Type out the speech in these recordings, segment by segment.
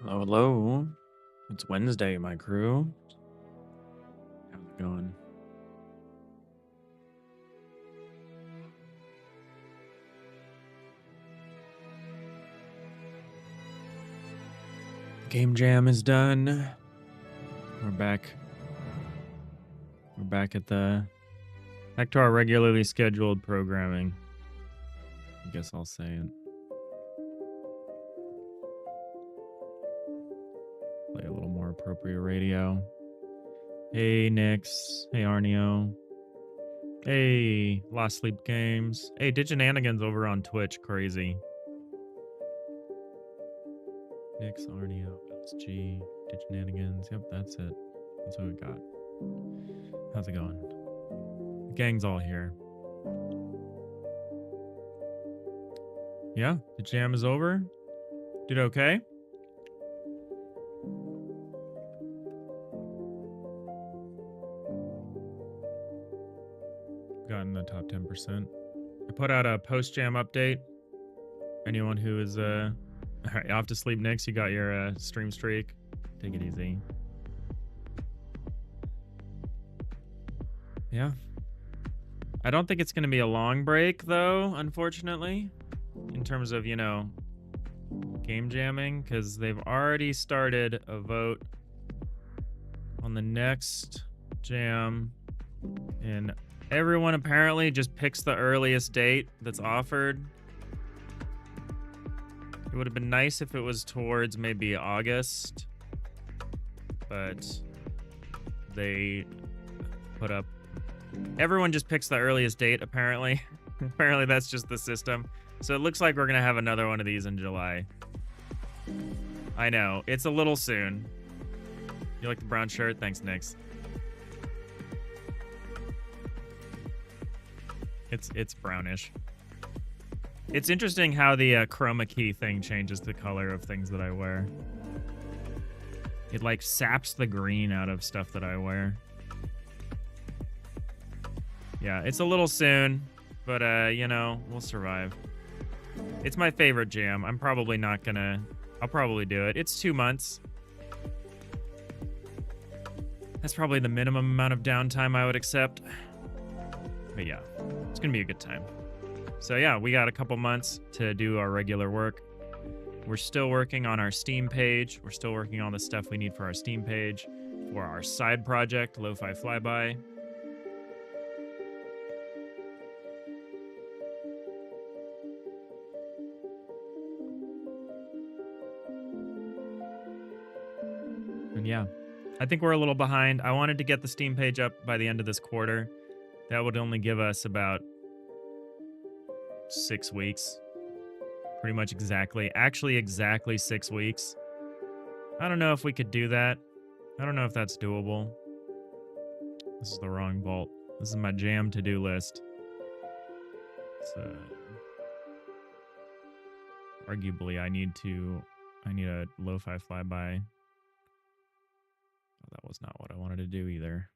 Hello, hello. It's Wednesday, my crew. How's it going? Game jam is done. We're back. We're back to our regularly scheduled programming. I guess I'll say it. Play a little more appropriate radio. Hey, Nix. Hey, Arneo. Hey, Lost Sleep Games. Hey, Diginanigans over on Twitch. Crazy. Nix, Arneo, LSG, Diginanigans. Yep, that's it. That's what we got. How's it going? The gang's all here. Yeah, the jam is over. Did okay? Got in the top 10%. I put out a post-jam update. Anyone who is all right, off to sleep, Nix. You got your stream streak. Take it easy. Yeah. I don't think it's going to be a long break, though, unfortunately, in terms of, game jamming, because they've already started a vote on the next jam, and everyone apparently just picks the earliest date that's offered. It would have been nice if it was towards maybe August, but they put up... Everyone just picks the earliest date, apparently. Apparently that's just the system. So it looks like we're going to have another one of these in July. I know. It's a little soon. You like the brown shirt? Thanks, Nix. It's brownish. It's interesting how the chroma key thing changes the color of things that I wear. It, like, saps the green out of stuff that I wear. Yeah, it's a little soon, but, we'll survive. It's my favorite jam. I'm probably not gonna... I'll probably do it. It's 2 months. That's probably the minimum amount of downtime I would accept. But yeah, it's gonna be a good time. So yeah, we got a couple months to do our regular work. We're still working on our Steam page. We're still working on the stuff we need for our Steam page, for our side project, Lo-Fi Flyby. And yeah, I think we're a little behind. I wanted to get the Steam page up by the end of this quarter. That would only give us about 6 weeks. Pretty much exactly. Actually, exactly 6 weeks. I don't know if we could do that. I don't know if that's doable. This is the wrong vault. This is my jam to-do list. So, arguably, I need a Lo-Fi Flyby. Oh, that was not what I wanted to do either.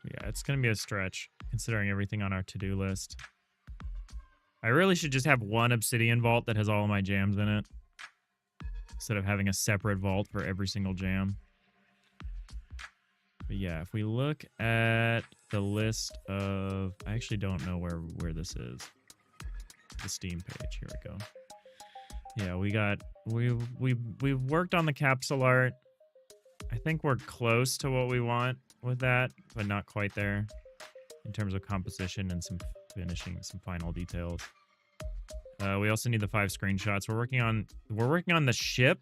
Yeah, it's going to be a stretch, considering everything on our to-do list. I really should just have one Obsidian vault that has all of my jams in it, instead of having a separate vault for every single jam. But yeah, if we look at the list of... I actually don't know where this is. The Steam page. Here we go. Yeah, we've worked on the capsule art. I think we're close to what we want with that, but not quite there in terms of composition and some finishing, some final details. We also need the 5 screenshots. We're working on the ship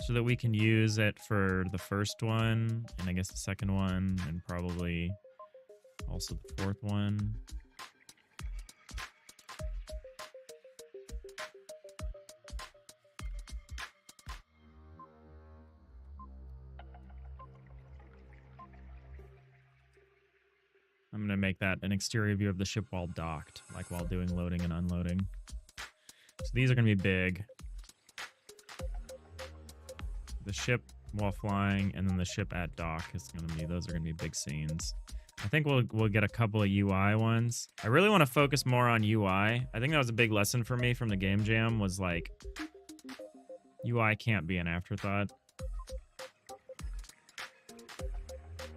so that we can use it for the first one, and I guess the second one, and probably also the fourth one. I'm going to make that an exterior view of the ship while docked, like while doing loading and unloading. So these are going to be big. The ship while flying, and then the ship at dock is going to be, those are going to be big scenes. I think we'll get a couple of UI ones. I really want to focus more on UI. I think that was a big lesson for me from the game jam, was like UI can't be an afterthought.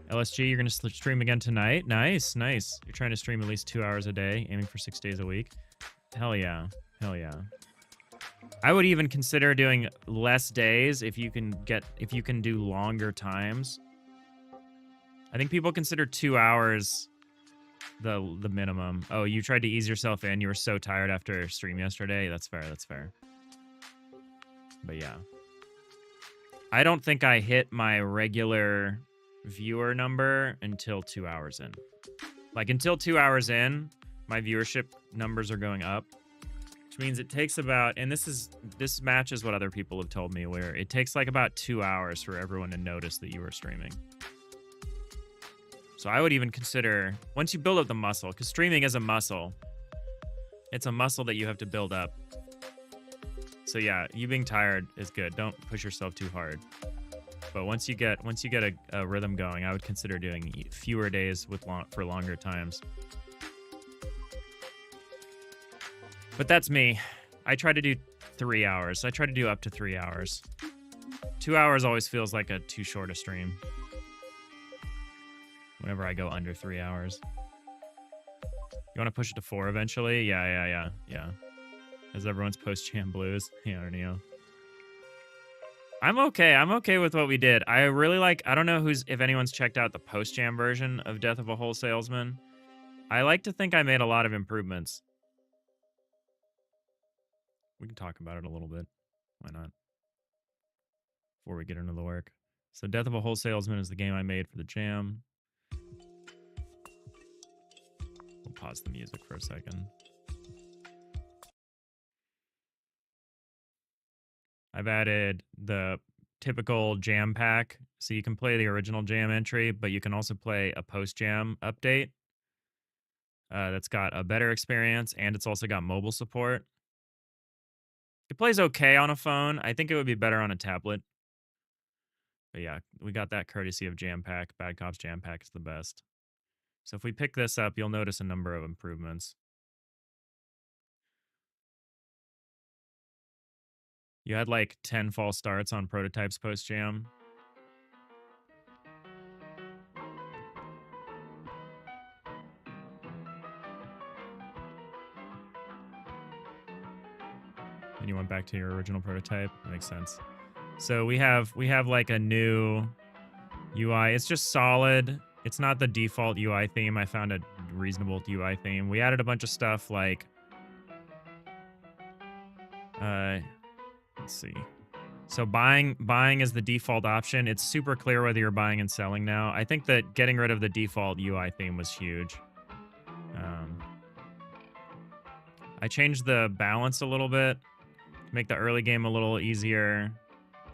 LSG, you're gonna stream again tonight? Nice, nice. You're trying to stream at least 2 hours a day, aiming for 6 days a week. Hell yeah, hell yeah. I would even consider doing less days if you can do longer times. I think people consider 2 hours the minimum. Oh, you tried to ease yourself in. You were so tired after stream yesterday. That's fair. That's fair. But yeah, I don't think I hit my regular viewer number until 2 hours in. Like until 2 hours in, my viewership numbers are going up, which means it takes about, and this matches what other people have told me, where it takes like about 2 hours for everyone to notice that you are streaming. So I would even consider, once you build up the muscle, because streaming is a muscle. It's a muscle that you have to build up. So yeah, you being tired is good. Don't push yourself too hard. But once you get a rhythm going, I would consider doing fewer days for longer times. But that's me. I try to do 3 hours. I try to do up to 3 hours. 2 hours always feels like too short a stream. Whenever I go under 3 hours. You want to push it to 4 eventually? Yeah. As everyone's post-jam blues. Yeah, I don't know. I'm okay. I'm okay with what we did. I really like, I don't know if anyone's checked out the post-jam version of Death of a Whole Salesman. I like to think I made a lot of improvements. We can talk about it a little bit. Why not? Before we get into the work. So Death of a Whole Salesman is the game I made for the jam. We'll pause the music for a second. I've added the typical jam pack, so you can play the original jam entry, but you can also play a post-jam update that's got a better experience, and it's also got mobile support. It plays okay on a phone. I think it would be better on a tablet. But yeah, we got that courtesy of Jam Pack. Bad Cops Jam Pack is the best. So if we pick this up, you'll notice a number of improvements. You had like 10 false starts on prototypes post-jam. And you went back to your original prototype. That makes sense. So we have like a new UI. It's just solid. It's not the default UI theme. I found a reasonable UI theme. We added a bunch of stuff like let's see. So buying is the default option. It's super clear whether you're buying and selling now. I think that getting rid of the default UI theme was huge. I changed the balance a little bit to make the early game a little easier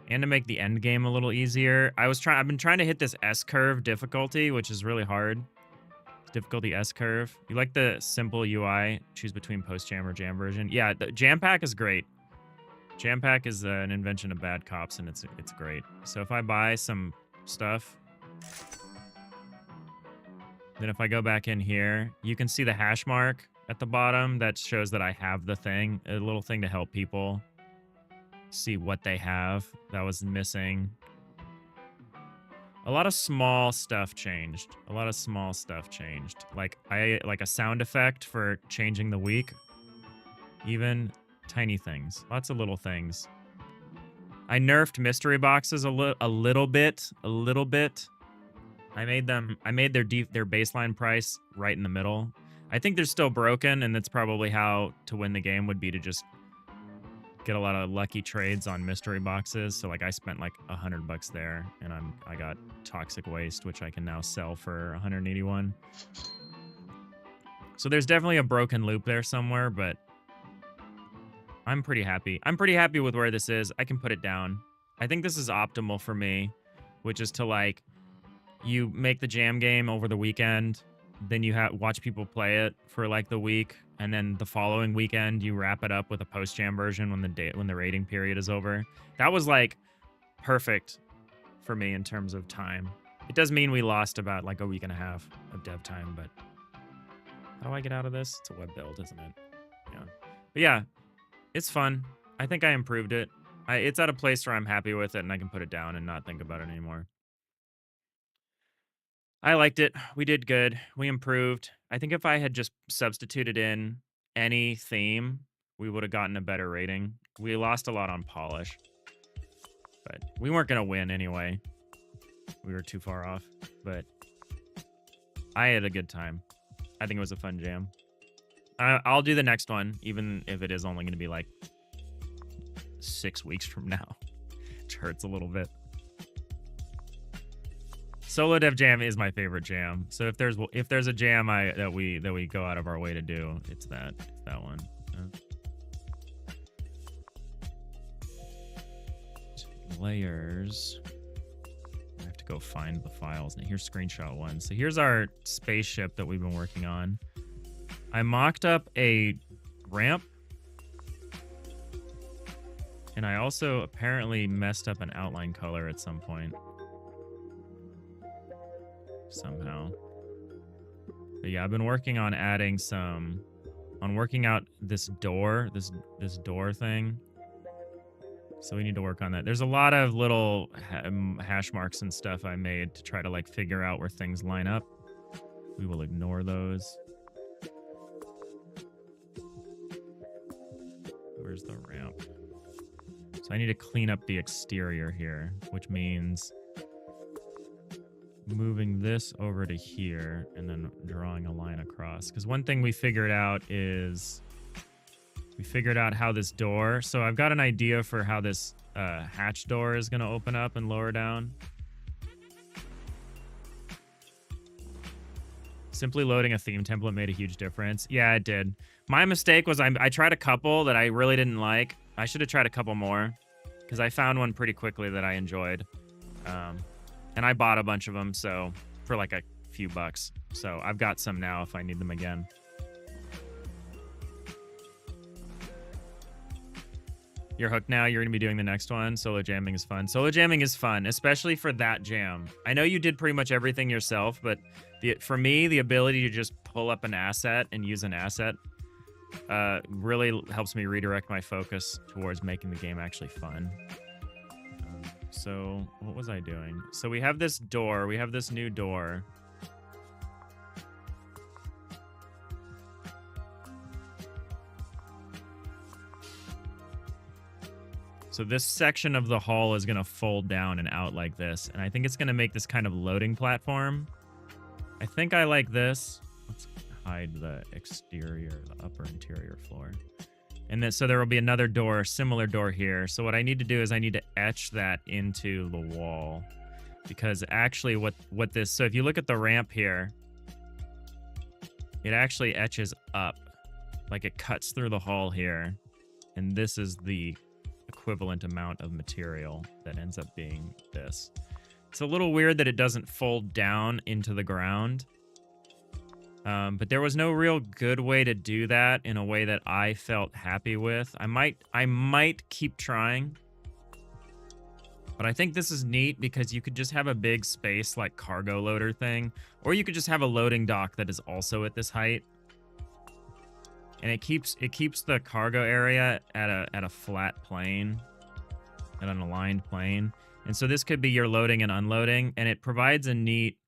and to make the end game a little easier. I've been trying to hit this S-curve difficulty, which is really hard. Difficulty S-curve. You like the simple UI? Choose between post-jam or jam version. Yeah, the Jam Pack is great. Jam Pack is an invention of Bad Cops, and it's great. So if I buy some stuff, then if I go back in here, you can see the hash mark at the bottom that shows that I have the thing, a little thing to help people see what they have that was missing. A lot of small stuff changed. Like like a sound effect for changing the week. Even tiny things. Lots of little things. I nerfed mystery boxes a little bit. I made their baseline price right in the middle. I think they're still broken, and that's probably how to win the game would be to just get a lot of lucky trades on mystery boxes. So like I spent like $100 there, and I got Toxic Waste, which I can now sell for 181. So there's definitely a broken loop there somewhere, but I'm pretty happy. I'm pretty happy with where this is. I can put it down. I think this is optimal for me, which is to like, you make the jam game over the weekend, then you watch people play it for like the week, and then the following weekend you wrap it up with a post-jam version when the rating period is over. That was like perfect for me in terms of time. It does mean we lost about like a week and a half of dev time, but how do I get out of this? It's a web build, isn't it? Yeah. But yeah, it's fun. I think I improved it. It's at a place where I'm happy with it and I can put it down and not think about it anymore. I liked it. We did good. We improved. I think if I had just substituted in any theme, we would have gotten a better rating. We lost a lot on polish, but we weren't going to win anyway. We were too far off, but I had a good time. I think it was a fun jam. I'll do the next one, even if it is only going to be like 6 weeks from now, which hurts a little bit. Solo Dev Jam is my favorite jam. So if there's a jam that we go out of our way to do, it's that one. Layers. I have to go find the files. Now here's screenshot one. So here's our spaceship that we've been working on. I mocked up a ramp. And I also apparently messed up an outline color at some point. Somehow. But yeah, I've been working on adding working out this door, this door thing. So we need to work on that. There's a lot of little hash marks and stuff I made to try to like figure out where things line up. We will ignore those. Where's the ramp? So I need to clean up the exterior here, which means moving this over to here and then drawing a line across. Because one thing we figured out is how this door, so I've got an idea for how this hatch door is going to open up and lower down. Simply loading a theme template made a huge difference. Yeah, it did. My mistake was I tried a couple that I really didn't like. I should have tried a couple more because I found one pretty quickly that I enjoyed. And I bought a bunch of them, so for like a few bucks. So I've got some now if I need them again. You're hooked now. You're going to be doing the next one. Solo jamming is fun. Solo jamming is fun, especially for that jam. I know you did pretty much everything yourself, but for me, the ability to just pull up an asset and use an asset really helps me redirect my focus towards making the game actually fun. So what was I doing? So we have this door. We have this new door. So this section of the hull is going to fold down and out like this. And I think it's going to make this kind of loading platform. I think I like this. Let's hide the exterior, the upper interior floor. And then, so there will be another door, similar door here. So what I need to do is I need to etch that into the wall. Because actually what this, so if you look at the ramp here, it actually etches up. Like it cuts through the hull here. And this is the equivalent amount of material that ends up being this. It's a little weird that it doesn't fold down into the ground. But there was no real good way to do that in a way that I felt happy with. I might keep trying. But I think this is neat because you could just have a big space like cargo loader thing. Or you could just have a loading dock that is also at this height. And it keeps the cargo area at a flat plane, at an aligned plane. And so this could be your loading and unloading, and it provides a neat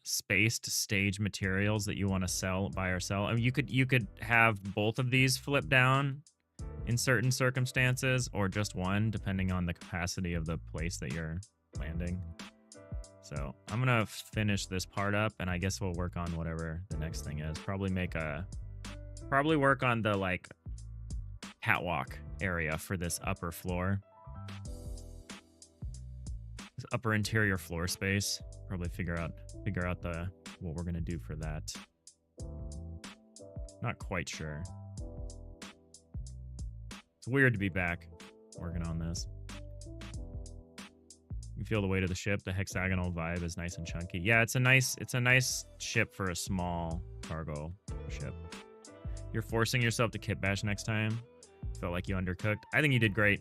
space to stage materials that you want to buy or sell. I mean, you could have both of these flip down in certain circumstances, or just one, depending on the capacity of the place that you're landing. So I'm gonna finish this part up, and I guess we'll work on whatever the next thing is. Probably work on the like catwalk area for this upper floor. This upper interior floor space. Probably figure out what we're gonna do for that. Not quite sure. It's weird to be back working on this. You feel the weight of the ship. The hexagonal vibe is nice and chunky. Yeah, it's a nice ship for a small cargo ship. You're forcing yourself to kit bash next time. Felt like you undercooked. I think you did great.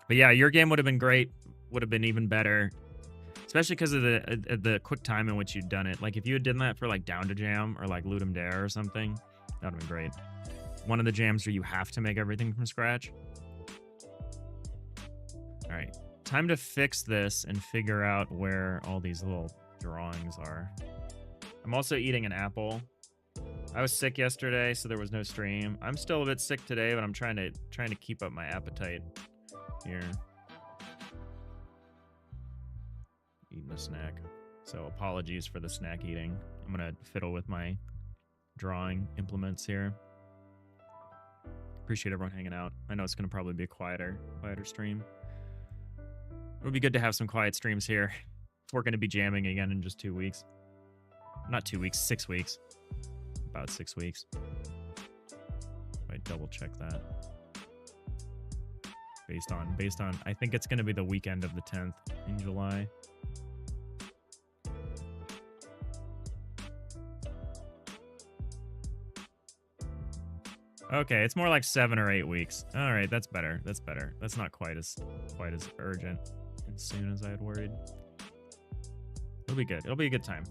But yeah, your game would have been great would have been even better, especially because of the quick time in which you'd done it. Like if you had done that for like Down to Jam or like Ludum Dare or something, that would have been great. One of the jams where you have to make everything from scratch. All right, time to fix this and figure out where all these little drawings are. I'm also eating an apple. I was sick yesterday, so there was no stream. I'm still a bit sick today, but I'm trying to keep up my appetite here. Eating a snack. So apologies for the snack eating. I'm gonna fiddle with my drawing implements here. Appreciate everyone hanging out. I know it's gonna probably be a quieter stream. It would be good to have some quiet streams here. We're gonna be jamming again in just 2 weeks. Not 2 weeks, 6 weeks. About 6 weeks. I double check that. Based on, I think it's gonna be the weekend of the 10th in July. Okay, it's more like 7 or 8 weeks. All right, that's better. That's better. That's not quite as urgent and soon as I had worried. It'll be good. It'll be a good time.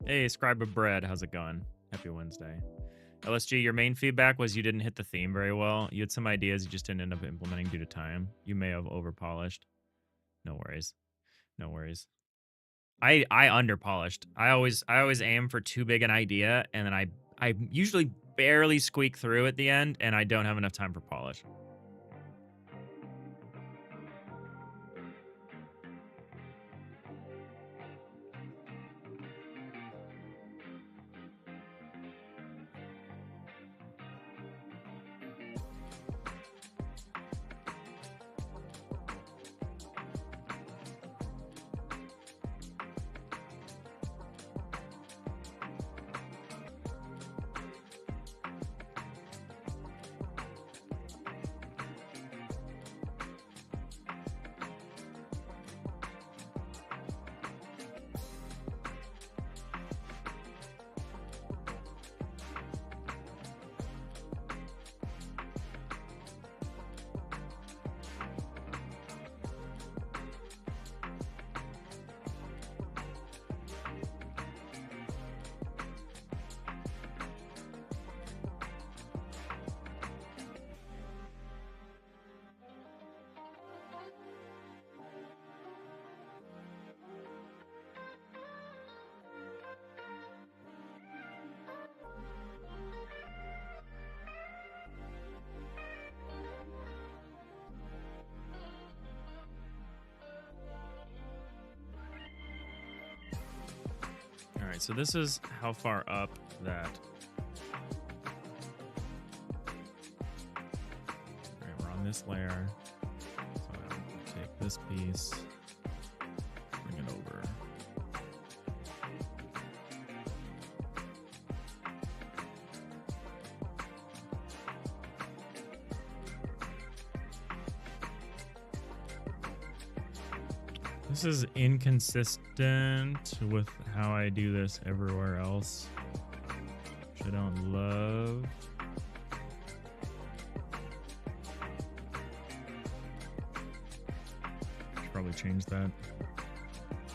Hey, Scribe of Bread, how's it going? Happy Wednesday. LSG, your main feedback was you didn't hit the theme very well. You had some ideas you just didn't end up implementing due to time. You may have over-polished. No worries. No worries. I under-polished. I always aim for too big an idea, and then I usually barely squeak through at the end, and I don't have enough time for polish. All right, so this is how far up that. All right, we're on this layer. So I'm gonna take this piece, bring it over. This is inconsistent with how I do this everywhere else, which I don't love. Should probably change that.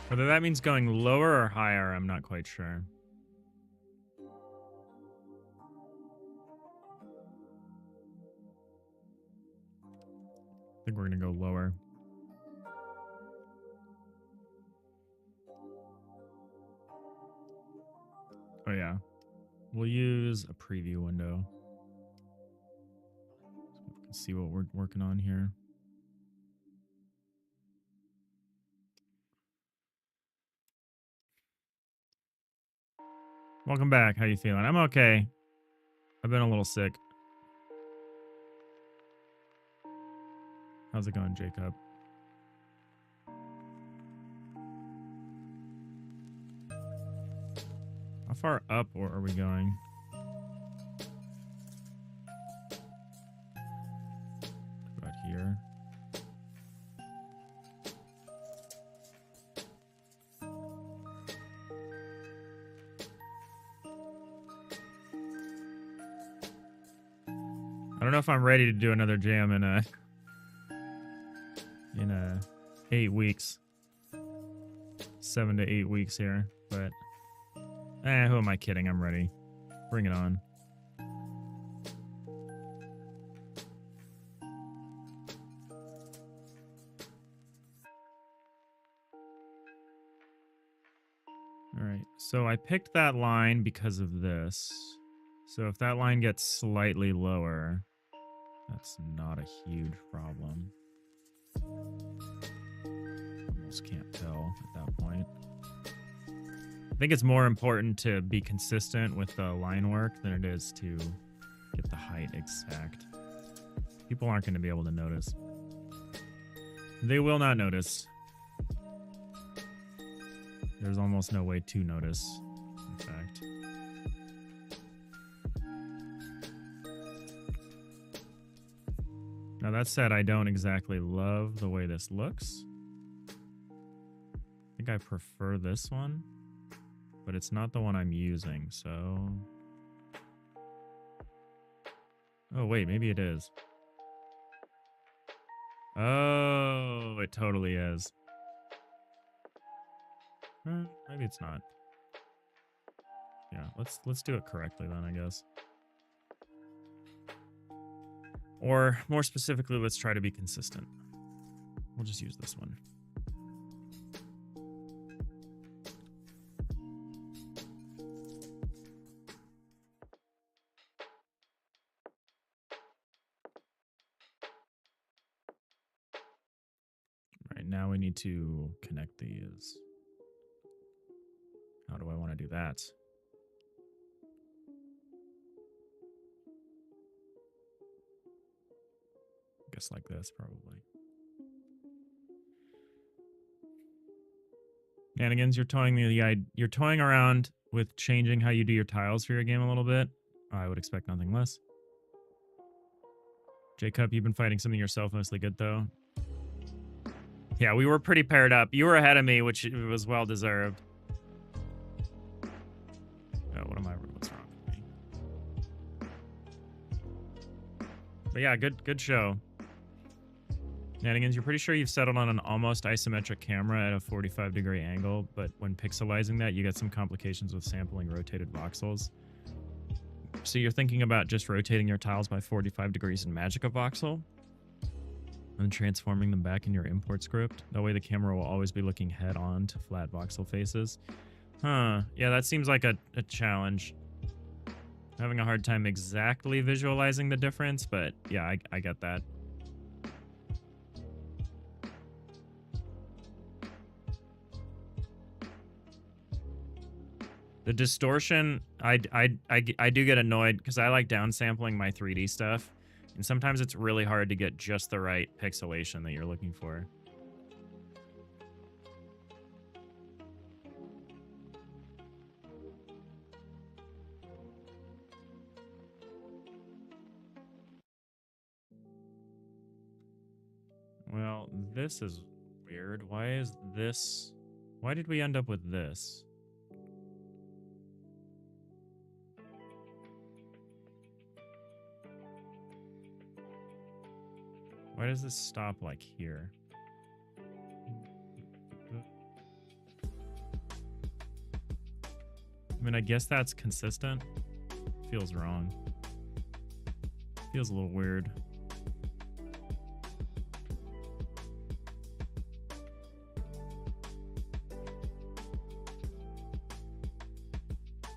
Whether that means going lower or higher, I'm not quite sure. I think we're gonna go lower. Oh yeah, we'll use a preview window so we can see what we're working on here. Welcome back. How you feeling? I'm okay. I've been a little sick. How's it going, Jacob? How far up are we going? About here. I don't know if I'm ready to do another jam in 8 weeks. 7 to 8 weeks here, but who am I kidding? I'm ready. Bring it on. All right, so I picked that line because of this. So if that line gets slightly lower, that's not a huge problem. Almost can't tell at that point. I think it's more important to be consistent with the line work than it is to get the height exact. People aren't going to be able to notice. They will not notice. There's almost no way to notice, in fact. Now that said, I don't exactly love the way this looks. I think I prefer this one, but it's not the one I'm using, so... Oh, wait, maybe it is. Oh, it totally is. Maybe it's not. Yeah, let's do it correctly then, I guess. Or more specifically, let's try to be consistent. We'll just use this one. Right, now we need to connect these. How do I want to do that? I guess like this, probably. Nanigans, you're toying around with changing how you do your tiles for your game a little bit. I would expect nothing less. Jacob, you've been fighting something yourself, mostly good though. Yeah, we were pretty paired up. You were ahead of me, which was well deserved. Oh, what's wrong with me? But yeah, good show. Nanigans, you're pretty sure you've settled on an almost isometric camera at a 45-degree angle, but when pixelizing that, you get some complications with sampling rotated voxels. So you're thinking about just rotating your tiles by 45 degrees in Magica Voxel and transforming them back in your import script. That way the camera will always be looking head-on to flat voxel faces. Huh. Yeah, that seems like a challenge. I'm having a hard time exactly visualizing the difference, but yeah, I get that. The distortion, I do get annoyed because I like downsampling my 3D stuff, and sometimes it's really hard to get just the right pixelation that you're looking for. Well, this is weird. Why did we end up with this? Why does this stop like here? I mean, I guess that's consistent. Feels wrong. Feels a little weird.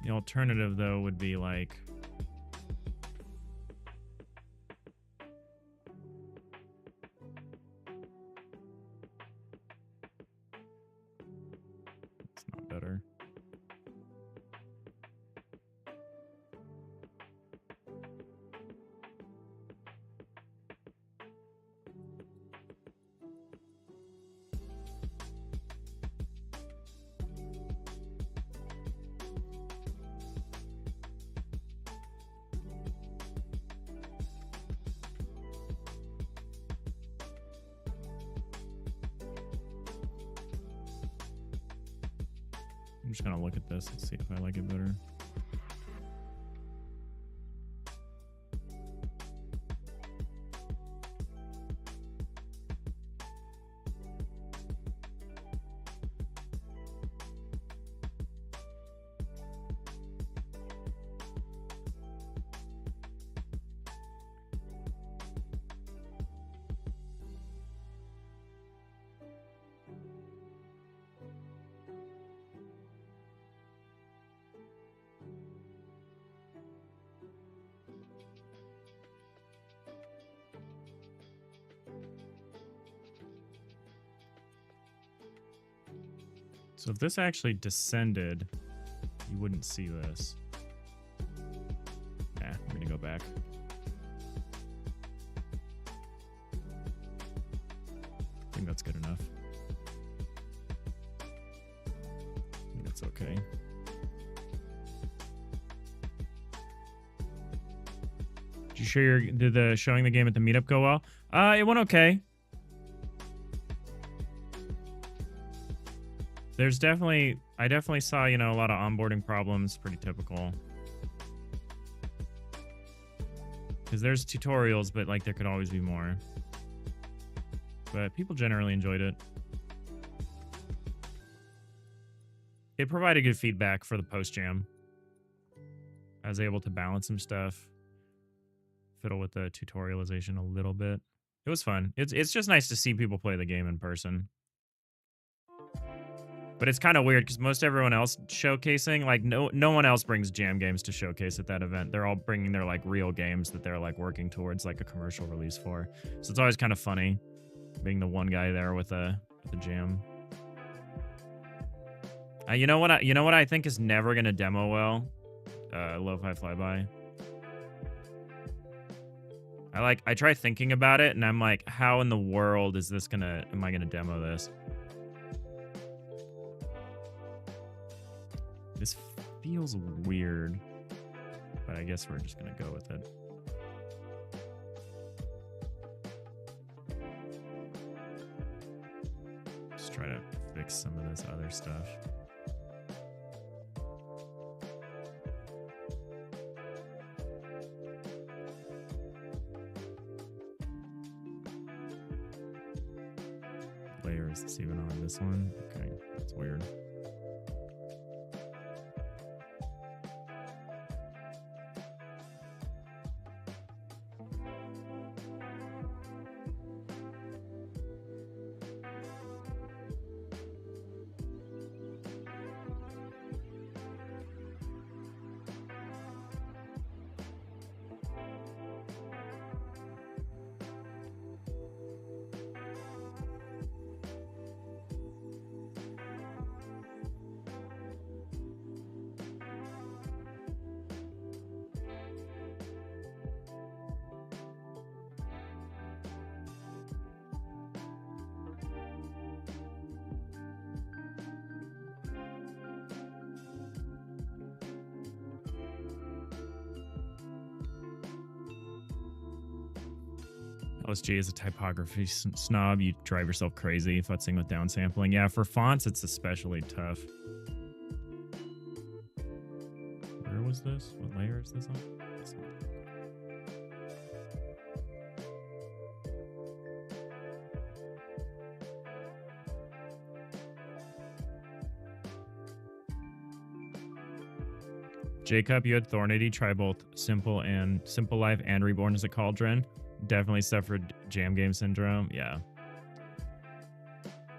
The alternative, though, would be like... It's not better. I'm just gonna look at this and see if I like it better. So if this actually descended, you wouldn't see this. Nah, I'm gonna go back. I think that's good enough. I think that's okay. Did the showing the game at the meetup go well? It went okay. I definitely saw, you know, a lot of onboarding problems, pretty typical. Because there's tutorials, but like there could always be more. But people generally enjoyed it. It provided good feedback for the post jam. I was able to balance some stuff, fiddle with the tutorialization a little bit. It was fun. It's just nice to see people play the game in person. But it's kind of weird because most everyone else showcasing, like no one else brings jam games to showcase at that event. They're all bringing their like real games that they're like working towards like a commercial release for. So it's always kind of funny being the one guy there with a jam. You know what I think is never gonna demo well? Lo-Fi Flyby. I try thinking about it and I'm like, how in the world is this am I gonna demo this? This feels weird, but I guess we're just gonna go with it. Just try to fix some of this other stuff. Layer, is this even on this one? Okay, that's weird. LSG is a typography snob. You drive yourself crazy futzing with downsampling. Yeah, for fonts, it's especially tough. Where was this? What layer is this on? This one. Jacob, you had Thornity try both Simple Life and Reborn as a Cauldron. Definitely suffered jam game syndrome. Yeah.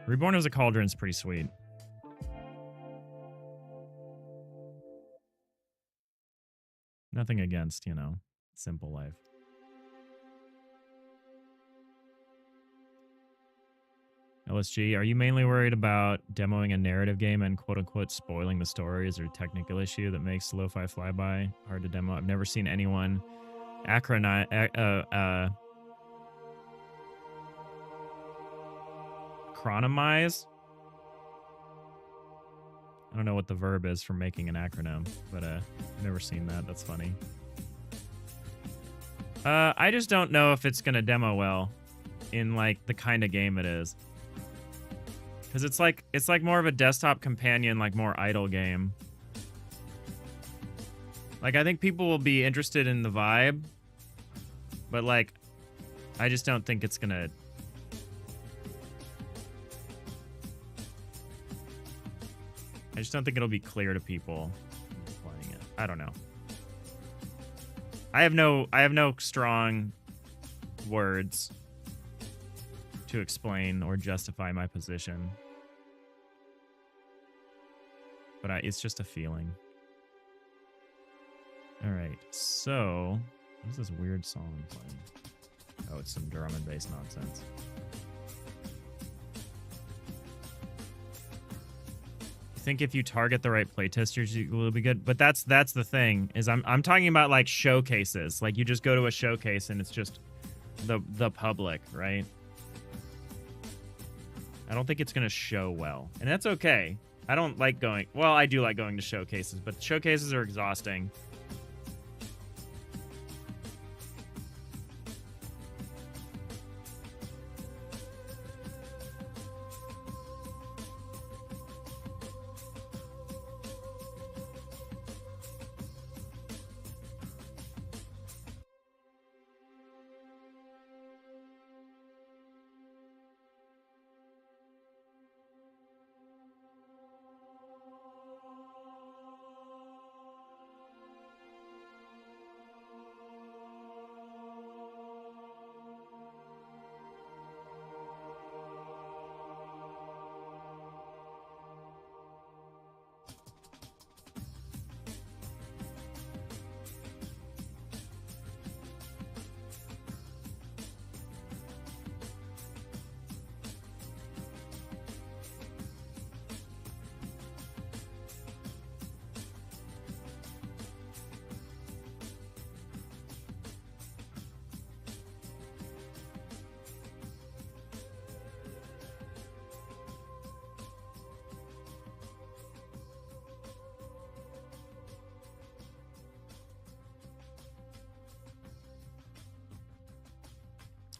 Reborn as a Cauldron is pretty sweet. Nothing against, you know, Simple Life. LSG, are you mainly worried about demoing a narrative game and quote-unquote spoiling the story? Is there a technical issue that makes Lo-Fi Flyby hard to demo? I've never seen anyone acronymize. I don't know what the verb is for making an acronym, but I've never seen that. That's funny. I just don't know if it's gonna demo well in like the kind of game it is. Because it's like more of a desktop companion, like more idle game. Like I think people will be interested in the vibe, but like I just don't think it's gonna. I just don't think it'll be clear to people playing it. I don't know. I have no strong words to explain or justify my position. But it's just a feeling. All right, so what is this weird song playing? Oh, it's some drum and bass nonsense. think if you target the right playtesters, you will be good. But that's the thing, is I'm talking about like showcases. Like you just go to a showcase and it's just the public, right? I don't think it's gonna show well, and that's okay. I don't like going. Well, I do like going to showcases, but showcases are exhausting.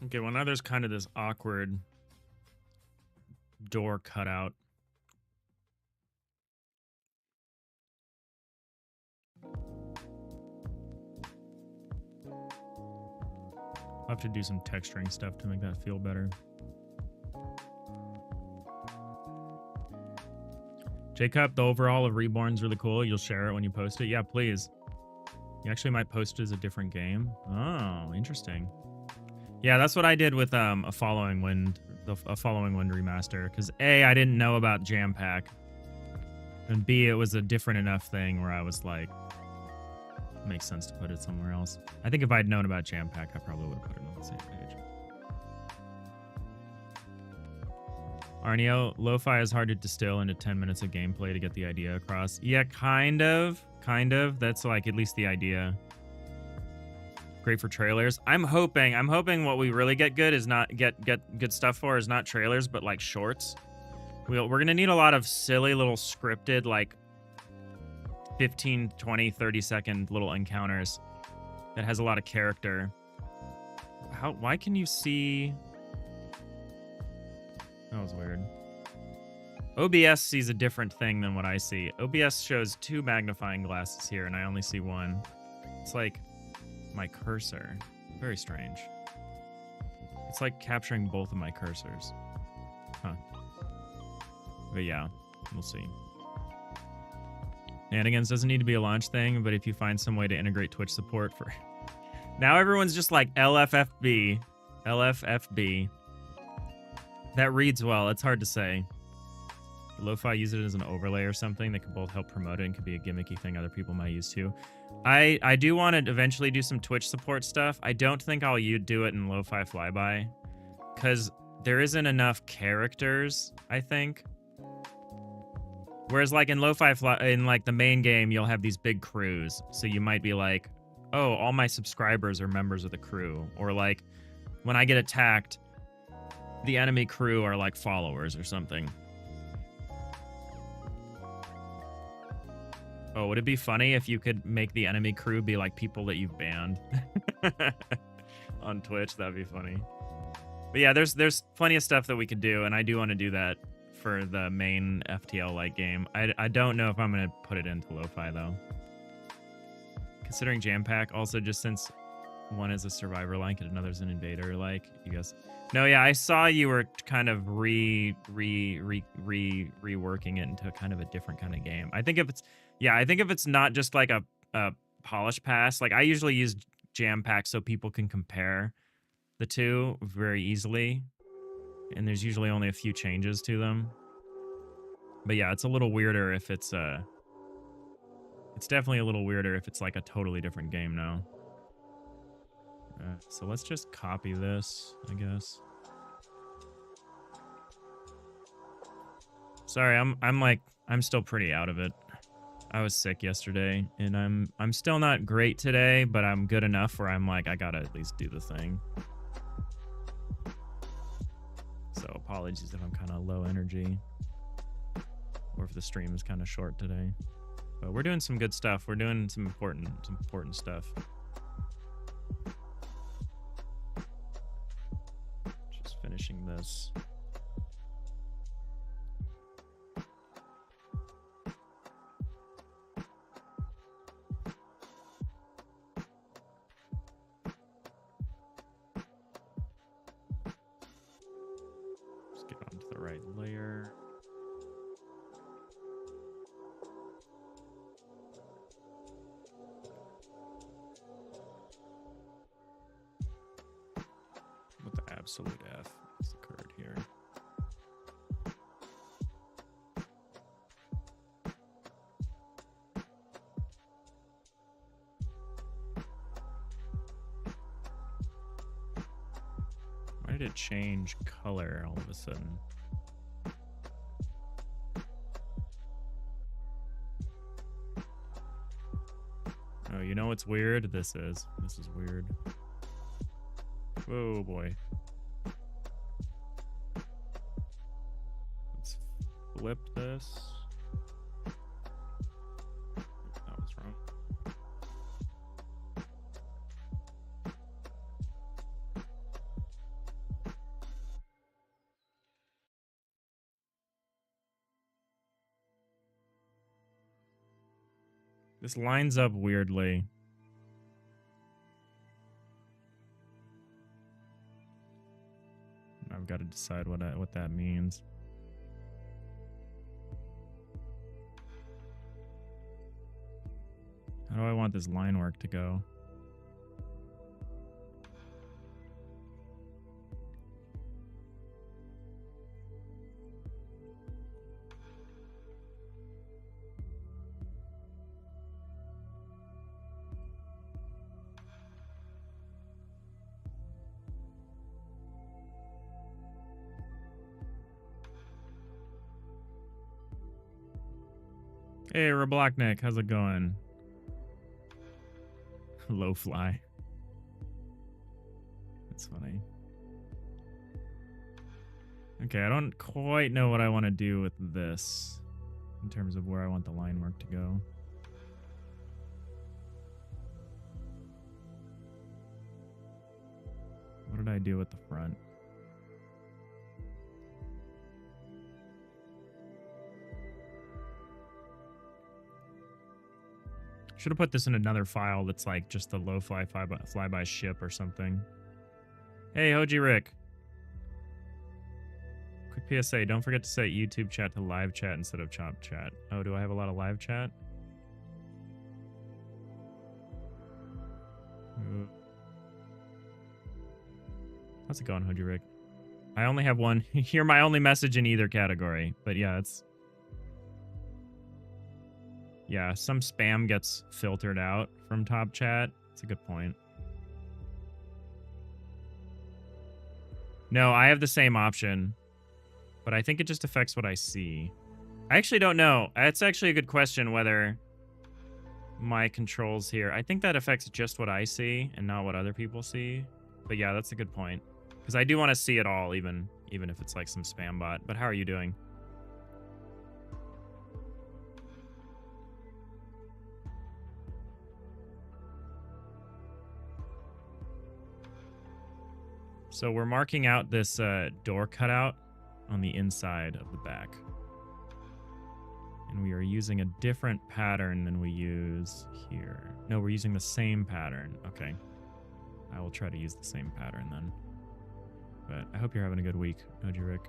Okay, well now there's kind of this awkward door cutout. I'll have to do some texturing stuff to make that feel better. Jacob, the overall of Reborn's really cool. You'll share it when you post it. Yeah, please. You actually might post it as a different game. Oh, interesting. Yeah, that's what I did with a Following Wind remaster. Because A, I didn't know about Jam Pack, and B, it was a different enough thing where I was like, it makes sense to put it somewhere else. I think if I'd known about Jam Pack, I probably would have put it on the same page. Arneo, lo-fi is hard to distill into 10 minutes of gameplay to get the idea across. Yeah, kind of. That's like at least the idea. Great for trailers. I'm hoping what we really get good is not get good stuff for is not trailers, but like shorts. We're gonna need a lot of silly little scripted, like 15, 20, 30-second little encounters that has a lot of character. Why can you see? That was weird. OBS sees a different thing than what I see. OBS shows 2 magnifying glasses here, and I only see 1. It's like my cursor. Very strange. It's like capturing both of my cursors. Huh. But yeah, we'll see. Shenanigans doesn't need to be a launch thing, but if you find some way to integrate Twitch support for... Now everyone's just like LFFB. LFFB. That reads well. It's hard to say. Lo-fi, use it as an overlay or something that could both help promote it and could be a gimmicky thing other people might use too. I do want to eventually do some Twitch support stuff. I don't think I'll do it in Lo-fi Flyby because there isn't enough characters, I think. Whereas like in in like the main game, you'll have these big crews. So you might be like, oh, all my subscribers are members of the crew. Or like when I get attacked, the enemy crew are like followers or something. Oh, would it be funny if you could make the enemy crew be like people that you've banned on Twitch? That'd be funny. But yeah, there's plenty of stuff that we could do, and I do want to do that for the main FTL-like game. I don't know if I'm going to put it into lo-fi, though. Considering Jam Pack, also just since one is a survivor-like and another's an invader-like, you guys... No, yeah, I saw you were kind of reworking it into kind of a different kind of game. I think if it's... Yeah, I think if it's not just like a polish pass, like I usually use Jam Pack so people can compare the two very easily. And there's usually only a few changes to them. But yeah, it's a little weirder if it's definitely a little weirder if it's like a totally different game now. So let's just copy this, I guess. Sorry, I'm like I'm still pretty out of it. I was sick yesterday, and I'm still not great today, but I'm good enough where I'm like, I gotta at least do the thing. So apologies if I'm kind of low energy, or if the stream is kind of short today. But we're doing some good stuff. We're doing some important stuff. Just finishing this. Just get onto the right layer. What the absolute F has occurred here? Why did it change color all of a sudden? Oh, you know what's weird? This is weird. Oh boy. Let's flip this. That was wrong. This lines up weirdly. I've got to decide what that means. How do I want this line work to go? Hey, Roblochnik, how's it going? Low fly. That's funny. Okay, I don't quite know what I want to do with this in terms of where I want the line work to go. What did I do with the front? Should have put this in another file that's like just the low flyby ship or something. Hey, Hoji Rick. Quick PSA, don't forget to set YouTube chat to live chat instead of chop chat. Oh, do I have a lot of live chat? How's it going, Hoji Rick? I only have one. You're my only message in either category. But yeah, it's... Yeah, some spam gets filtered out from top chat. That's a good point. No, I have the same option, but I think it just affects what I see. I actually don't know. It's actually a good question whether my controls here... I think that affects just what I see and not what other people see. But yeah, that's a good point. Because I do want to see it all, even if it's like some spam bot. But how are you doing? So we're marking out this door cutout on the inside of the back. And we are using a different pattern than we use here. No, we're using the same pattern. Okay. I will try to use the same pattern then. But I hope you're having a good week, Hoji Rick.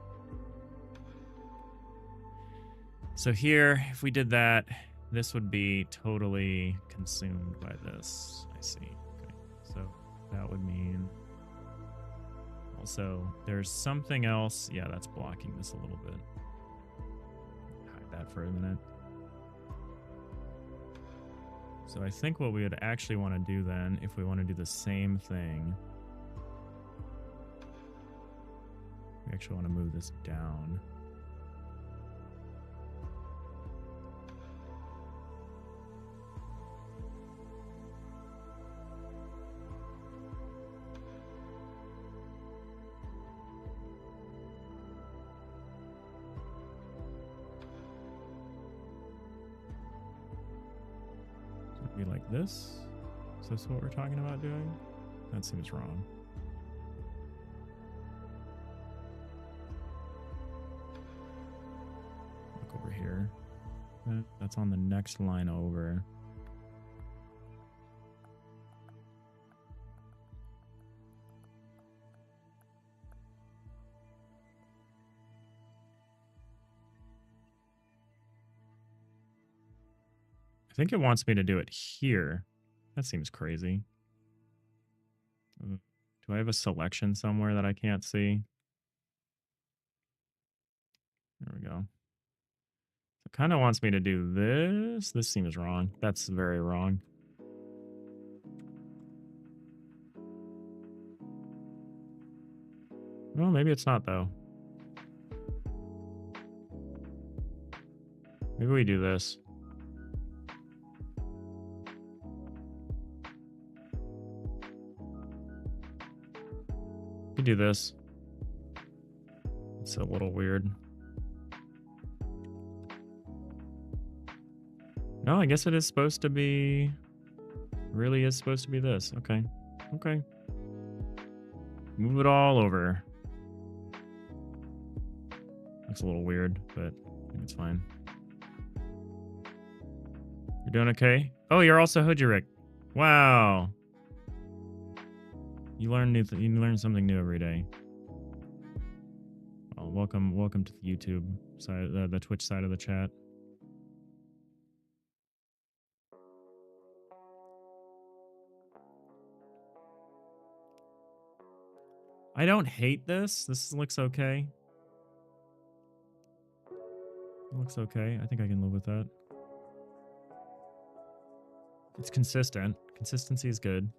So here, if we did that, this would be totally consumed by this. I see. Okay. So that would mean... Also, there's something else. Yeah, that's blocking this a little bit. Hide that for a minute. So I think what we would actually want to do then, if we want to do the same thing, we actually want to move this down. Be like this? Is this what we're talking about doing? That seems wrong. Look over here. That's on the next line over. I think it wants me to do it here. That seems crazy. Do I have a selection somewhere that I can't see? There we go. It kind of wants me to do this. This seems wrong. That's very wrong. Well, maybe it's not, though. Maybe we do this. We do this. It's a little weird. No, I guess it is supposed to be... Really is supposed to be this. Okay. Okay. Move it all over. Looks a little weird, but I think it's fine. You're doing okay? Oh, you're also Hojirik. Wow. You learn you learn something new every day. Well, welcome to the YouTube side, the Twitch side of the chat. I don't hate this. This looks okay. It looks okay. I think I can live with that. It's consistent. Consistency is good.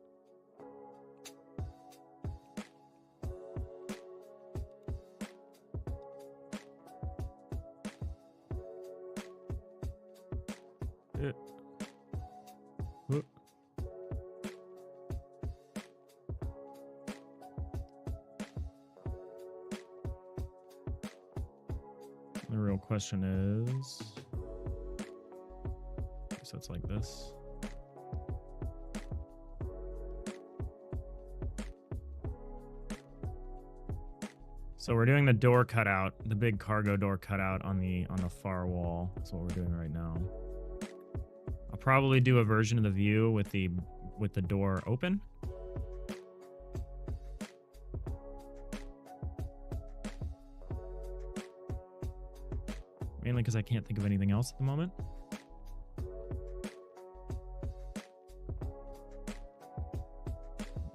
The real question is... So it's like this. So we're doing the door cutout, the big cargo door cutout on the far wall. That's what we're doing right now. I'll probably do a version of the view with the door open. Mainly because I can't think of anything else at the moment.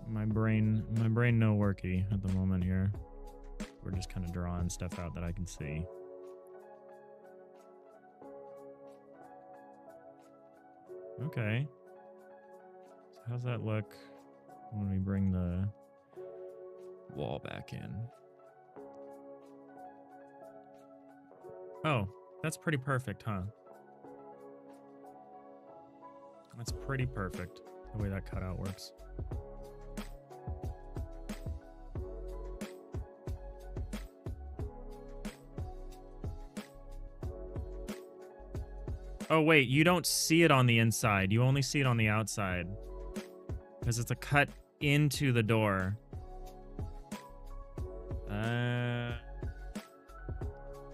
My brain no worky at the moment here. We're just kind of drawing stuff out that I can see. Okay. So how's that look when we bring the wall back in? Oh, that's pretty perfect, huh? That's pretty perfect, the way that cutout works. Oh, wait, you don't see it on the inside. You only see it on the outside. Because it's a cut into the door.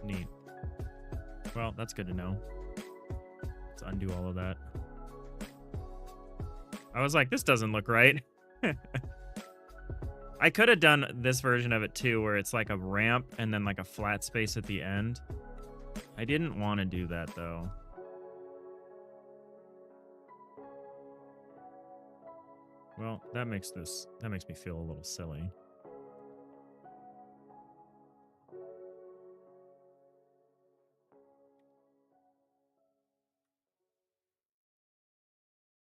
Neat. Well, that's good to know. Let's undo all of that. I was like, this doesn't look right. I could have done this version of it too, where it's like a ramp and then like a flat space at the end. I didn't want to do that though. Well, that makes me feel a little silly.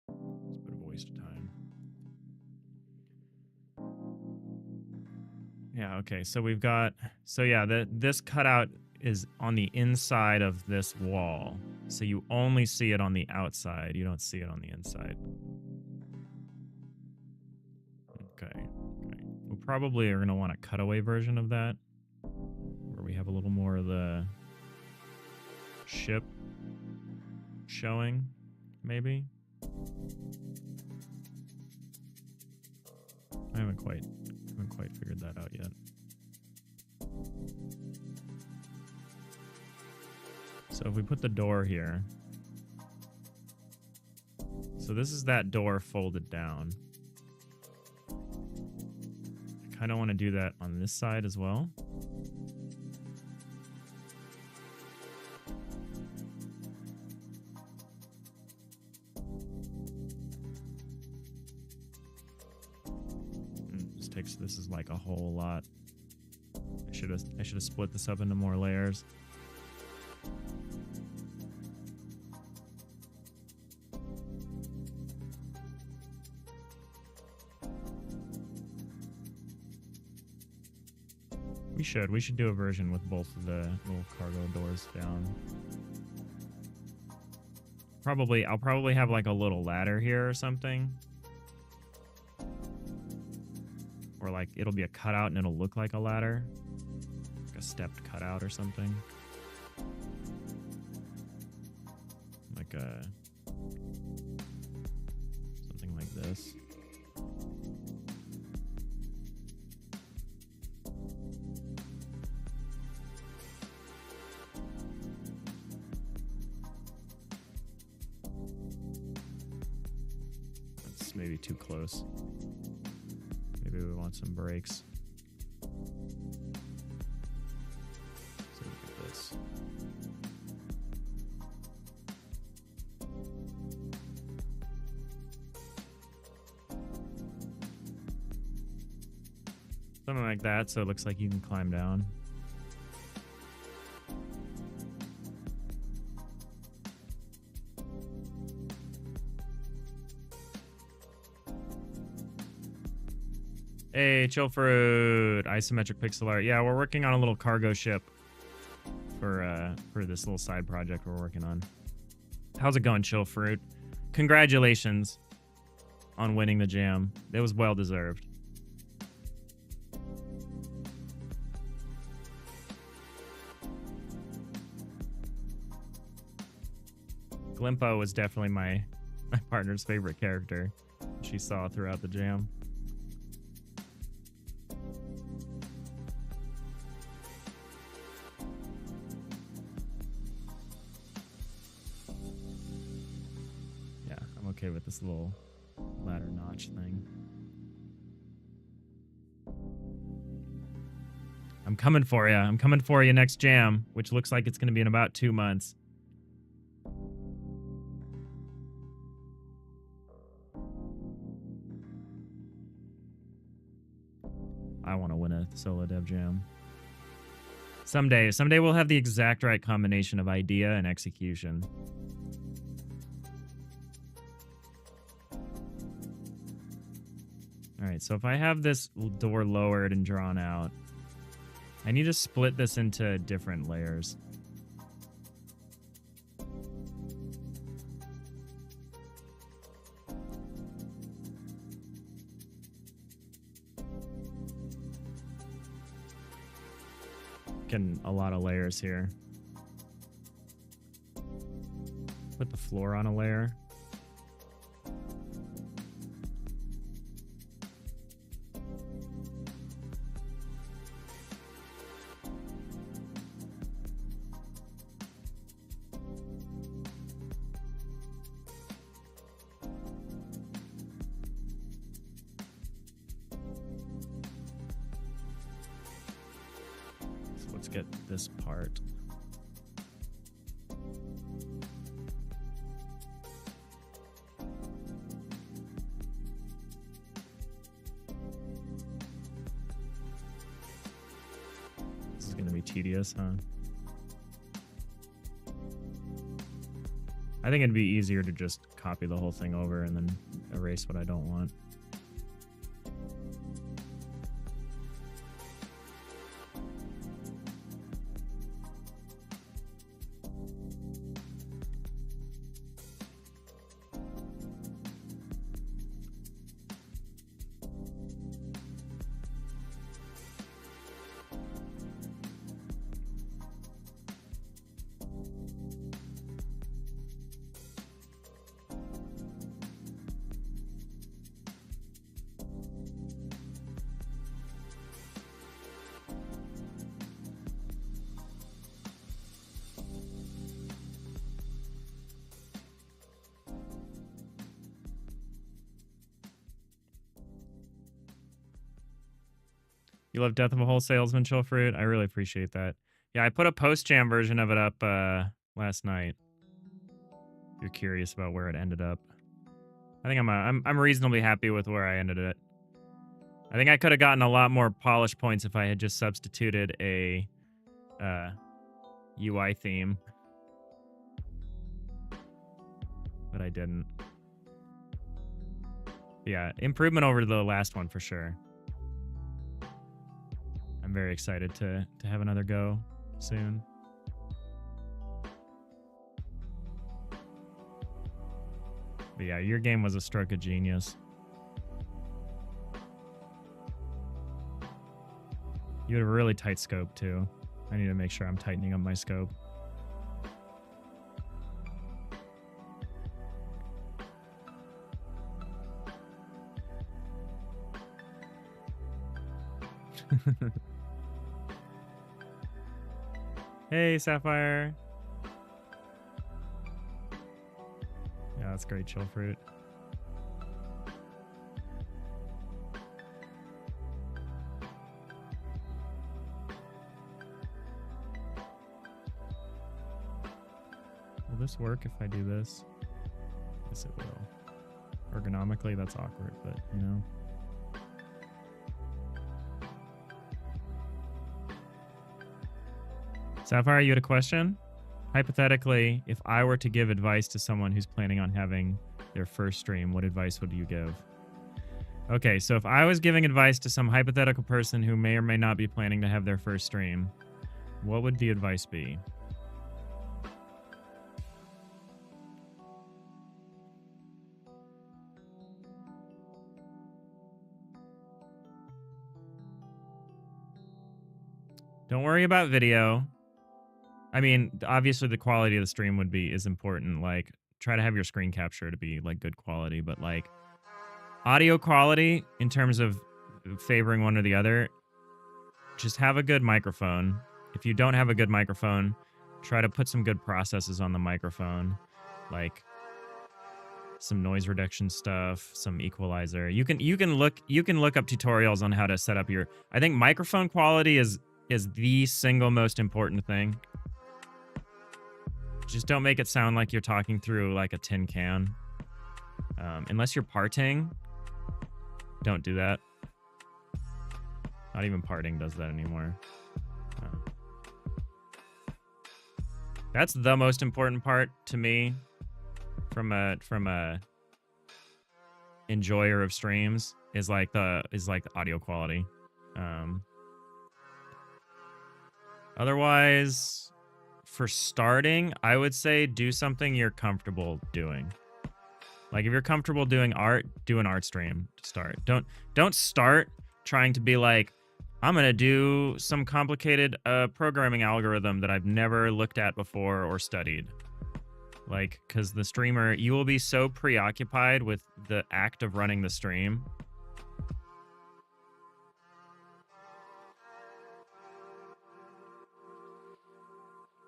It's a bit of a waste of time. Yeah, okay. So we've got this cutout is on the inside of this wall. So you only see it on the outside. You don't see it on the inside. Okay. We probably are going to want a cutaway version of that, where we have a little more of the ship showing, maybe. I haven't quite figured that out yet. So if we put the door here, so this is that door folded down. I kind of want to do that on this side as well. This is like a whole lot. I should have split this up into more layers. We should do a version with both of the little cargo doors down. I'll probably have like a little ladder here or something. Or like it'll be a cutout and it'll look like a ladder. Like a stepped cutout or something. Like something like this. That's maybe too close. Maybe we want some breaks. So look at this. Something like that, so it looks like you can climb down. Hey, chill fruit, isometric pixel art. Yeah, we're working on a little cargo ship for this little side project we're working on. How's it going, chill fruit? Congratulations on winning the jam. It was well deserved. Glimpo was definitely my partner's favorite character she saw throughout the jam. Okay with this little ladder notch thing. I'm coming for you. I'm coming for you next jam, which looks like it's going to be in about 2 months. I want to win a solo dev jam. Someday we'll have the exact right combination of idea and execution. Alright, so if I have this door lowered and drawn out, I need to split this into different layers. Getting a lot of layers here. Put the floor on a layer. Get this part. This is going to be tedious, huh? I think it'd be easier to just copy the whole thing over and then erase what I don't want. You love Death of a Whole Salesman, Chill Fruit? I really appreciate that. Yeah, I put a post-jam version of it up last night. If you're curious about where it ended up. I think I'm reasonably happy with where I ended it. I think I could have gotten a lot more polish points if I had just substituted a UI theme. But I didn't. Yeah, improvement over the last one for sure. I'm very excited to have another go soon. But yeah, your game was a stroke of genius. You had a really tight scope too. I need to make sure I'm tightening up my scope. Hey, Sapphire. Yeah, that's great, Chill Fruit. Will this work if I do this? Yes, it will. Ergonomically, that's awkward, but you know. Sapphire, you had a question? Hypothetically, if I were to give advice to someone who's planning on having their first stream, what advice would you give? Okay, so if I was giving advice to some hypothetical person who may or may not be planning to have their first stream, what would the advice be? Don't worry about video. I mean, obviously the quality of the stream is important. Like, try to have your screen capture to be like good quality, but like audio quality in terms of favoring one or the other, just have a good microphone. If you don't have a good microphone, try to put some good processes on the microphone, like some noise reduction stuff, some equalizer. You can look up tutorials on how to set up your. I think microphone quality is the single most important thing. Just don't make it sound like you're talking through like a tin can. Unless you're parting, don't do that. Not even parting does that anymore. That's the most important part to me from a enjoyer of streams is like the audio quality. Otherwise, for starting, I would say do something you're comfortable doing. Like if you're comfortable doing art, do an art stream to start. Don't start trying to be like, I'm gonna do some complicated programming algorithm that I've never looked at before or studied. Like, because the streamer, you will be so preoccupied with the act of running the stream.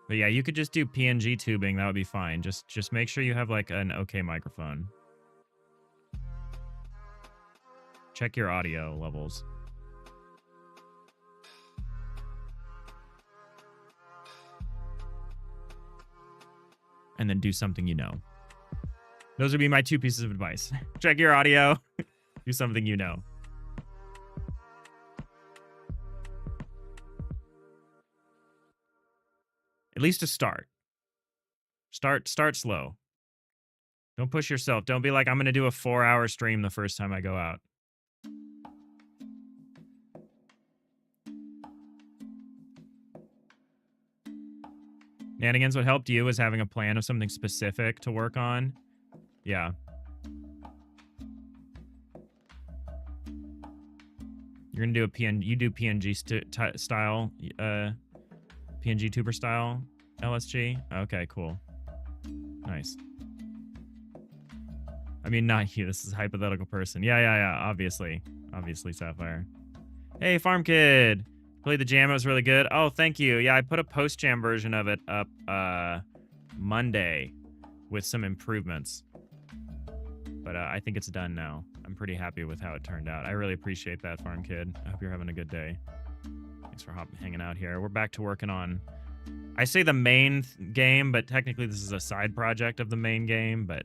But yeah, you could just do PNG tubing. That would be fine. Just make sure you have like an okay microphone. Check your audio levels. And then do something you know. Those would be my 2 pieces of advice. Check your audio. Do something you know. At least to start. Start slow. Don't push yourself. Don't be like, I'm going to do a 4-hour stream the first time I go out. Nanigans, what helped you was having a plan of something specific to work on. Yeah. You're going to do you do PNG style, PNG tuber style LSG? Okay, cool. Nice. I mean, not you. This is a hypothetical person. Yeah. Obviously, Sapphire. Hey, Farm Kid. Played the jam. It was really good. Oh, thank you. Yeah, I put a post-jam version of it up Monday with some improvements. But I think it's done now. I'm pretty happy with how it turned out. I really appreciate that, Farm Kid. I hope you're having a good day. Thanks for hanging out here. We're back to working on, I say the main game, but technically this is a side project of the main game, but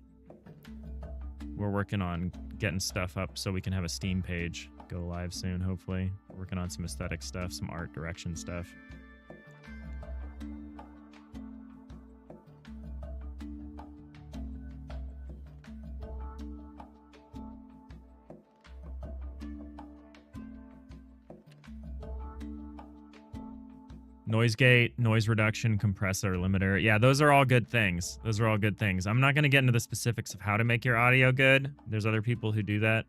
we're working on getting stuff up so we can have a Steam page go live soon, hopefully. We're working on some aesthetic stuff, some art direction stuff. Noise gate, noise reduction, compressor, limiter. Yeah, those are all good things. Those are all good things. I'm not going to get into the specifics of how to make your audio good. There's other people who do that.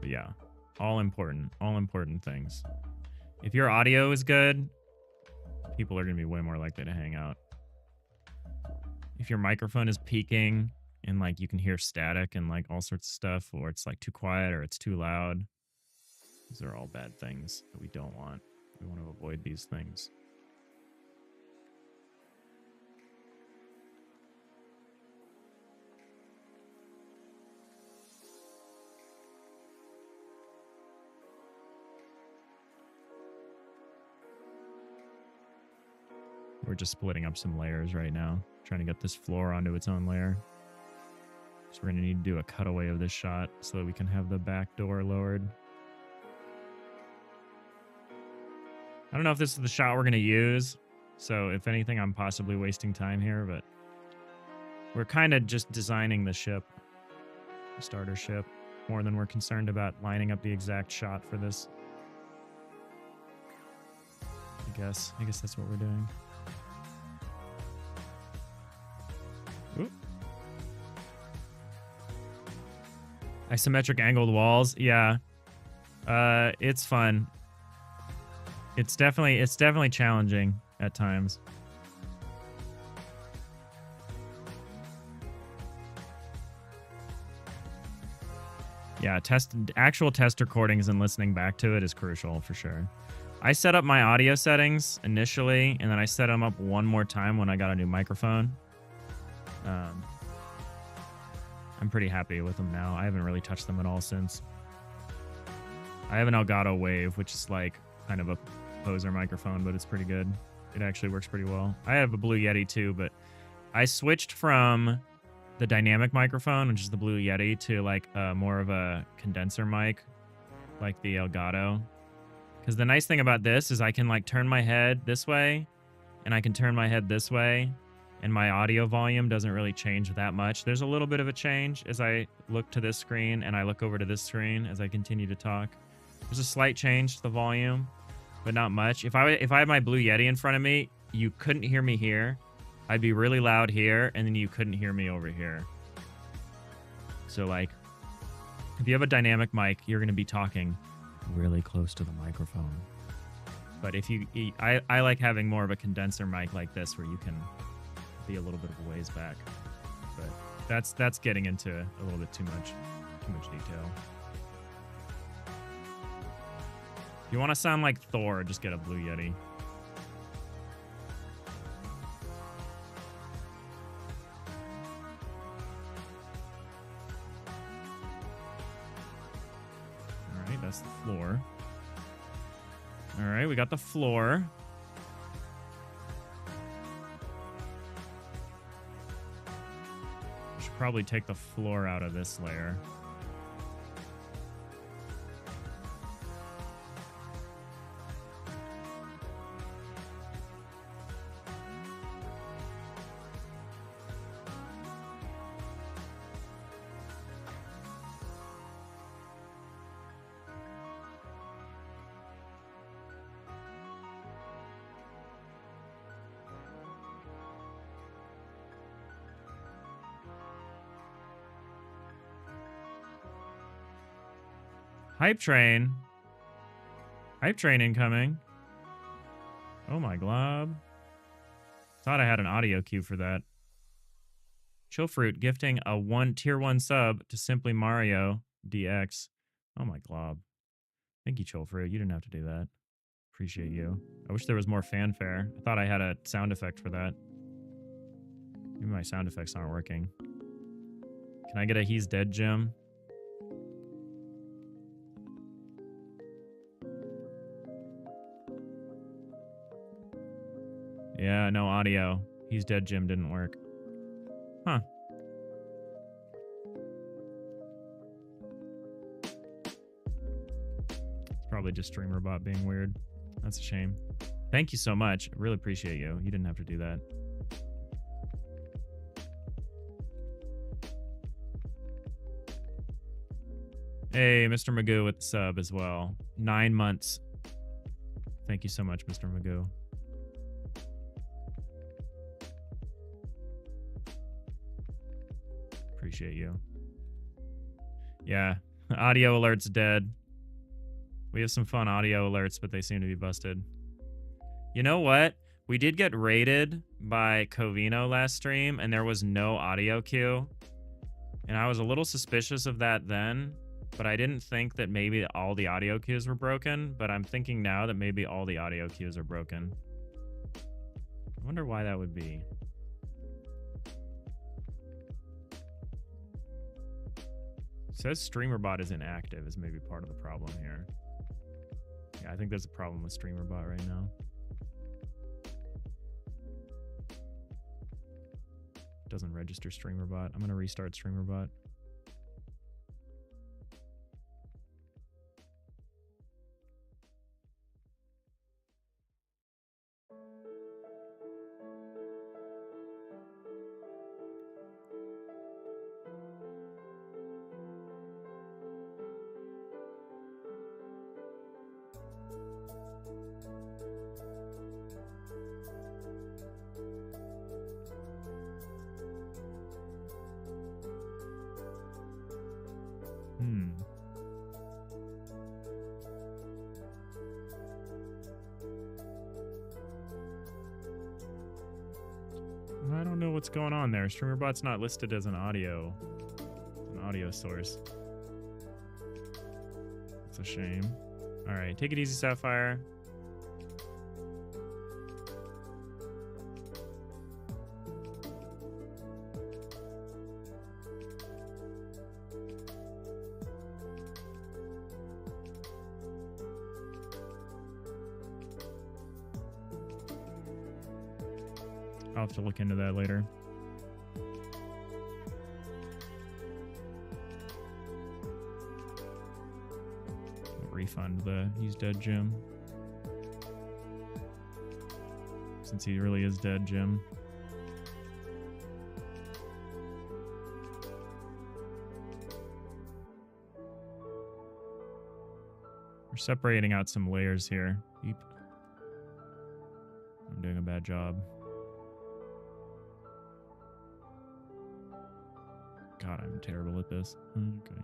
But yeah, all important things. If your audio is good, people are going to be way more likely to hang out. If your microphone is peaking and like you can hear static and like all sorts of stuff, or it's like too quiet or it's too loud, these are all bad things that we don't want. We want to avoid these things. We're just splitting up some layers right now, trying to get this floor onto its own layer. So we're going to need to do a cutaway of this shot so that we can have the back door lowered. I don't know if this is the shot we're going to use, so if anything, I'm possibly wasting time here, but we're kind of just designing the ship, the starter ship, more than we're concerned about lining up the exact shot for this. I guess that's what we're doing. Oop. Isometric angled walls, yeah. It's fun. It's definitely challenging at times. Yeah, actual test recordings and listening back to it is crucial for sure. I set up my audio settings initially, and then I set them up one more time when I got a new microphone. I'm pretty happy with them now. I haven't really touched them at all since. I have an Elgato Wave, which is like kind of a poser microphone, but it's pretty good. It actually works pretty well. I have a Blue Yeti too, but I switched from the dynamic microphone, which is the Blue Yeti, to like more of a condenser mic, like the Elgato. Because the nice thing about this is I can like turn my head this way, and I can turn my head this way, and my audio volume doesn't really change that much. There's a little bit of a change as I look to this screen and I look over to this screen as I continue to talk. There's a slight change to the volume, but not much. If I had my Blue Yeti in front of me, you couldn't hear me here. I'd be really loud here, and then you couldn't hear me over here. So like, if you have a dynamic mic, you're going to be talking really close to the microphone. But if you, I like having more of a condenser mic like this, where you can be a little bit of a ways back. But that's getting into a little bit too much detail. If you want to sound like Thor, just get a Blue Yeti. Alright, that's the floor. Alright, we got the floor. Should probably take the floor out of this layer. Hype train. Hype train incoming. Oh my glob. Thought I had an audio cue for that. Chillfruit gifting a tier 1 sub to Simply Mario DX. Oh my glob. Thank you, Chillfruit. You didn't have to do that. Appreciate you. I wish there was more fanfare. I thought I had a sound effect for that. Maybe my sound effects aren't working. Can I get a he's dead gem? Yeah, no audio. He's dead gem didn't work. Huh. It's probably just StreamerBot being weird. That's a shame. Thank you so much. I really appreciate you. You didn't have to do that. Hey, Mr. Magoo with the sub as well. 9 months. Thank you so much, Mr. Magoo. Appreciate you. Yeah, audio alert's dead. We have some fun audio alerts, but they seem to be busted. You know what? We did get raided by Covino last stream, and there was no audio cue. And I was a little suspicious of that then, but I didn't think that maybe all the audio cues were broken, but I'm thinking now that maybe all the audio cues are broken. I wonder why that would be. It says StreamerBot is inactive is maybe part of the problem here. Yeah, I think there's a problem with StreamerBot right now. It doesn't register StreamerBot. I'm going to restart StreamerBot. I don't know what's going on there. StreamerBot's not listed as an audio source. It's a shame. All right, take it easy, Sapphire. I'll have to look into that later. Refund the he's dead Jim. Since he really is dead, Jim. We're separating out some layers here. Beep. I'm doing a bad job. God, I'm terrible at this. Okay.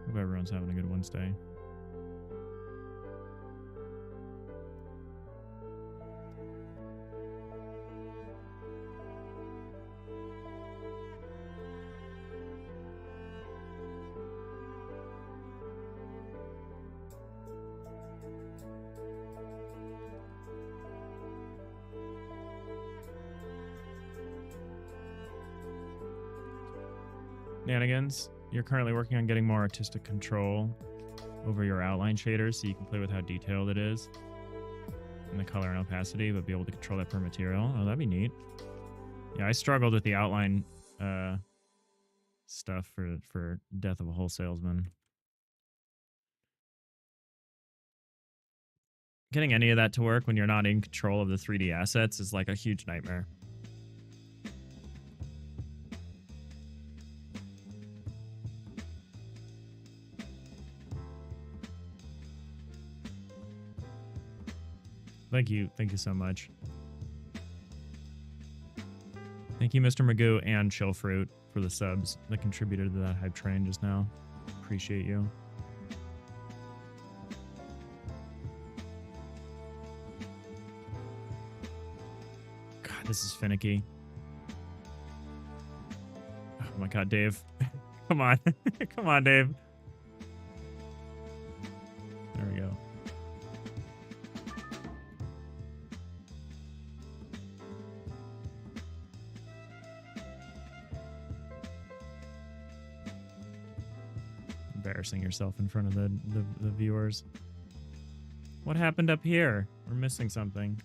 Hope everyone's having a good Wednesday. Nanigans, you're currently working on getting more artistic control over your outline shaders so you can play with how detailed it is and the color and opacity, but be able to control that per material. Oh, that'd be neat. Yeah, I struggled with the outline stuff for Death of a Whole Salesman. Getting any of that to work when you're not in control of the 3D assets is like a huge nightmare. Thank you so much. Thank you, Mr. Magoo and Chillfruit, for the subs that contributed to that hype train just now. Appreciate you. God, this is finicky. Oh my God, Dave. Come on. Come on, Dave. There we go. Embarrassing yourself in front of the viewers. What happened up here? We're missing something.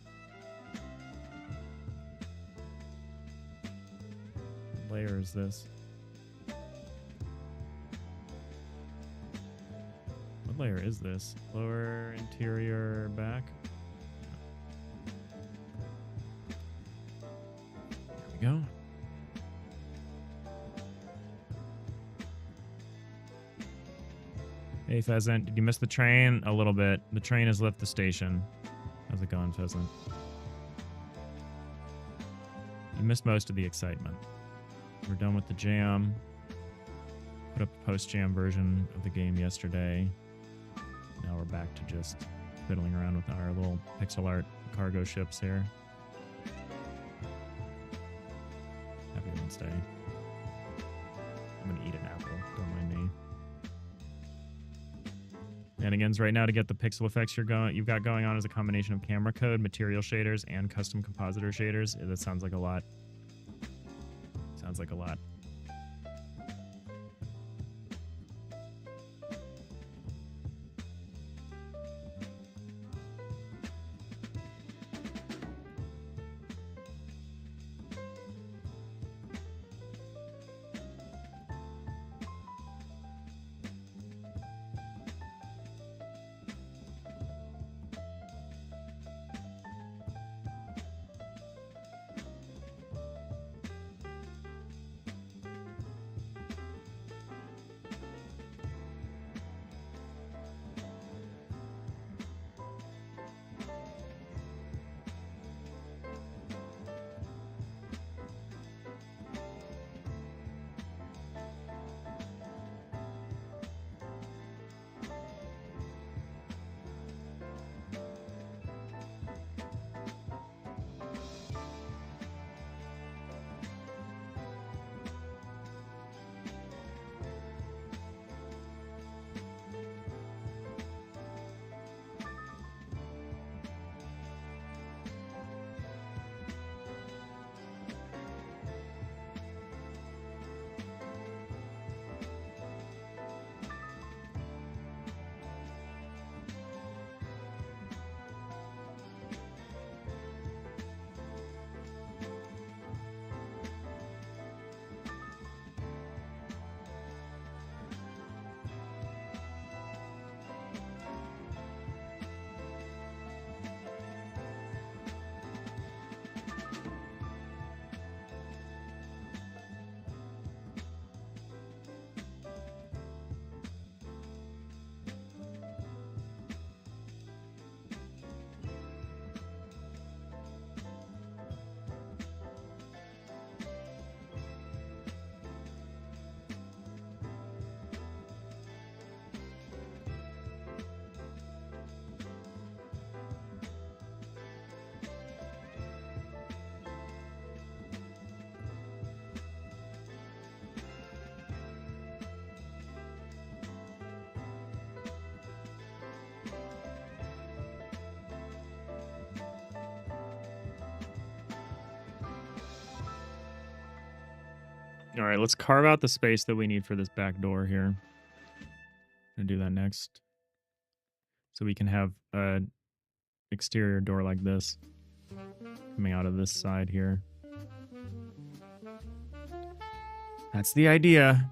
What layer is this? What layer is this? Lower, interior, back? There we go. Hey, Pheasant, did you miss the train? A little bit. The train has left the station. How's it going, Pheasant? You missed most of the excitement. We're done with the jam. Put up a post-jam version of the game yesterday. Now we're back to just fiddling around with our little pixel art cargo ships here. Happy Wednesday. I'm gonna eat an apple. Don't mind me. Shenanigans right now to get the pixel effects you've got going on is a combination of camera code, material shaders, and custom compositor shaders. That sounds like a lot. Sounds like a lot. All right, let's carve out the space that we need for this back door here. I'm gonna do that next. So we can have an exterior door like this coming out of this side here. That's the idea.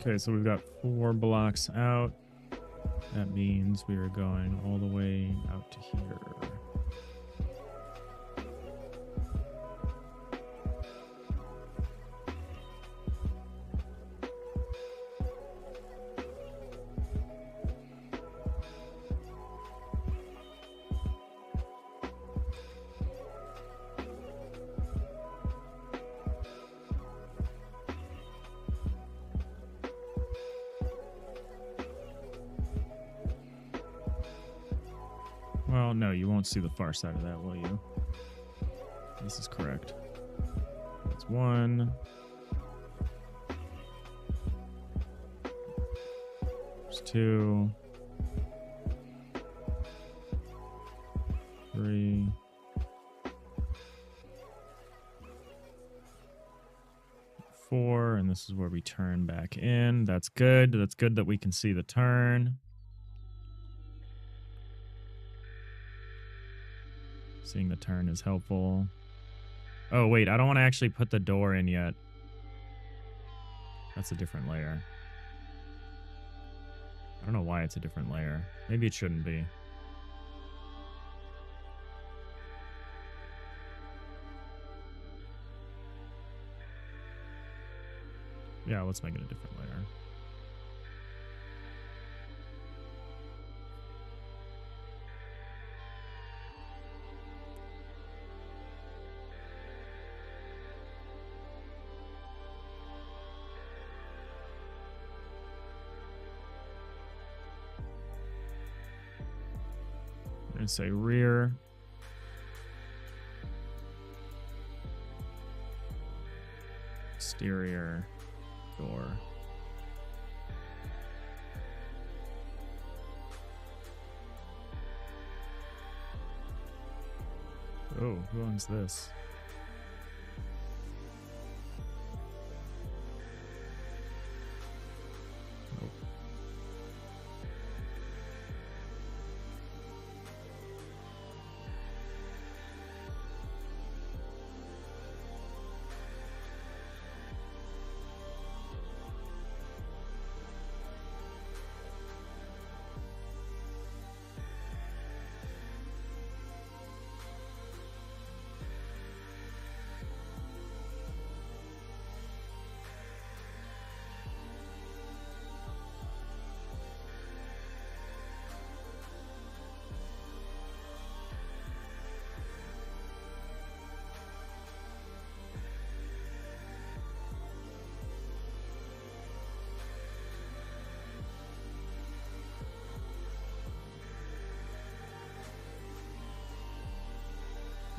Okay, so we've got 4 blocks out. That means we are going all the way out to here. Well, no, you won't see the far side of that, will you? This is correct. That's 1. There's 2. 3. 4, and this is where we turn back in. That's good. That's good that we can see the turn. Seeing the turn is helpful. Oh, wait, I don't want to actually put the door in yet. That's a different layer. I don't know why it's a different layer. Maybe it shouldn't be. Yeah, let's make it a different layer. I'm going to say rear. Exterior door. Oh, who owns this? Nope.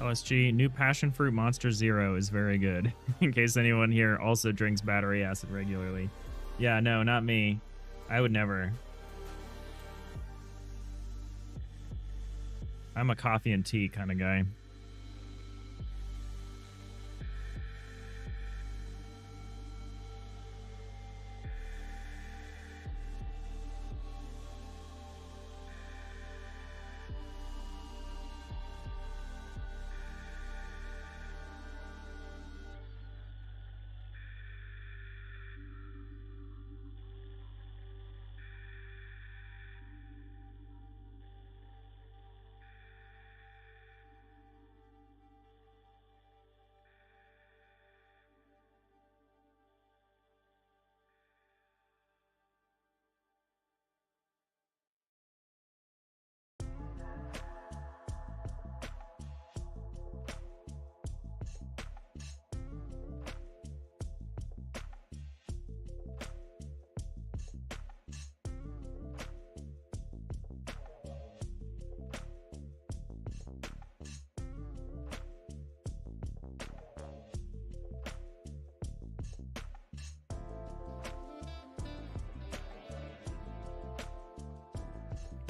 OSG, new passion fruit Monster Zero is very good. In case anyone here also drinks battery acid regularly. Yeah, no, not me. I would never. I'm a coffee and tea kind of guy.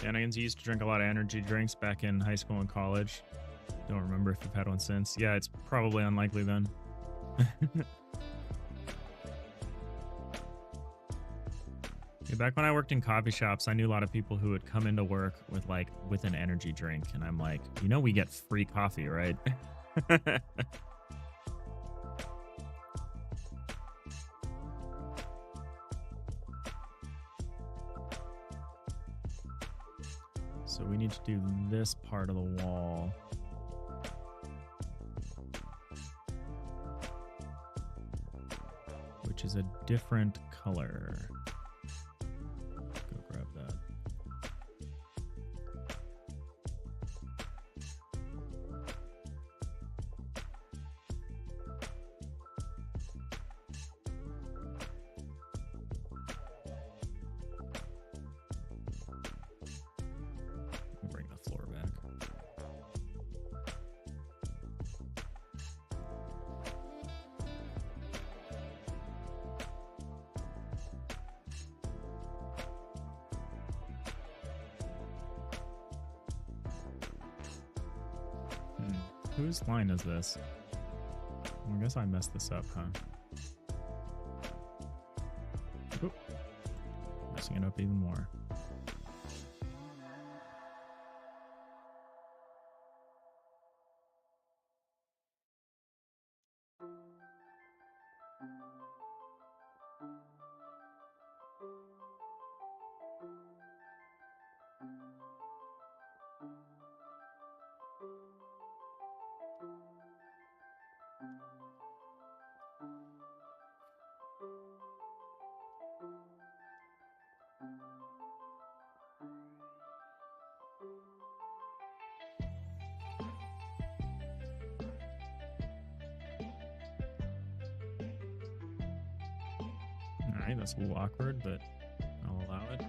Shenanigans, used to drink a lot of energy drinks back in high school and college. Don't remember if I've had one since. Yeah, it's probably unlikely then. Yeah, back when I worked in coffee shops, I knew a lot of people who would come into work with an energy drink, and I'm like, you know, we get free coffee, right? So we need to do this part of the wall. Which is a different color. Go grab that. Bring the floor back. Whose line is this? Well, I guess I messed this up, huh? Oop. Messing it up even more. Alright, that's a little awkward, but I'll allow it.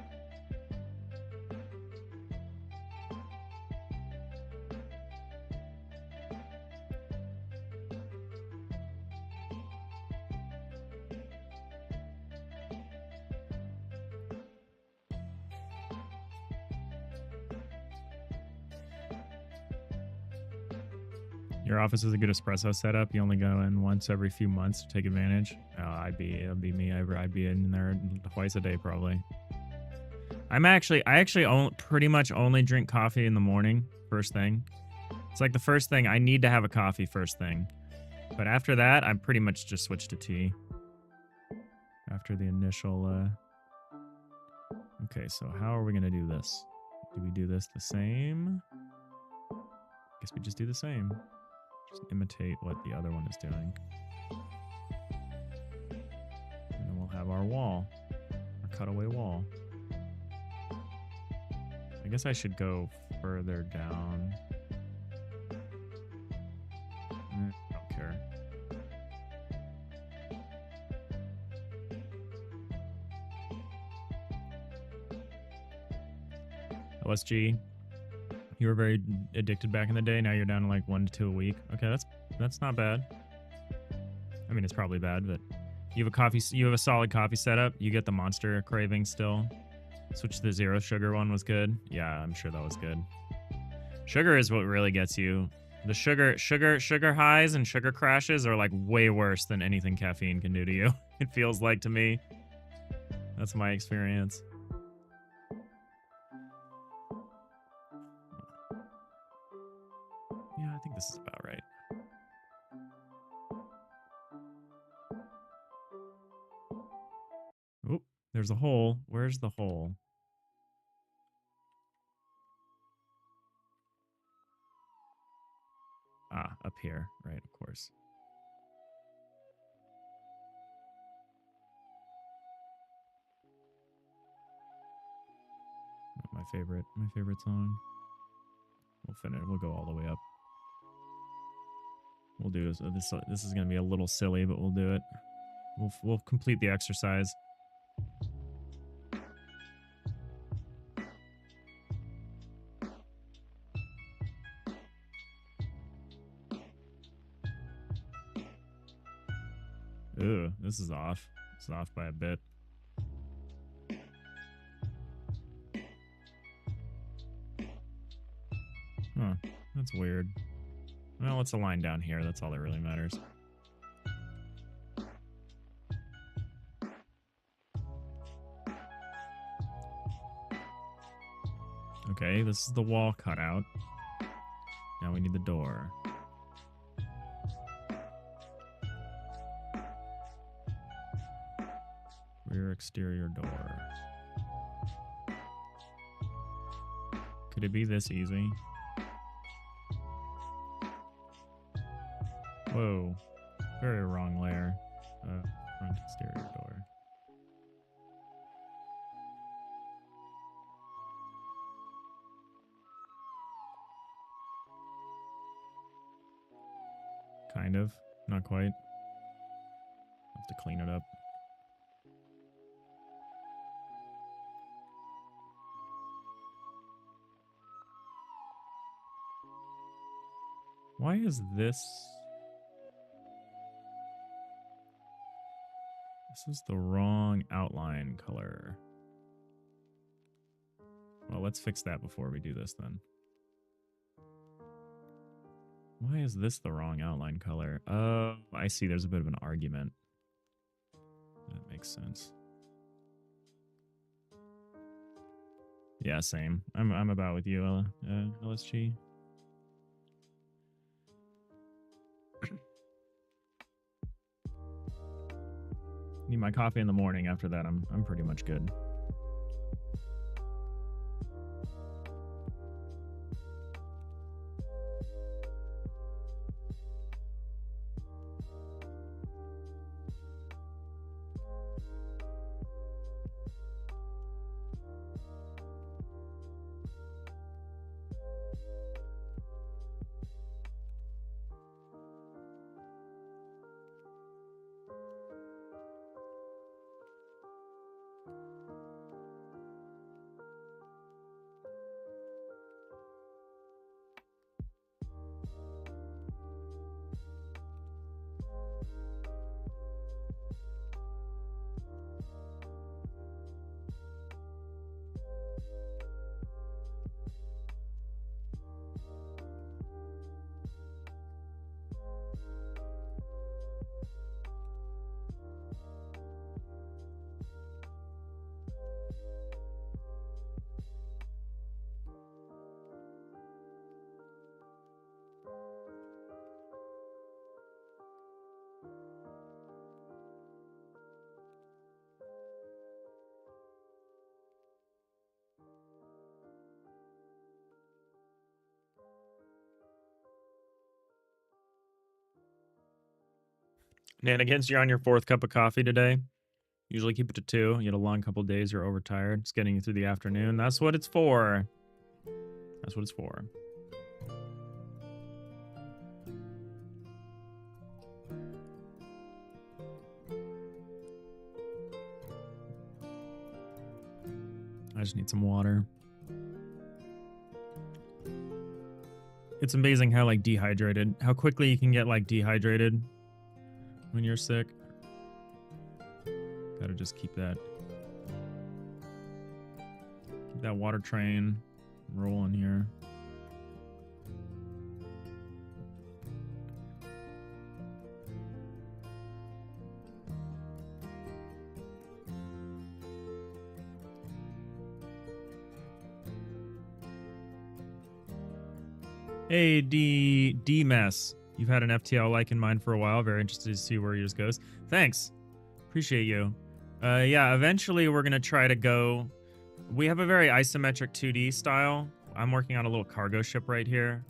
Your office is a good espresso setup. You only go in once every few months to take advantage. It'd be me. I'd be in there twice a day probably. I actually pretty much only drink coffee in the morning, first thing. It's like the first thing, I need to have a coffee first thing. But after that, I'm pretty much just switched to tea. After the initial, Okay, so how are we gonna do this? Do we do this the same? Guess we just do the same. Just imitate what the other one is doing. And then we'll have our wall. Our cutaway wall. I guess I should go further down. I don't care. LSG. You were very addicted back in the day. Now you're down to like 1 to 2 a week. Okay, that's not bad. I mean, it's probably bad, but you have a solid coffee setup. You get the monster craving still. Switch to the zero sugar one was good. Yeah, I'm sure that was good. Sugar is what really gets you. The sugar highs and sugar crashes are like way worse than anything caffeine can do to you. It feels like to me. That's my experience. Yeah, I think this is about right. Oh, there's a hole. Where's the hole? Ah, up here. Right, of course. My favorite song. We'll finish. We'll go all the way up. We'll do this. This is gonna be a little silly, but we'll do it. We'll complete the exercise. Ooh, this is off. It's off by a bit. Huh. That's weird. Well, let's align down here. That's all that really matters. Okay, this is the wall cutout. Now we need the door. Rear exterior door. Could it be this easy? Whoa. Very wrong layer. Front exterior door. Kind of. Not quite. Have to clean it up. Why is this? This is the wrong outline color. Well, let's fix that before we do this then. Why is this the wrong outline color? Oh, I see. There's a bit of an argument. That makes sense. Yeah, same. I'm about with you, LSG. Need my coffee in the morning. After that, I'm pretty much good. Nanigans, you're on your 4th cup of coffee today. Usually keep it to 2. You had a long couple days. You're overtired. It's getting you through the afternoon. That's what it's for. That's what it's for. I just need some water. It's amazing how, like, how quickly you can get, like, dehydrated when you're sick. Gotta just keep that water train rolling here. Hey, D-Mess. You've had an FTL-like in mind for a while. Very interested to see where yours goes. Thanks. Appreciate you. Yeah, eventually we're going to try to go... We have a very isometric 2D style. I'm working on a little cargo ship right here.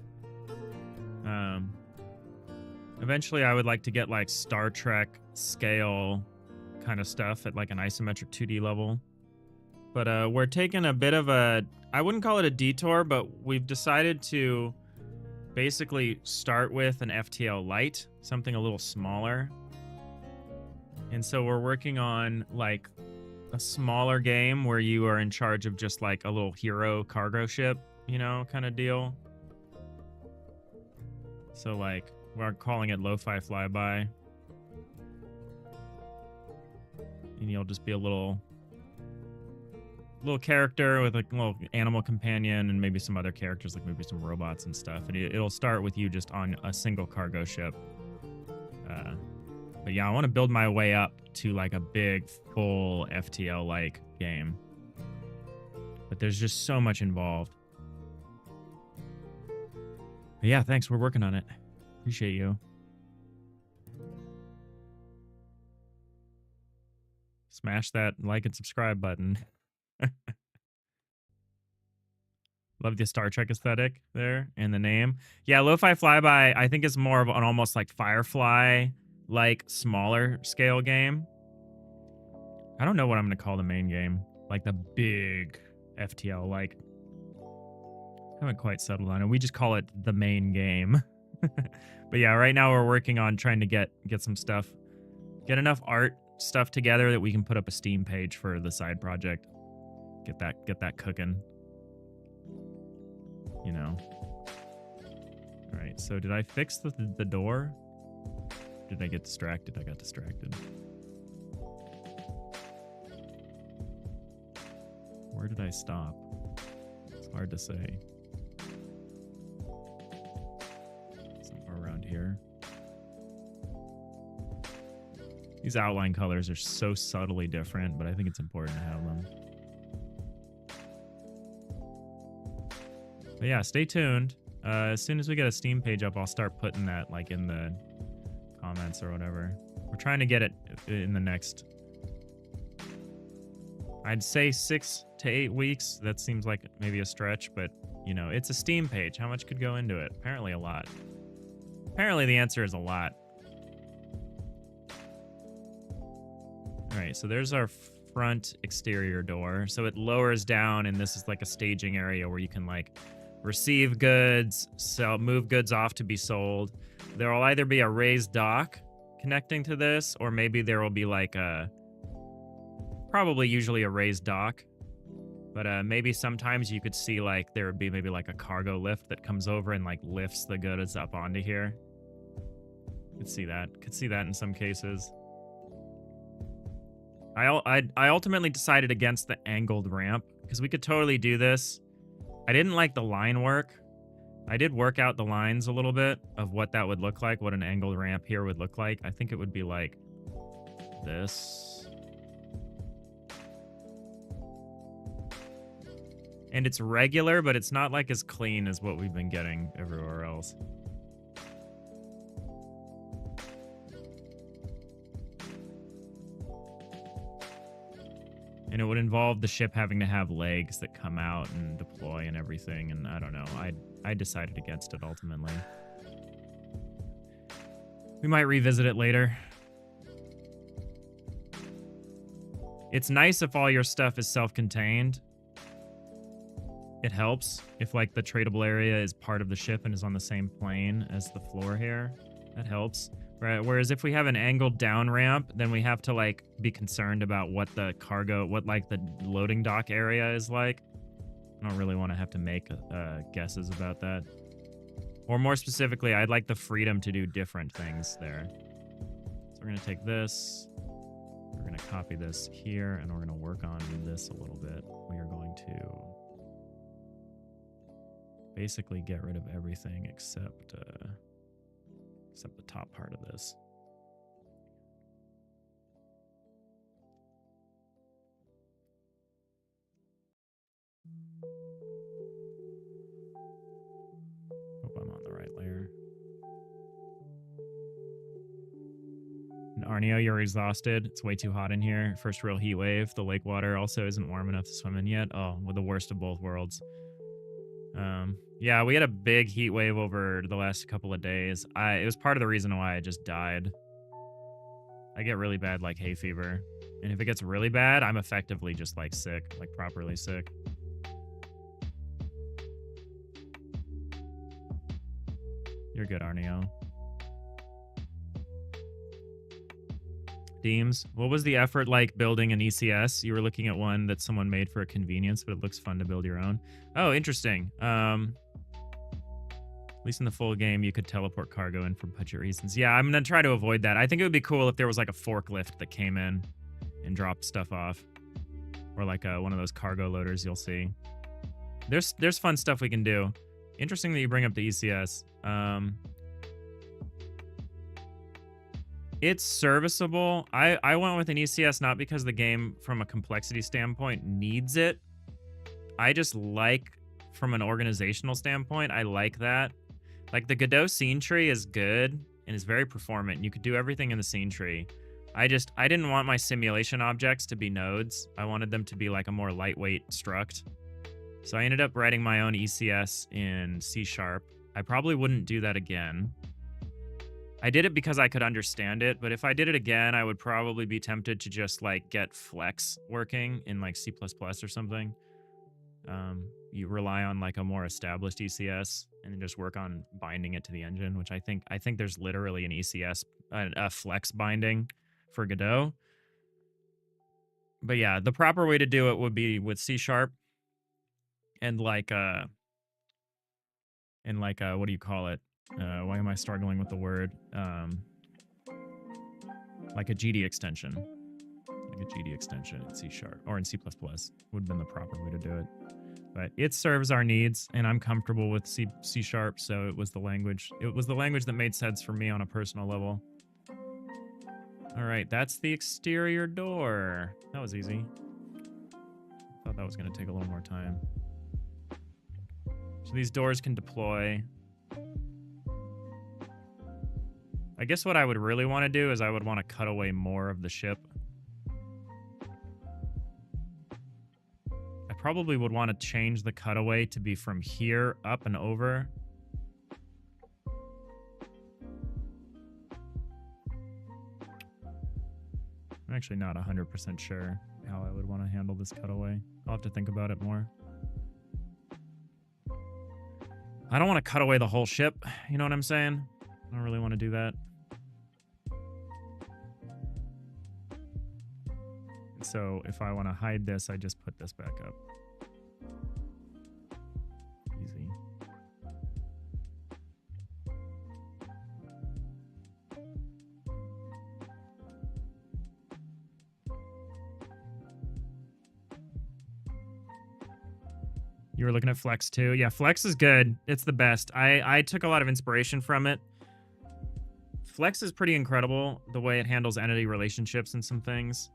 Eventually I would like to get like Star Trek scale kind of stuff at like an isometric 2D level. But we're taking a bit of a... I wouldn't call it a detour, but we've decided to basically start with an FTL Lite, something a little smaller. And so we're working on like a smaller game where you are in charge of just like a little hero cargo ship, you know, kind of deal. So like we're calling it Lo-Fi Flyby. And you'll just be a little little character with a little animal companion and maybe some other characters, like maybe some robots and stuff. And it'll start with you just on a single cargo ship. But yeah, I want to build my way up to like a big, full FTL-like game. But there's just so much involved. But yeah, thanks. We're working on it. Appreciate you. Smash that like and subscribe button. Love the Star Trek aesthetic there and the name. Yeah, Lo-Fi Flyby, I think is more of an almost like Firefly-like smaller scale game. I don't know what I'm going to call the main game. Like the big FTL-like. Haven't quite settled on it. We just call it the main game. But yeah, right now we're working on trying to get some stuff. Get enough art stuff together that we can put up a Steam page for the side project. Get that cooking. You know. All right, so did I fix the door? Did I get distracted? I got distracted. Where did I stop? It's hard to say. Somewhere around here. These outline colors are so subtly different, but I think it's important to have them. But yeah, stay tuned. As soon as we get a Steam page up, I'll start putting that like in the comments or whatever. We're trying to get it in the next, I'd say 6 to 8 weeks. That seems like maybe a stretch, but you know, it's a Steam page. How much could go into it? Apparently a lot. Apparently the answer is a lot. All right, so there's our front exterior door. So it lowers down, and this is like a staging area where you can like receive goods, move goods off to be sold. There will either be a raised dock connecting to this, or maybe there will be like probably usually a raised dock. But maybe sometimes you could see like there would be maybe like a cargo lift that comes over and like lifts the goods up onto here. Could see that in some cases. I ultimately decided against the angled ramp because we could totally do this. I didn't like the line work. I did work out the lines a little bit of what that would look like, what an angled ramp here would look like. I think it would be like this. And it's regular, but it's not like as clean as what we've been getting everywhere else. And it would involve the ship having to have legs that come out and deploy and everything. And I don't know. I decided against it ultimately. We might revisit it later. It's nice if all your stuff is self-contained. It helps if like the tradable area is part of the ship and is on the same plane as the floor here. That helps. Right, whereas if we have an angled down ramp, then we have to like be concerned about what the cargo, what like the loading dock area is like. I don't really want to have to make guesses about that. Or more specifically, I'd like the freedom to do different things there. So we're going to take this, we're going to copy this here, and we're going to work on this a little bit. We are going to basically get rid of everything except the top part of this. Hope I'm on the right layer. And Arneo, you're exhausted. It's way too hot in here. First real heat wave. The lake water also isn't warm enough to swim in yet. Oh, with the worst of both worlds. Yeah, we had a big heat wave over the last couple of days. It was part of the reason why I just died. I get really bad, like, hay fever. And if it gets really bad, I'm effectively just, like, sick. Like, properly sick. You're good, Arneo. Deems, what was the effort like building an ECS? You were looking at one that someone made for a convenience, but it looks fun to build your own. Oh, interesting. At least in the full game, you could teleport cargo in for budget reasons. Yeah, I'm going to try to avoid that. I think it would be cool if there was like a forklift that came in and dropped stuff off. or like one of those cargo loaders you'll see. There's fun stuff we can do. Interesting that you bring up the ECS. It's serviceable. I went with an ECS not because the game from a complexity standpoint needs it. I just like, from an organizational standpoint, I like that. Like the Godot scene tree is good and is very performant. You could do everything in the scene tree. I didn't want my simulation objects to be nodes. I wanted them to be like a more lightweight struct. So I ended up writing my own ECS in C#. I probably wouldn't do that again. I did it because I could understand it, but if I did it again, I would probably be tempted to just like get Flex working in like C++ or something. You rely on like a more established ECS and then just work on binding it to the engine, which I think there's literally an ECS, a Flex binding for Godot. But yeah, the proper way to do it would be with C# and like what do you call it? Why am I struggling with the word? Like a GD extension. Like a GD extension in C# or in C++ would have been the proper way to do it. But it serves our needs, and I'm comfortable with C#, so it was the language. It was the language that made sense for me on a personal level. All right, that's the exterior door. That was easy. Thought that was going to take a little more time. So these doors can deploy. I guess what I would really want to do is I would want to cut away more of the ship. I probably would want to change the cutaway to be from here up and over. I'm actually not 100% sure how I would want to handle this cutaway. I'll have to think about it more. I don't want to cut away the whole ship, you know what I'm saying? I don't really want to do that. So if I want to hide this, I just put this back up. Easy. You were looking at Flex too? Yeah, Flex is good. It's the best. I took a lot of inspiration from it. Flex is pretty incredible, the way it handles entity relationships and some things.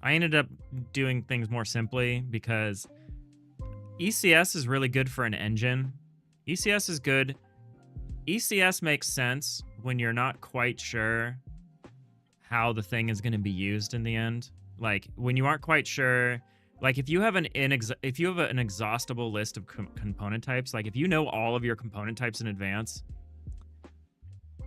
I ended up doing things more simply because ECS is really good for an engine. ECS is good. ECS makes sense when you're not quite sure how the thing is going to be used in the end. Like when you aren't quite sure, like if you have an exhaustible list of component types, like if you know all of your component types in advance,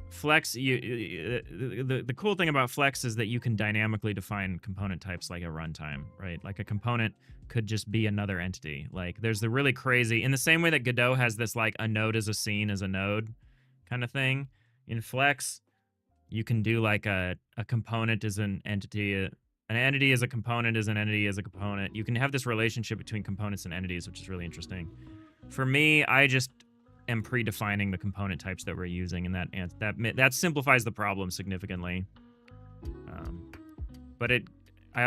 Flex, the cool thing about Flex is that you can dynamically define component types like at runtime, right? Like a component could just be another entity. Like there's the really crazy, in the same way that Godot has this like a node is a scene as a node kind of thing. In Flex, you can do like a component is an entity, an entity is a component is an entity is a component. You can have this relationship between components and entities, which is really interesting. For me, I just am predefining the component types that we're using, and that simplifies the problem significantly. But I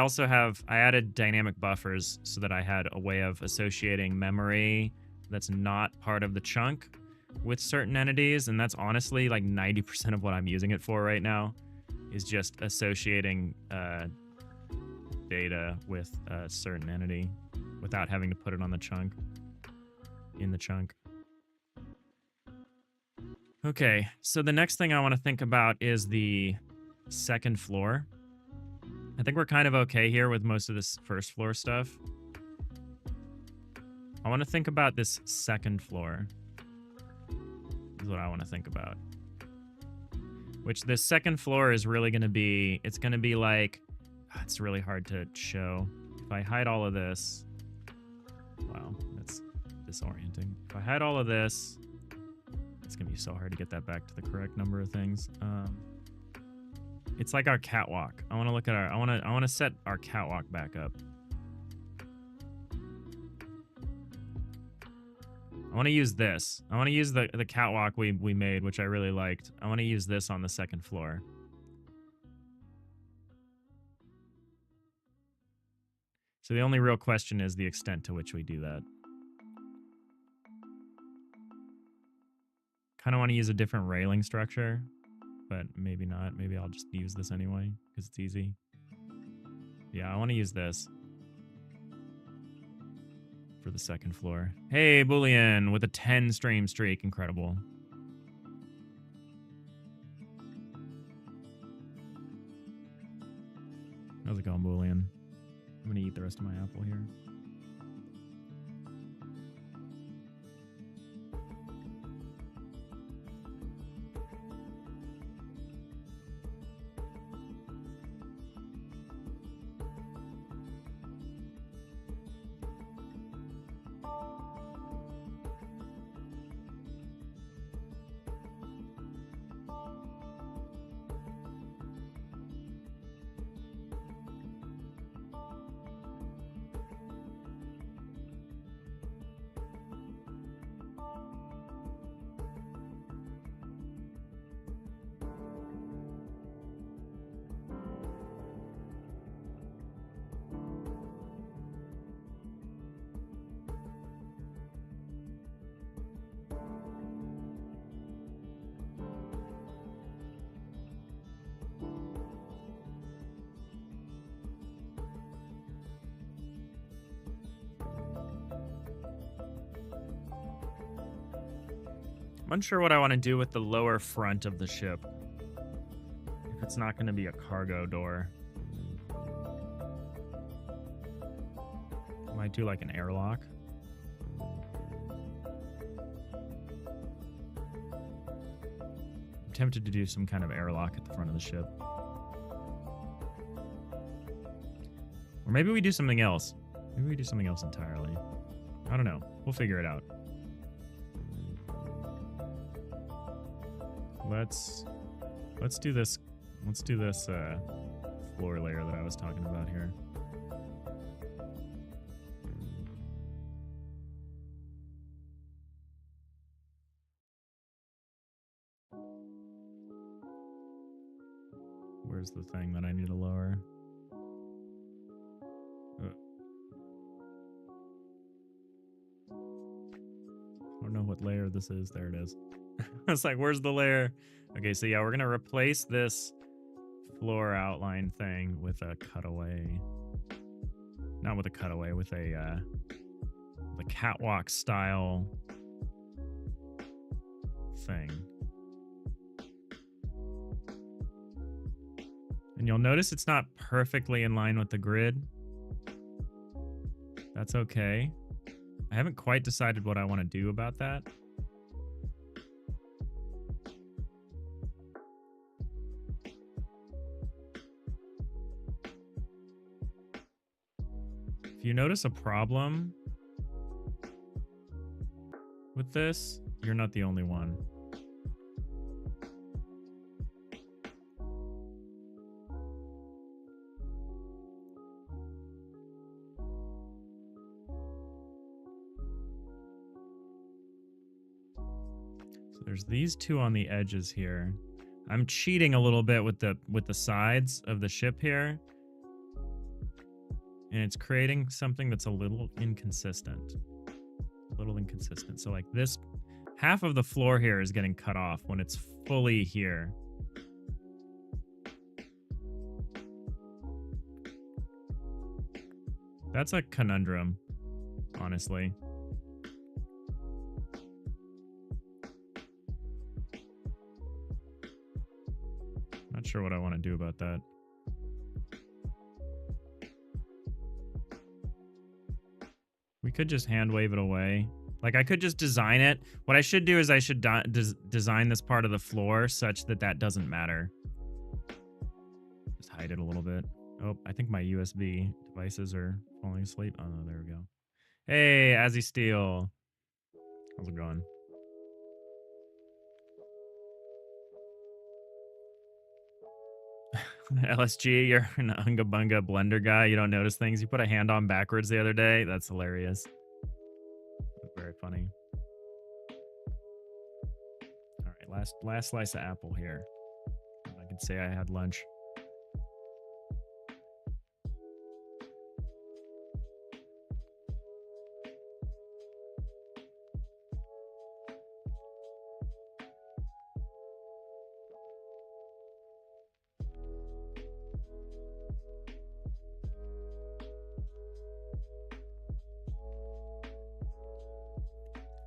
added dynamic buffers so that I had a way of associating memory that's not part of the chunk with certain entities, and that's honestly like 90% of what I'm using it for right now, is just associating data with a certain entity without having to put it on the chunk, in the chunk. Okay, so the next thing I want to think about is the second floor. I think we're kind of okay here with most of this first floor stuff. I want to think about this second floor. Is what I want to think about. Which this second floor is really going to be, it's going to be like, it's really hard to show. If I hide all of this, wow, that's disorienting. If I hide all of this, it's gonna be so hard to get that back to the correct number of things. It's like our catwalk. I want to look at our. I want to set our catwalk back up. I want to use this. I want to use the catwalk we made, which I really liked. I want to use this on the second floor. So the only real question is the extent to which we do that. Kind of want to use a different railing structure, but maybe not. Maybe I'll just use this anyway because it's easy. Yeah, I want to use this for the second floor. Hey, Boolean with a 10 stream streak. Incredible. How's it going, Boolean? I'm going to eat the rest of my apple here. I'm unsure what I want to do with the lower front of the ship. If it's not going to be a cargo door. I might do like an airlock. I'm tempted to do some kind of airlock at the front of the ship. Or maybe we do something else. Maybe we do something else entirely. I don't know. We'll figure it out. Let's do this. Let's do this floor layer that I was talking about here. Where's the thing that I need to lower? I don't know what layer this is. There it is. It's like, where's the layer? Okay, so yeah, we're gonna replace this floor outline thing with a cutaway. Not with a cutaway, with a catwalk style thing. And you'll notice it's not perfectly in line with the grid. That's okay. I haven't quite decided what I want to do about that. If you notice a problem with this, you're not the only one. So there's these two on the edges here. I'm cheating a little bit with the sides of the ship here. And it's creating something that's a little inconsistent. So like this, half of the floor here is getting cut off when it's fully here. That's a conundrum, honestly. Not sure what I want to do about that. We could just hand wave it away. Like, I could just design it. What I should do is I should design this part of the floor such that that doesn't matter. Just hide it a little bit. Oh, I think my USB devices are falling asleep. Oh, no, there we go. Hey, Azzy Steel. How's it going? LSG, you're an Unga Bunga blender guy. You don't notice things. You put a hand on backwards the other day. That's hilarious. That's very funny. All right, last slice of apple here. I can say I had lunch.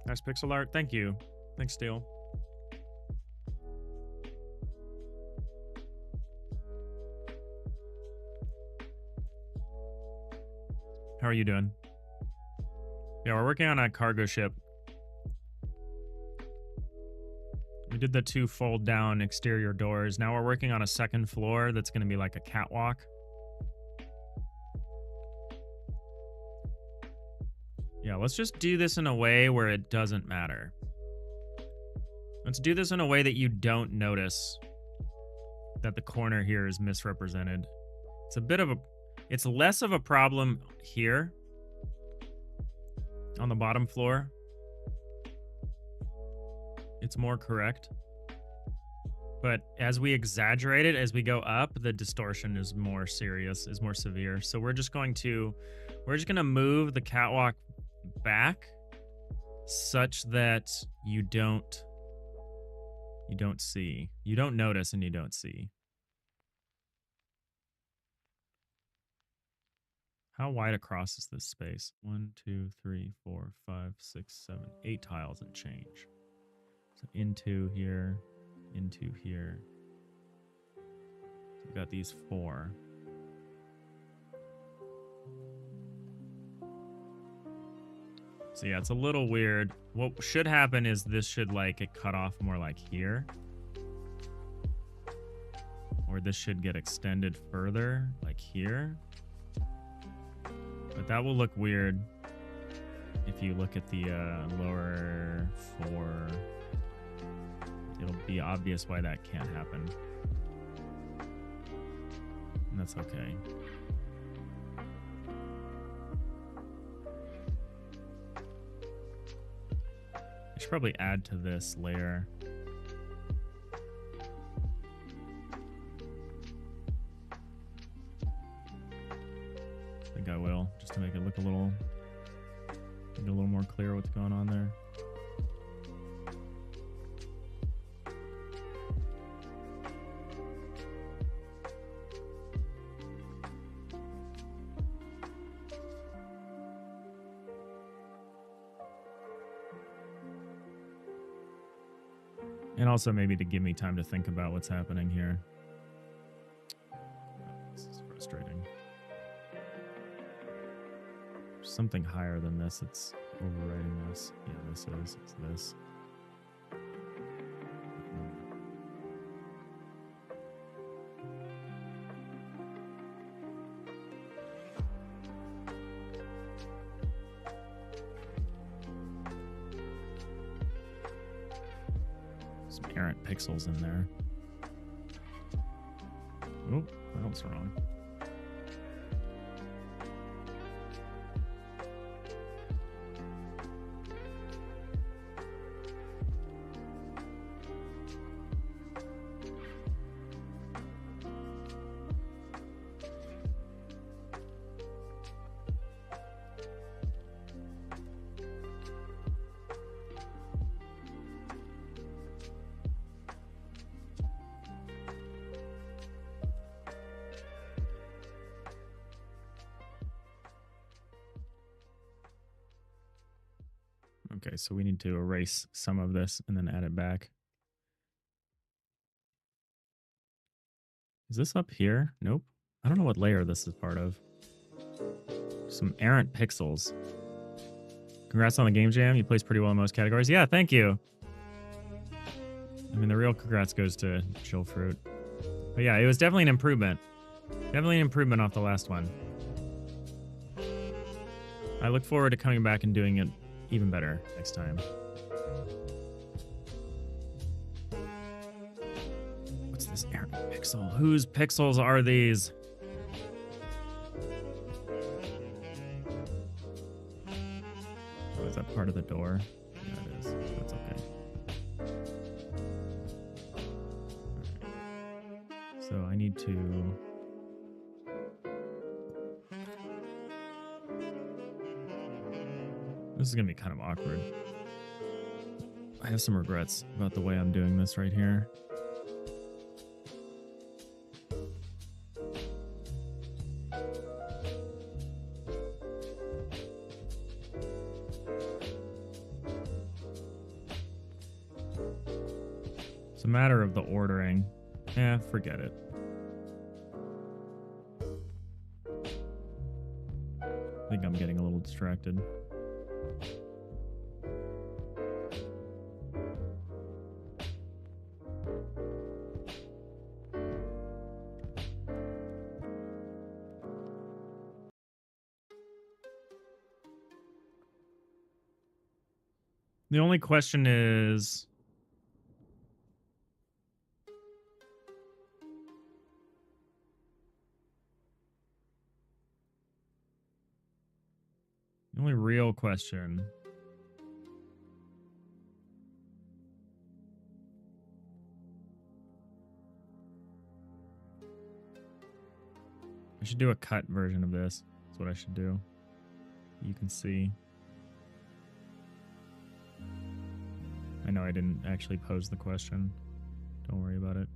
Nice pixel art. Thank you. Thanks, Steel. How are you doing? Yeah, we're working on a cargo ship. We did the 2 fold down exterior doors. Now we're working on a 2nd floor that's going to be like a catwalk. Yeah, let's just do this in a way where it doesn't matter. Let's do this in a way that you don't notice that the corner here is misrepresented. It's less of a problem here on the bottom floor. It's more correct. But as we exaggerate it, as we go up, the distortion is more serious, is more severe. So we're just going to move the catwalk back such that you don't see. You don't notice and you don't see. How wide across is this space? 1, 2, 3, 4, 5, 6, 7, 8 tiles and change. So into here, into here. So we've got these 4. So yeah, it's a little weird. What should happen is this should like get cut off more like here. Or this should get extended further like here. But that will look weird if you look at the lower 4. It'll be obvious why that can't happen. And that's okay. I should probably add to this layer. I think I will, just to make it look a little more clear what's going on there. And also maybe to give me time to think about what's happening here. This is frustrating. There's something higher than this that's overriding this. Yeah, this is. It's this. Errant pixels in there. Oh, that was wrong. Okay, so we need to erase some of this and then add it back. Is this up here? Nope. I don't know what layer this is part of. Some errant pixels. Congrats on the game jam. You placed pretty well in most categories. Yeah, thank you. I mean, the real congrats goes to Chill Fruit. But yeah, it was definitely an improvement. Definitely an improvement off the last one. I look forward to coming back and doing it even better next time. What's this errant pixel? Whose pixels are these? Oh, is that part of the door? Yeah, it is. That's okay. Right. So I need to... This is going to be kind of awkward. I have some regrets about the way I'm doing this right here. It's a matter of the ordering. Eh, forget it. I think I'm getting a little distracted. The only question is... The only real question... I should do a cut version of this. That's what I should do. You can see. I know I didn't actually pose the question. Don't worry about it.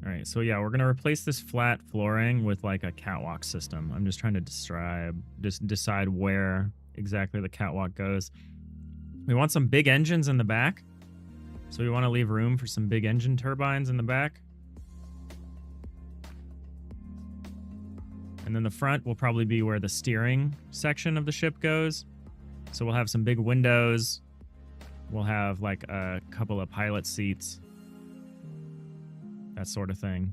All right, so yeah, we're gonna replace this flat flooring with like a catwalk system. I'm just trying to decide where exactly the catwalk goes. We want some big engines in the back, so we want to leave room for some big engine turbines in the back. And then the front will probably be where the steering section of the ship goes. So we'll have some big windows. We'll have like a couple of pilot seats. That sort of thing.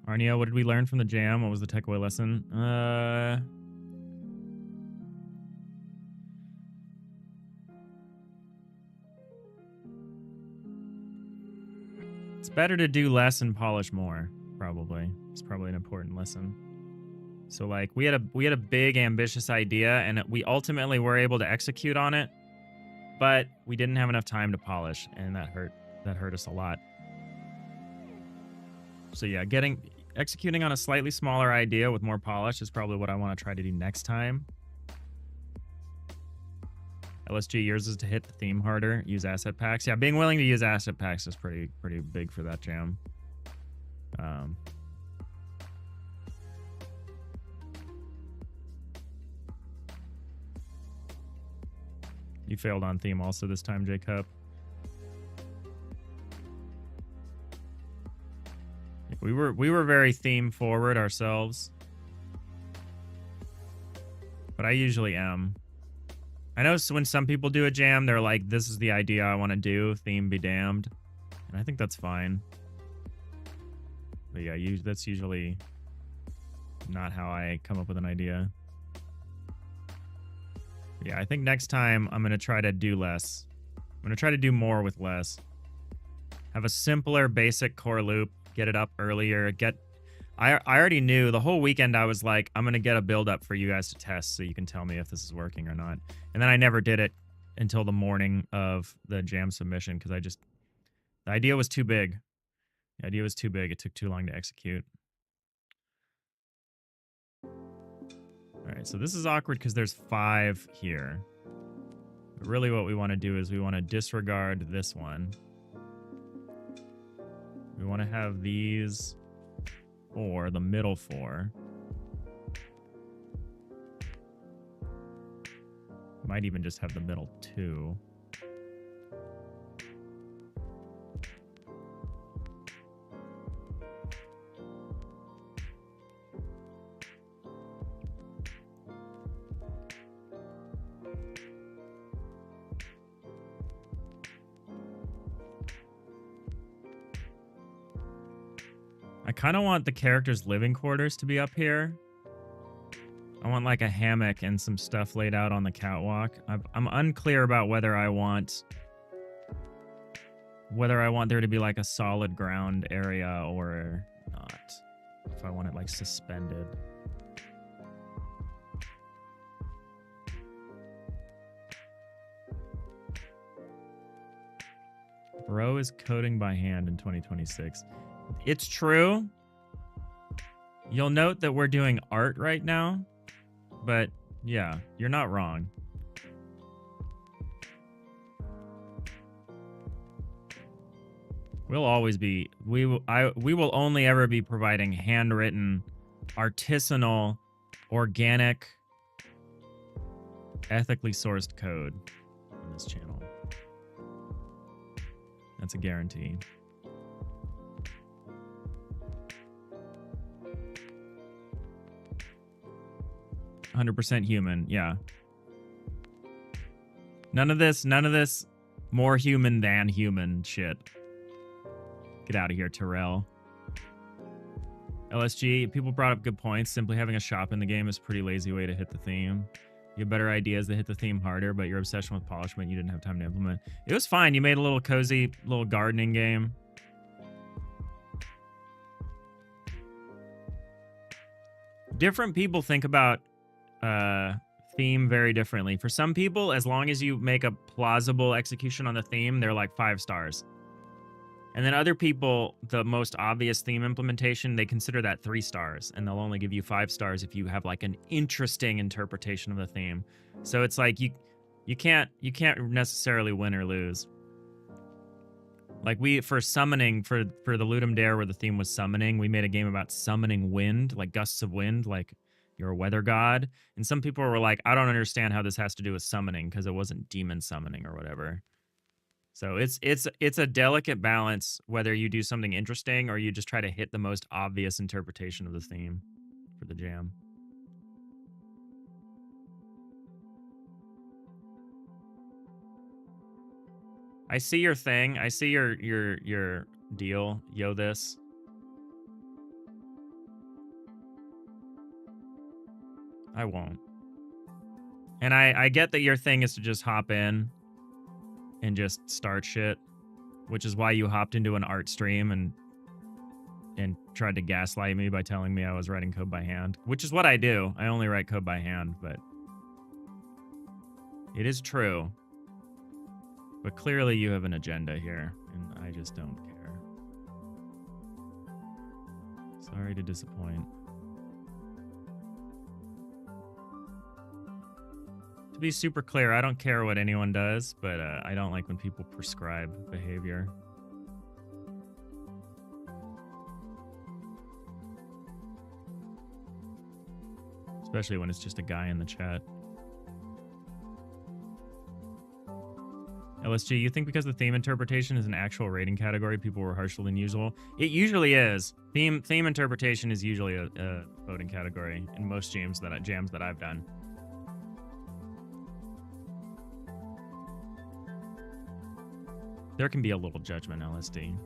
Arnia, what did we learn from the jam? What was the takeaway lesson? It's better to do less and polish more, probably. It's probably an important lesson. So like we had a big ambitious idea and we ultimately were able to execute on it, but we didn't have enough time to polish, and that hurt us a lot. So yeah, executing on a slightly smaller idea with more polish is probably what I want to try to do next time. LSG, yours is to hit the theme harder, use asset packs. Yeah, being willing to use asset packs is pretty big for that jam. You failed on theme also this time, Jacob. We were very theme forward ourselves, but I usually am. I know when some people do a jam, they're like, "This is the idea I want to do. Theme be damned," and I think that's fine. But yeah, that's usually not how I come up with an idea. Yeah, I think next time I'm gonna try to do less. I'm gonna try to do more with less. Have a simpler, basic core loop. Get it up earlier. I already knew the whole weekend. I was like, I'm gonna get a build up for you guys to test, so you can tell me if this is working or not. And then I never did it until the morning of the jam submission because the idea was too big. The idea was too big. It took too long to execute. All right, so this is awkward because there's 5 here. But really what we want to do is we want to disregard this one. We want to have these 4, the middle 4. Might even just have the middle 2. I kind of want the characters' living quarters to be up here. I want like a hammock and some stuff laid out on the catwalk. I'm unclear about whether I want there to be like a solid ground area or not. If I want it like suspended. Bro is coding by hand in 2026. It's true. You'll note that we're doing art right now, but yeah, you're not wrong. We'll always be, we will only ever be providing handwritten, artisanal, organic, ethically sourced code on this channel. That's a guarantee. "100% human." Yeah. None of this more human than human shit. Get out of here, Terrell. LSG, people brought up good points. Simply having a shop in the game is a pretty lazy way to hit the theme. You have better ideas that hit the theme harder, but your obsession with polishment you didn't have time to implement. It was fine. You made a little cozy little gardening game. Different people think about theme very differently. For some people, as long as you make a plausible execution on the theme, they're like 5 stars. And then other people, the most obvious theme implementation, they consider that 3 stars, and they'll only give you 5 stars if you have like an interesting interpretation of the theme. So it's like you can't necessarily win or lose. Like for summoning, for the Ludum Dare where the theme was summoning, we made a game about summoning wind, like gusts of wind, like you're a weather god. And some people were like, I don't understand how this has to do with summoning because it wasn't demon summoning or whatever. So it's a delicate balance whether you do something interesting or you just try to hit the most obvious interpretation of the theme for the jam. I see your thing. I see your deal. Yo this. I won't. And I get that your thing is to just hop in and just start shit, which is why you hopped into an art stream and tried to gaslight me by telling me I was writing code by hand, which is what I do. I only write code by hand, but it is true. But clearly you have an agenda here, and I just don't care. Sorry to disappoint. To be super clear, I don't care what anyone does, but I don't like when people prescribe behavior. Especially when it's just a guy in the chat. LSG, you think because the theme interpretation is an actual rating category, people were harsher than usual? It usually is. Theme interpretation is usually a voting category in most jams that I've done. There can be a little judgment, LSG.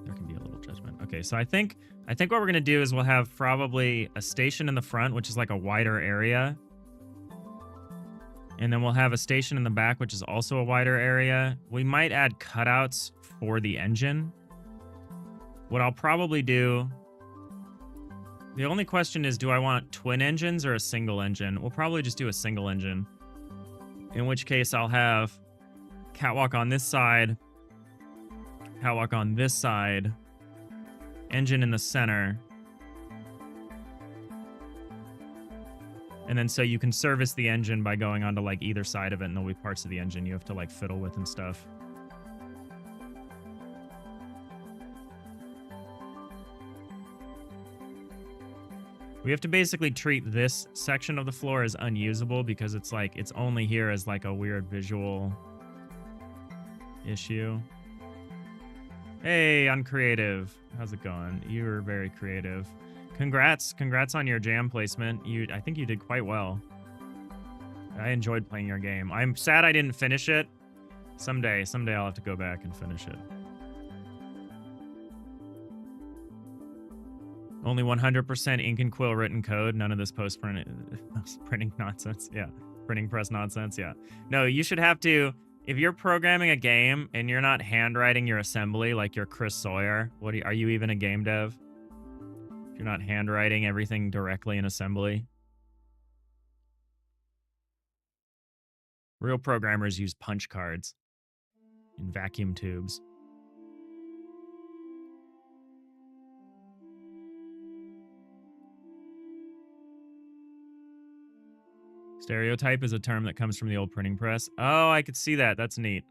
There can be a little judgment. Okay, so I think what we're gonna do is we'll have probably a station in the front, which is like a wider area. And then we'll have a station in the back, which is also a wider area. We might add cutouts for the engine. What I'll probably do... The only question is, do I want twin engines or a single engine? We'll probably just do a single engine. In which case, I'll have catwalk on this side, catwalk on this side, engine in the center. And then so you can service the engine by going onto like either side of it, and there'll be parts of the engine you have to like fiddle with and stuff. We have to basically treat this section of the floor as unusable because it's like it's only here as like a weird visual issue. Hey, uncreative. How's it going? You were very creative. Congrats on your jam placement. I think you did quite well. I enjoyed playing your game. I'm sad I didn't finish it. Someday I'll have to go back and finish it. Only 100% ink and quill written code. None of this printing nonsense. Yeah, printing press nonsense. Yeah. No, you should have to. If you're programming a game and you're not handwriting your assembly like you're Chris Sawyer, are you even a game dev? You're not handwriting everything directly in assembly. Real programmers use punch cards and vacuum tubes. Stereotype is a term that comes from the old printing press. Oh, I could see that. That's neat.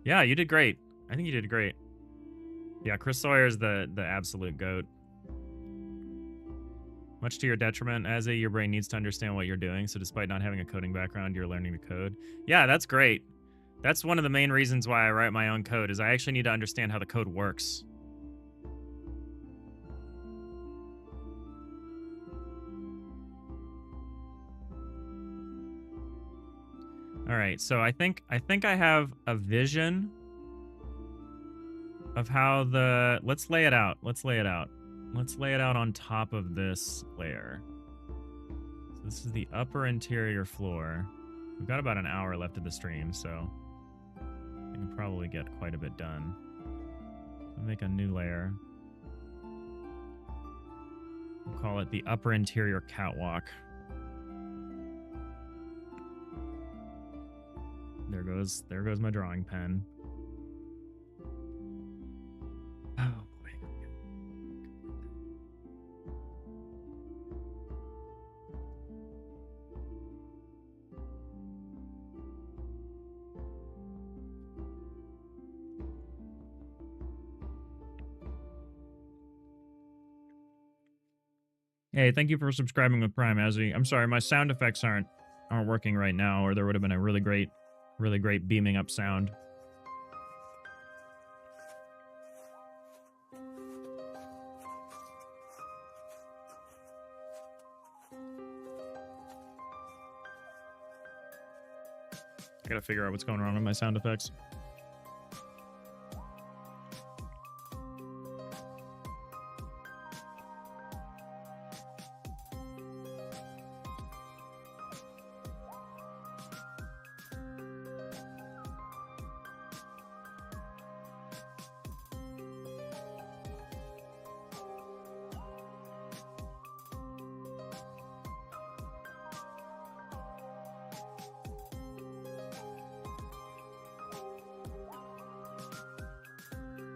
Yeah, you did great. I think you did great. Yeah, Chris Sawyer's the absolute GOAT. Much to your detriment, as your brain needs to understand what you're doing, so despite not having a coding background, you're learning to code. Yeah, that's great. That's one of the main reasons why I write my own code, is I actually need to understand how the code works. All right, so I think I have a vision of how the... Let's lay it out. Let's lay it out. Let's lay it out on top of this layer. So this is the upper interior floor. We've got about an hour left of the stream, so I can probably get quite a bit done. I'll make a new layer. We'll call it the upper interior catwalk. There goes my drawing pen. Oh boy. Hey, thank you for subscribing with Prime, Azzy. I'm sorry, my sound effects aren't working right now, or there would have been a really great beaming up sound. I gotta figure out what's going wrong with my sound effects.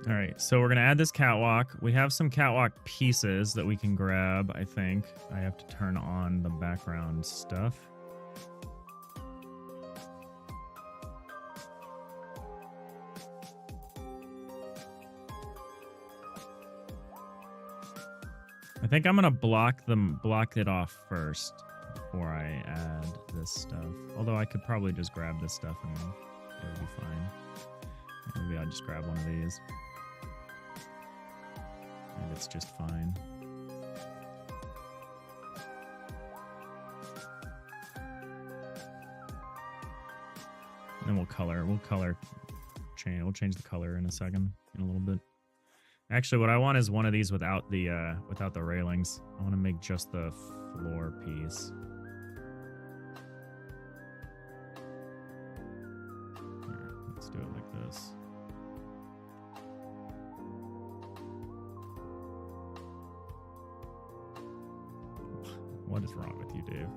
All right, so we're gonna add this catwalk. We have some catwalk pieces that we can grab, I think. I have to turn on the background stuff. I think I'm gonna block it off first before I add this stuff. Although I could probably just grab this stuff and it would be fine. Maybe I'll just grab one of these. And it's just fine. And then we'll change the color in a second, in a little bit. Actually, what I want is one of these without the railings. I want to make just the floor piece. Here, let's do it like this. What is wrong with you, Dave?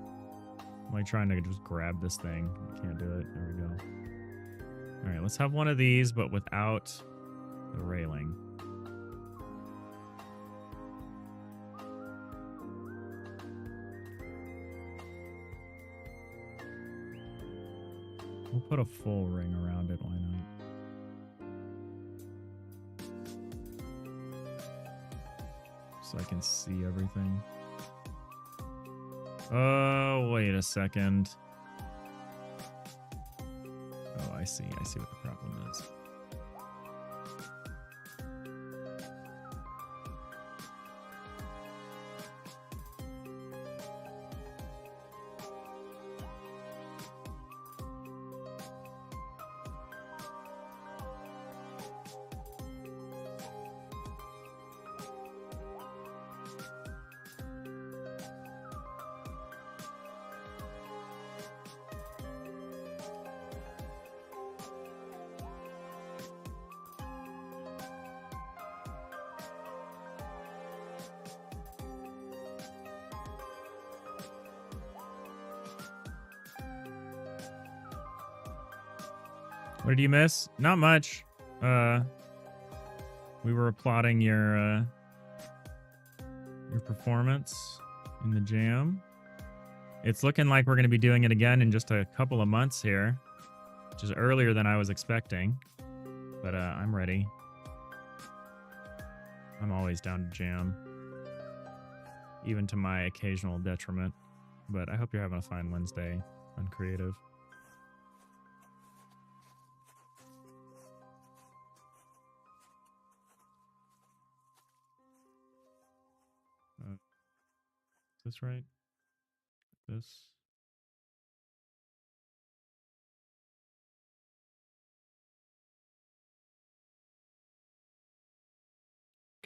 I'm like trying to just grab this thing. Can't do it. There we go. All right, let's have one of these, but without the railing. We'll put a full ring around it, why not? So I can see everything. Oh, wait a second. Oh, I see what the problem is. What did you miss? Not much. We were applauding your performance in the jam. It's looking like we're going to be doing it again in just a couple of months here, which is earlier than I was expecting. But I'm ready. I'm always down to jam. even to my occasional detriment. But I hope you're having a fine Wednesday on Creative. Is this right? This?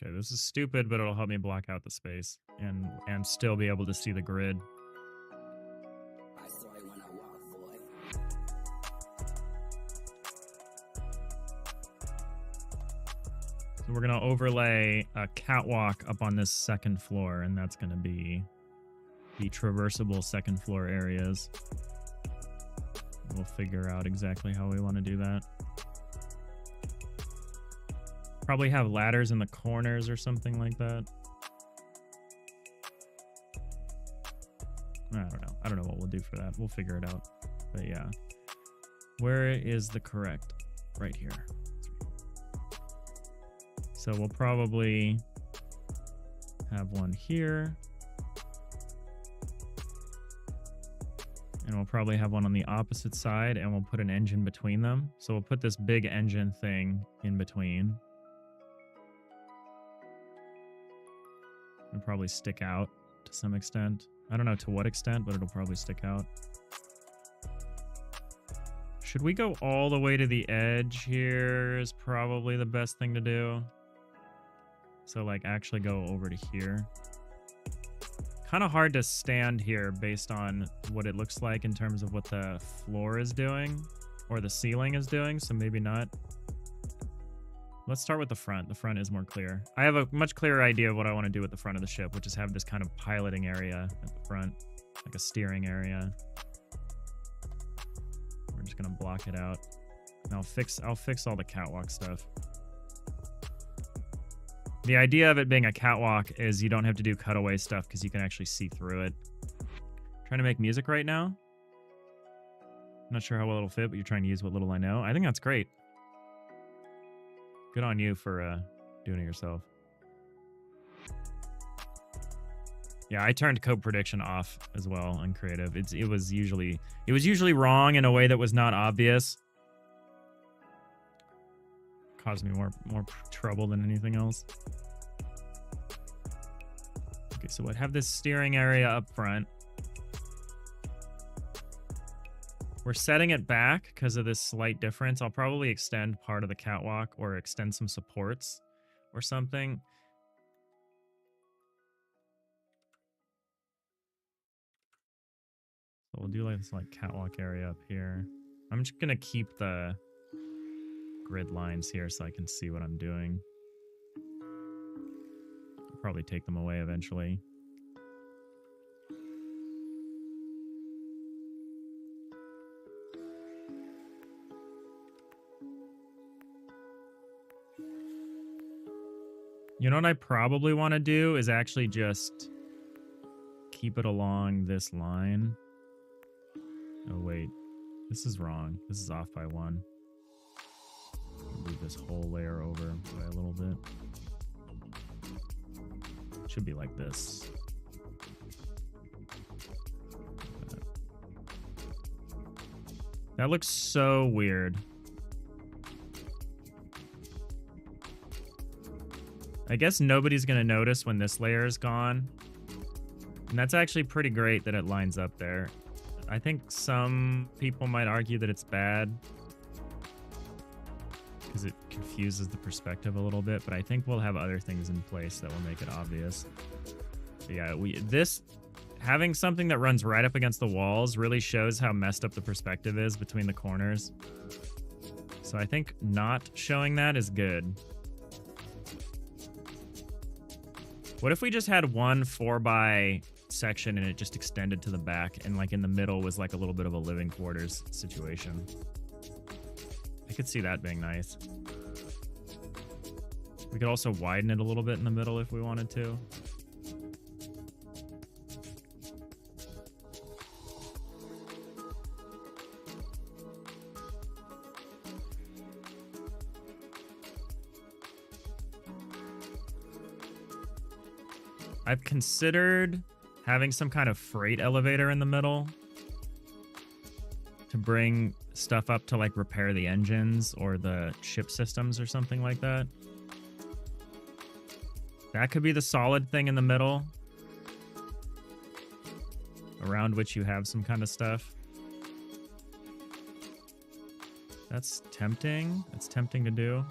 Okay, this is stupid, but it'll help me block out the space and still be able to see the grid. So we're gonna overlay a catwalk up on this second floor, and that's gonna be the traversable second floor areas. We'll figure out exactly how we want to do that. Probably have ladders in the corners or something like that. I don't know. I don't know what we'll do for that. We'll figure it out. But yeah. Where is the correct? Right here. So we'll probably have one here. And we'll probably have one on the opposite side, and we'll put an engine between them. So we'll put this big engine thing in between. It'll probably stick out to some extent. I don't know to what extent, but it'll probably stick out. Should we go all the way to the edge here is probably the best thing to do. So like actually go over to here. Kind of hard to stand here based on what it looks like in terms of what the floor is doing or the ceiling is doing, so maybe not. Let's start with the front. The front is more clear. I have a much clearer idea of what I want to do with the front of the ship, which is have this kind of piloting area at the front, like a steering area. We're just gonna block it out. And I'll fix all the catwalk stuff. The idea of it being a catwalk is you don't have to do cutaway stuff because you can actually see through it. Trying to make music right now. I'm not sure how well it'll fit, but you're trying to use what little I know. I think that's great. Good on you for doing it yourself. Yeah, I turned code prediction off as well on Creative. It was usually wrong in a way that was not obvious. Caused me more trouble than anything else. Okay, so we'll have this steering area up front. We're setting it back because of this slight difference. I'll probably extend part of the catwalk or extend some supports or something. So we'll do like this catwalk area up here. I'm just gonna keep the grid lines here so I can see what I'm doing. I'll probably take them away eventually. You know what I probably want to do is actually just keep it along this line. Oh, wait. This is wrong. This is off by 1. Move this whole layer over by a little bit. It should be like this. That looks so weird. I guess nobody's going to notice when this layer is gone. And that's actually pretty great that it lines up there. I think some people might argue that it's bad because it confuses the perspective a little bit, but I think we'll have other things in place that will make it obvious. But yeah, having something that runs right up against the walls really shows how messed up the perspective is between the corners. So I think not showing that is good. What if we just had one 4x section and it just extended to the back and like in the middle was like a little bit of a living quarters situation? I could see that being nice. We could also widen it a little bit in the middle if we wanted to. I've considered having some kind of freight elevator in the middle to bring stuff up to like repair the engines or the ship systems or something like that. That could be the solid thing in the middle, around which you have some kind of stuff. That's tempting. That's tempting to do.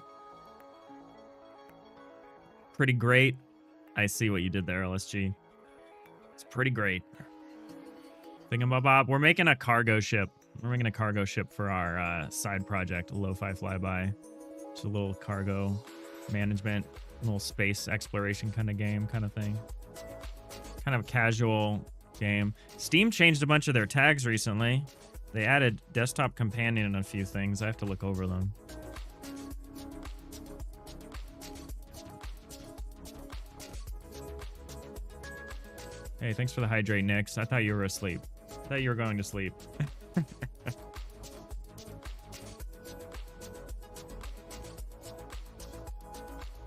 Pretty great. I see what you did there, LSG. It's pretty great. Thingamabob. We're making a cargo ship. We're making a cargo ship for our side project, Lo-Fi Flyby. It's a little cargo management, little space exploration kind of game, kind of thing. Kind of a casual game. Steam changed a bunch of their tags recently. They added desktop companion and a few things. I have to look over them. Hey, thanks for the hydrate, Nix. I thought you were asleep. I thought you were going to sleep.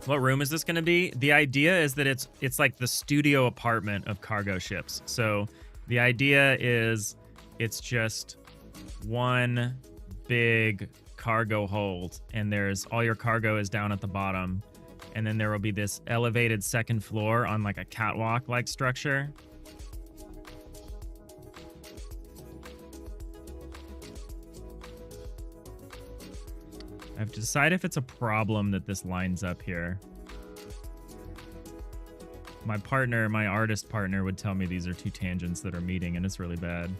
What room is this going to be? The idea is that it's like the studio apartment of cargo ships. So the idea is it's just one big cargo hold, and there's all your cargo is down at the bottom, and then there will be this elevated second floor on like a catwalk like structure. I have to decide if it's a problem that this lines up here. My partner, my artist partner, would tell me these are two tangents that are meeting, and it's really bad.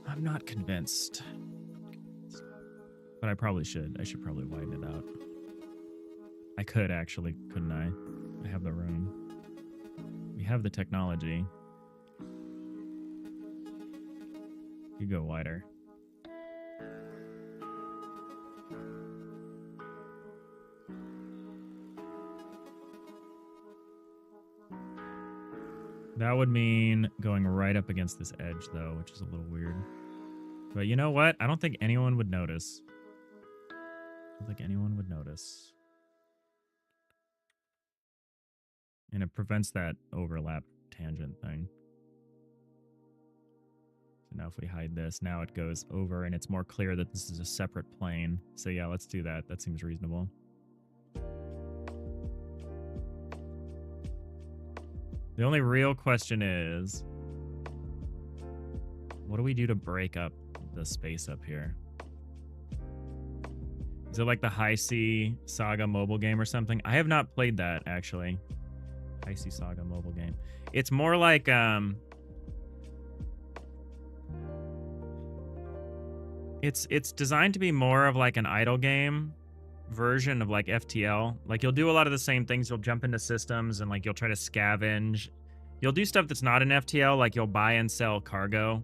I'm not convinced. But I probably should. I should probably widen it out. I could actually, couldn't I? I have the room. We have the technology. You go wider. That would mean going right up against this edge, though, which is a little weird. But you know what? I don't think anyone would notice. I don't think anyone would notice. And it prevents that overlap tangent thing. So now if we hide this, now it goes over and it's more clear that this is a separate plane. So yeah, let's do that. That seems reasonable. The only real question is, what do we do to break up the space up here? Is it like the High Sea Saga mobile game or something? I have not played that, actually. High Sea Saga mobile game. It's more like, it's designed to be more of like an idle game version of like FTL. Like you'll do a lot of the same things. You'll jump into systems and like you'll try to scavenge. You'll do stuff that's not an FTL, like you'll buy and sell cargo.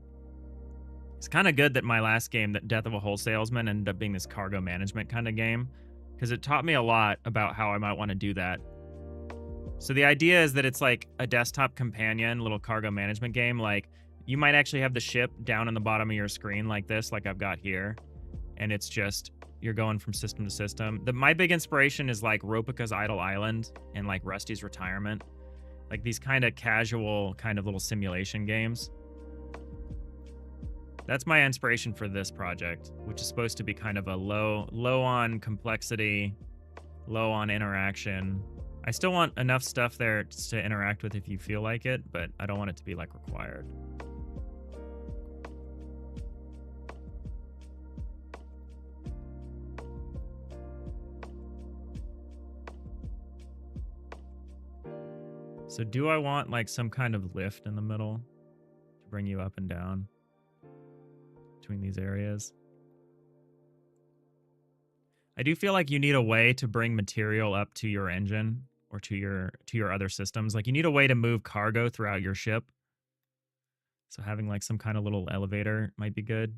It's kind of good that my last game, that Death of a Wholesalesman, ended up being this cargo management kind of game, because it taught me a lot about how I might want to do that. So the idea is that it's like a desktop companion, little cargo management game. Like you might actually have the ship down in the bottom of your screen like this, like I've got here. And it's just, you're going from system to system. My big inspiration is like Ropika's Idle Island and like Rusty's Retirement. Like these kind of casual, kind of little simulation games. That's my inspiration for this project, which is supposed to be kind of a low on complexity, low on interaction. I still want enough stuff there to interact with if you feel like it, but I don't want it to be like required. So do I want like some kind of lift in the middle to bring you up and down between these areas? I do feel like you need a way to bring material up to your engine or to your other systems. Like you need a way to move cargo throughout your ship. So having like some kind of little elevator might be good.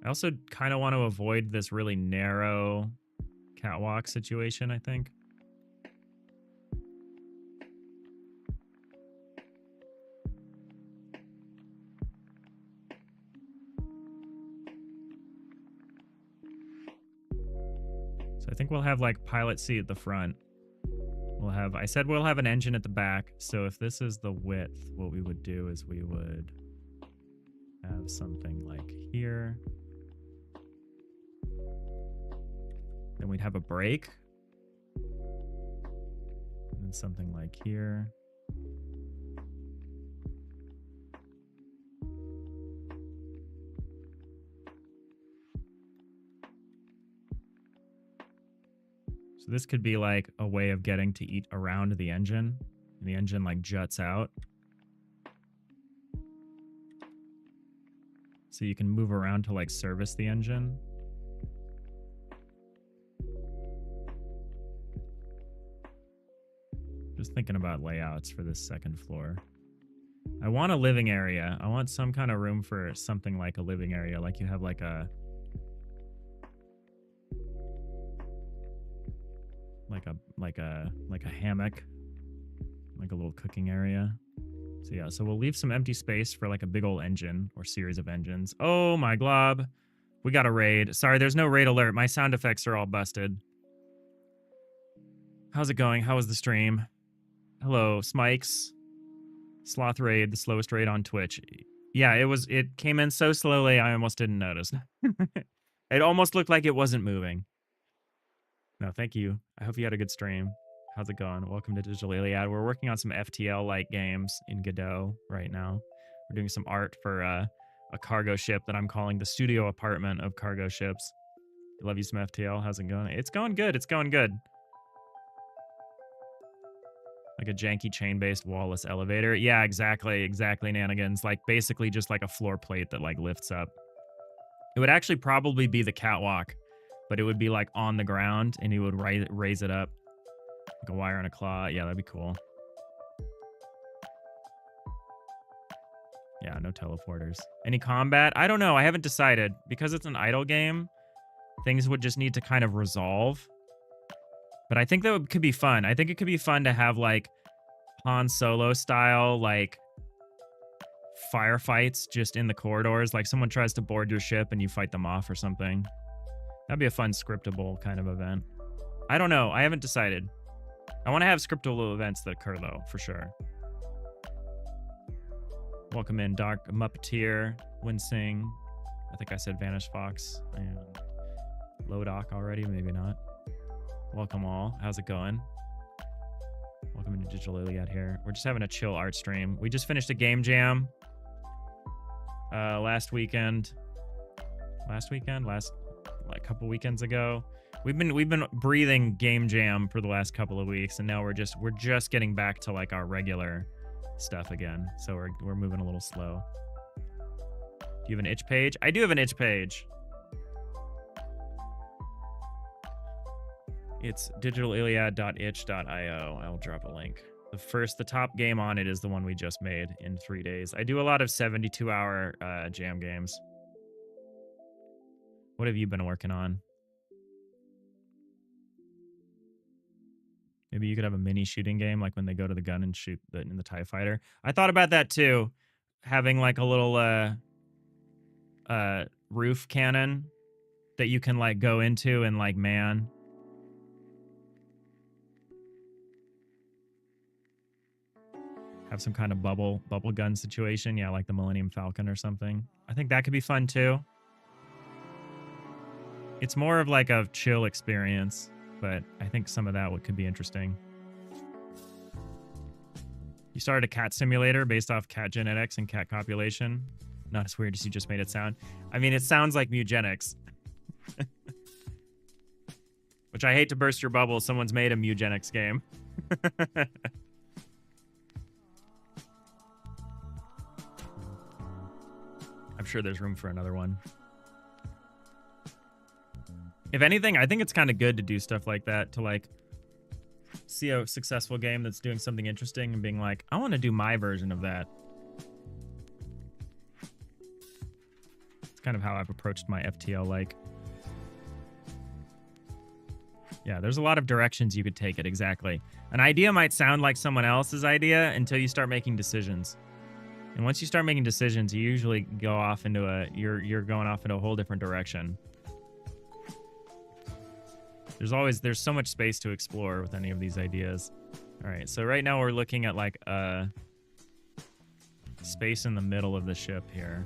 I also kind of want to avoid this really narrow catwalk situation, I think. So I think we'll have like pilot seat at the front. We'll have, I said we'll have an engine at the back. So if this is the width, what we would do is we would have something like here. Then we'd have a brake. And then something like here. So this could be like a way of getting to eat around the engine. And the engine like juts out. So you can move around to like service the engine. Just thinking about layouts for this second floor. I want a living area. I want some kind of room for something like a living area. Like you have like a hammock, like a little cooking area. So yeah, so we'll leave some empty space for like a big old engine or series of engines. Oh my glob. We got a raid. Sorry, there's no raid alert. My sound effects are all busted. How's it going? How was the stream? Hello, Smikes. Sloth raid, the slowest raid on Twitch. Yeah, it came in so slowly I almost didn't notice. It almost looked like it wasn't moving. No, thank you. I hope you had a good stream. How's it going? Welcome to Digital Iliad. We're working on some FTL-like games in Godot right now. We're doing some art for a cargo ship that I'm calling the studio apartment of cargo ships. Love you some FTL. How's it going? It's going good. It's going good. Like a janky chain-based wall-less elevator. Yeah, exactly. Exactly, Nanigans. Like basically just like a floor plate that like lifts up. It would actually probably be the catwalk, but it would be like on the ground and he would raise it up. Like a wire and a claw. Yeah, that'd be cool. Yeah, no teleporters. Any combat? I don't know. I haven't decided. Because it's an idle game, things would just need to kind of resolve. But I think that could be fun. I think it could be fun to have like Han Solo style, like firefights just in the corridors. Like someone tries to board your ship and you fight them off or something. That'd be a fun scriptable kind of event. I don't know. I haven't decided. I want to have scriptable events that occur though, for sure. Welcome in, Dark Muppeteer, Winsing. I think I said Vanish Fox and Lodoc already, maybe not. Welcome all. How's it going? Welcome into Digital Iliad here. We're just having a chill art stream. We just finished a game jam last weekend. Like a couple weekends ago. We've been breathing game jam for the last couple of weeks, and now we're just getting back to like our regular stuff again. So we're moving a little slow. Do you have an itch page? I do have an itch page. It's digitaliliad.itch.io. I'll drop a link. The top game on it is the one we just made in 3 days. I do a lot of 72-hour jam games. What have you been working on? Maybe you could have a mini shooting game, like when they go to the gun and shoot in the TIE fighter. I thought about that too, having like a little roof cannon that you can like go into and like man. Have some kind of bubble gun situation. Yeah, like the Millennium Falcon or something. I think that could be fun too. It's more of like a chill experience, but I think some of that could be interesting. You started a cat simulator based off cat genetics and cat copulation. Not as weird as you just made it sound. I mean, it sounds like mugenics. Which I hate to burst your bubble. Someone's made a mugenics game. I'm sure there's room for another one. If anything, I think it's kind of good to do stuff like that, to like see a successful game that's doing something interesting and being like, I want to do my version of that. It's kind of how I've approached my FTL-like. Yeah, there's a lot of directions you could take it, exactly. An idea might sound like someone else's idea until you start making decisions. And once you start making decisions, you usually go off into you're going off into a whole different direction. There's so much space to explore with any of these ideas. All right, so right now we're looking at like a space in the middle of the ship here.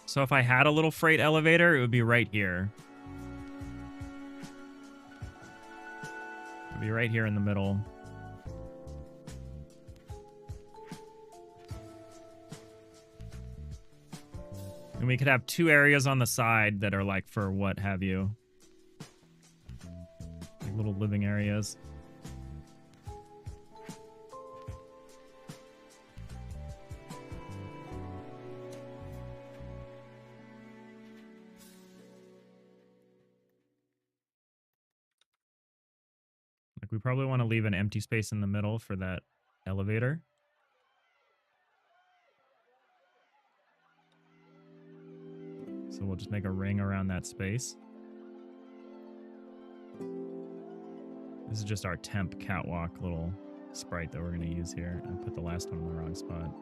So if I had a little freight elevator, it would be right here. It would be right here in the middle. And we could have 2 areas on the side that are like for what have you. Like little living areas. Like we probably want to leave an empty space in the middle for that elevator. So we'll just make a ring around that space. This is just our temp catwalk little sprite that we're going to use here. I put the last one in the wrong spot.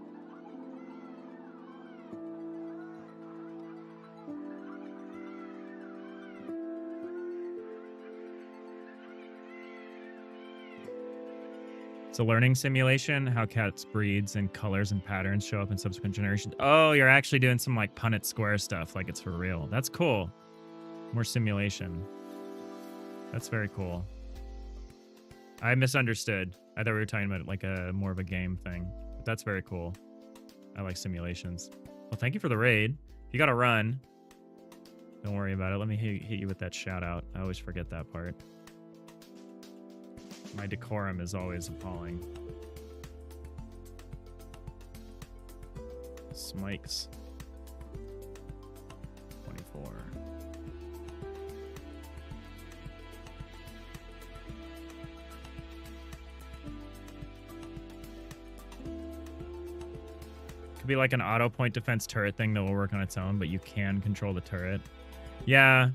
It's a learning simulation, how cats breeds and colors and patterns show up in subsequent generations. Oh, you're actually doing some like Punnett Square stuff, like it's for real. That's cool. More simulation. That's very cool. I misunderstood. I thought we were talking about like a more of a game thing. But that's very cool. I like simulations. Well, thank you for the raid. If you gotta run, don't worry about it. Let me hit you with that shout out. I always forget that part. My decorum is always appalling. Smikes. 24. Could be like an auto point defense turret thing that will work on its own, but you can control the turret. Yeah.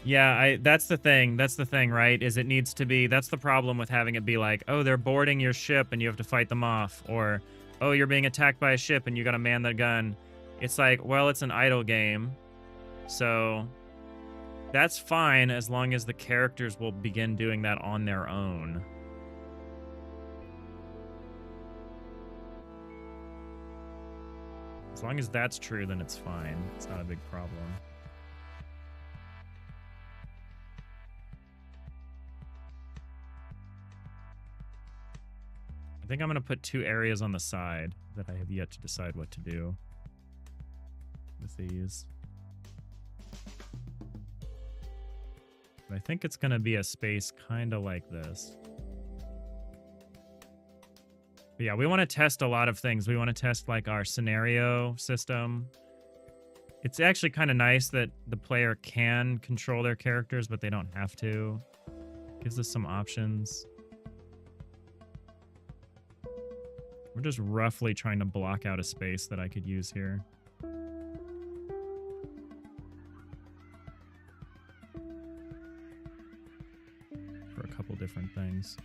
Yeah, that's the thing. That's the thing, right? Is it needs to be... That's the problem with having it be like, oh, they're boarding your ship and you have to fight them off. Or, oh, you're being attacked by a ship and you gotta man the gun. It's like, well, it's an idle game. So that's fine as long as the characters will begin doing that on their own. As long as that's true, then it's fine. It's not a big problem. I think I'm going to put 2 areas on the side that I have yet to decide what to do with these. But I think it's going to be a space kind of like this. But yeah, we want to test a lot of things. We want to test like our scenario system. It's actually kind of nice that the player can control their characters, but they don't have to. Gives us some options. We're just roughly trying to block out a space that I could use here. For a couple different things.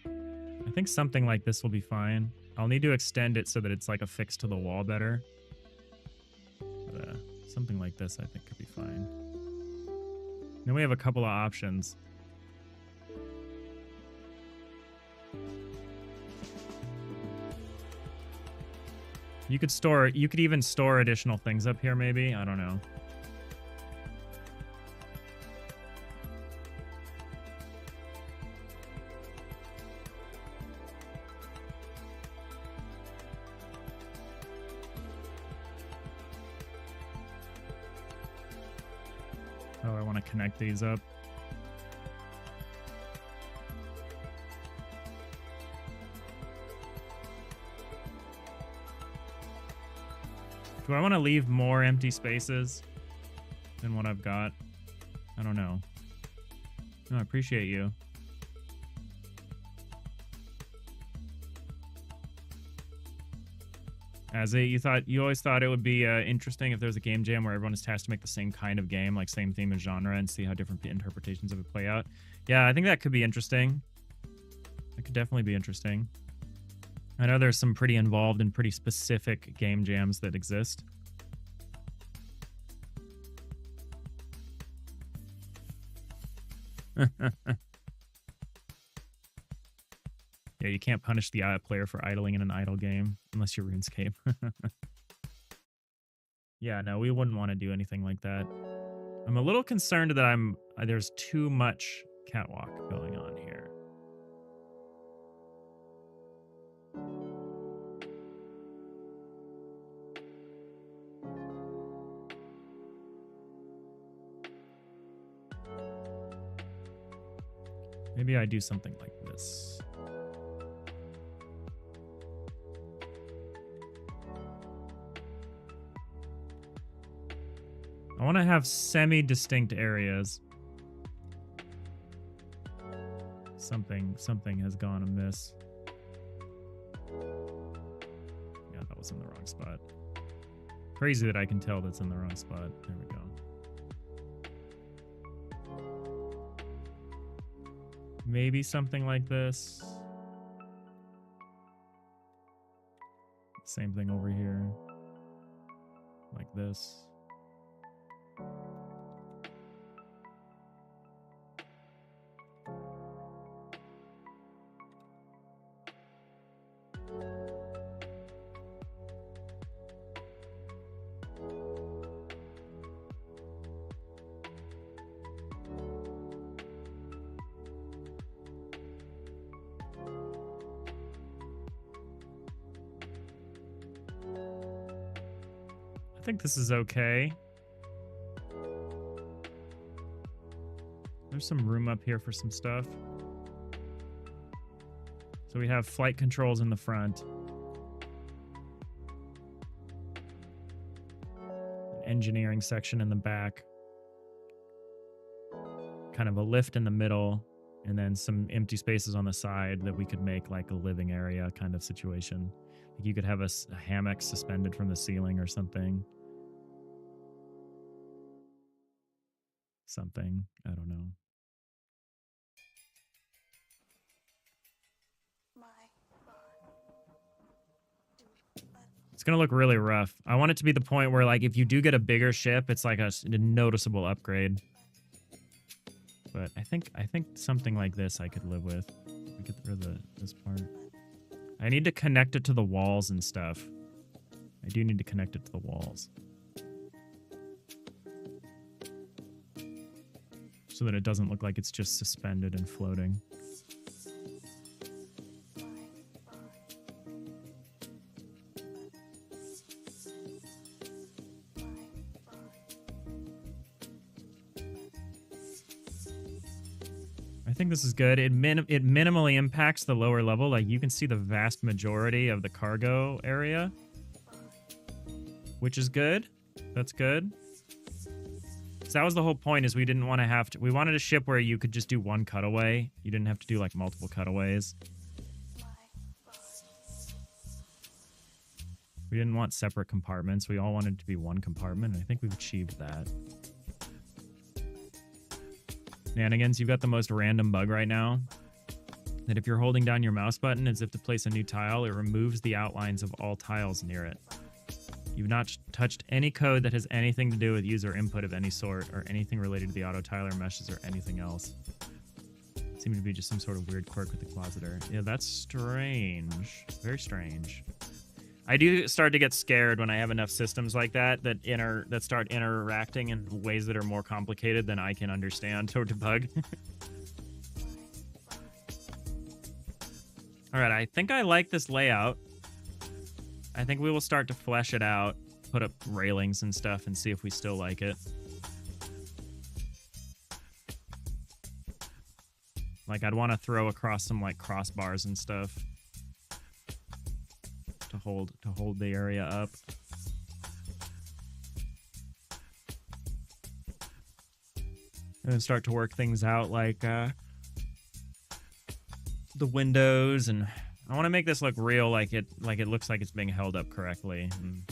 I think something like this will be fine. I'll need to extend it so that it's like affixed to the wall better. But, something like this I think could be fine. Then we have a couple of options. You could even store additional things up here, maybe? I don't know. Oh, I want to connect these up. Do I want to leave more empty spaces than what I've got? I don't know. No, I appreciate you. As you always thought it would be interesting if there's a game jam where everyone is tasked to make the same kind of game, like same theme and genre, and see how different interpretations of it play out. Yeah, I think that could be interesting. That could definitely be interesting. I know there's some pretty involved and pretty specific game jams that exist. Yeah, you can't punish the player for idling in an idle game unless you're RuneScape. Yeah, no, we wouldn't want to do anything like that. I'm a little concerned that there's too much catwalk going on here. Maybe I do something like this. I want to have semi-distinct areas. Something has gone amiss. Yeah, that was in the wrong spot. Crazy that I can tell that's in the wrong spot. There we go. Maybe something like this. Same thing over here. Like this. I think this is okay. There's some room up here for some stuff. So we have flight controls in the front. An engineering section in the back. Kind of a lift in the middle. And then some empty spaces on the side that we could make like a living area kind of situation. Like you could have a hammock suspended from the ceiling or something. Something. I don't know. It's going to look really rough. I want it to be the point where, like, if you do get a bigger ship, it's like a noticeable upgrade. But I think something like this I could live with. Get rid of this part. I need to connect it to the walls and stuff. I do need to connect it to the walls. So that it doesn't look like it's just suspended and floating. I think this is good. It minimally impacts the lower level. Like you can see the vast majority of the cargo area, which is good. That's good. So that was the whole point, is we didn't want to have to... We wanted a ship where you could just do one cutaway. You didn't have to do, like, multiple cutaways. We didn't want separate compartments. We all wanted it to be one compartment, and I think we've achieved that. Nanigans, you've got the most random bug right now. That if you're holding down your mouse button as if to place a new tile, it removes the outlines of all tiles near it. You've not touched any code that has anything to do with user input of any sort, or anything related to the auto tiler meshes or anything else. It seemed to be just some sort of weird quirk with the closeter. Yeah, that's strange. Very strange. I do start to get scared when I have enough systems like that that start interacting in ways that are more complicated than I can understand or debug. All right, I think I like this layout. I think we will start to flesh it out, put up railings and stuff, and see if we still like it. Like, I'd want to throw across some, like, crossbars and stuff to hold the area up. And then start to work things out, like, the windows, and I want to make this look real, like it looks like it's being held up correctly, and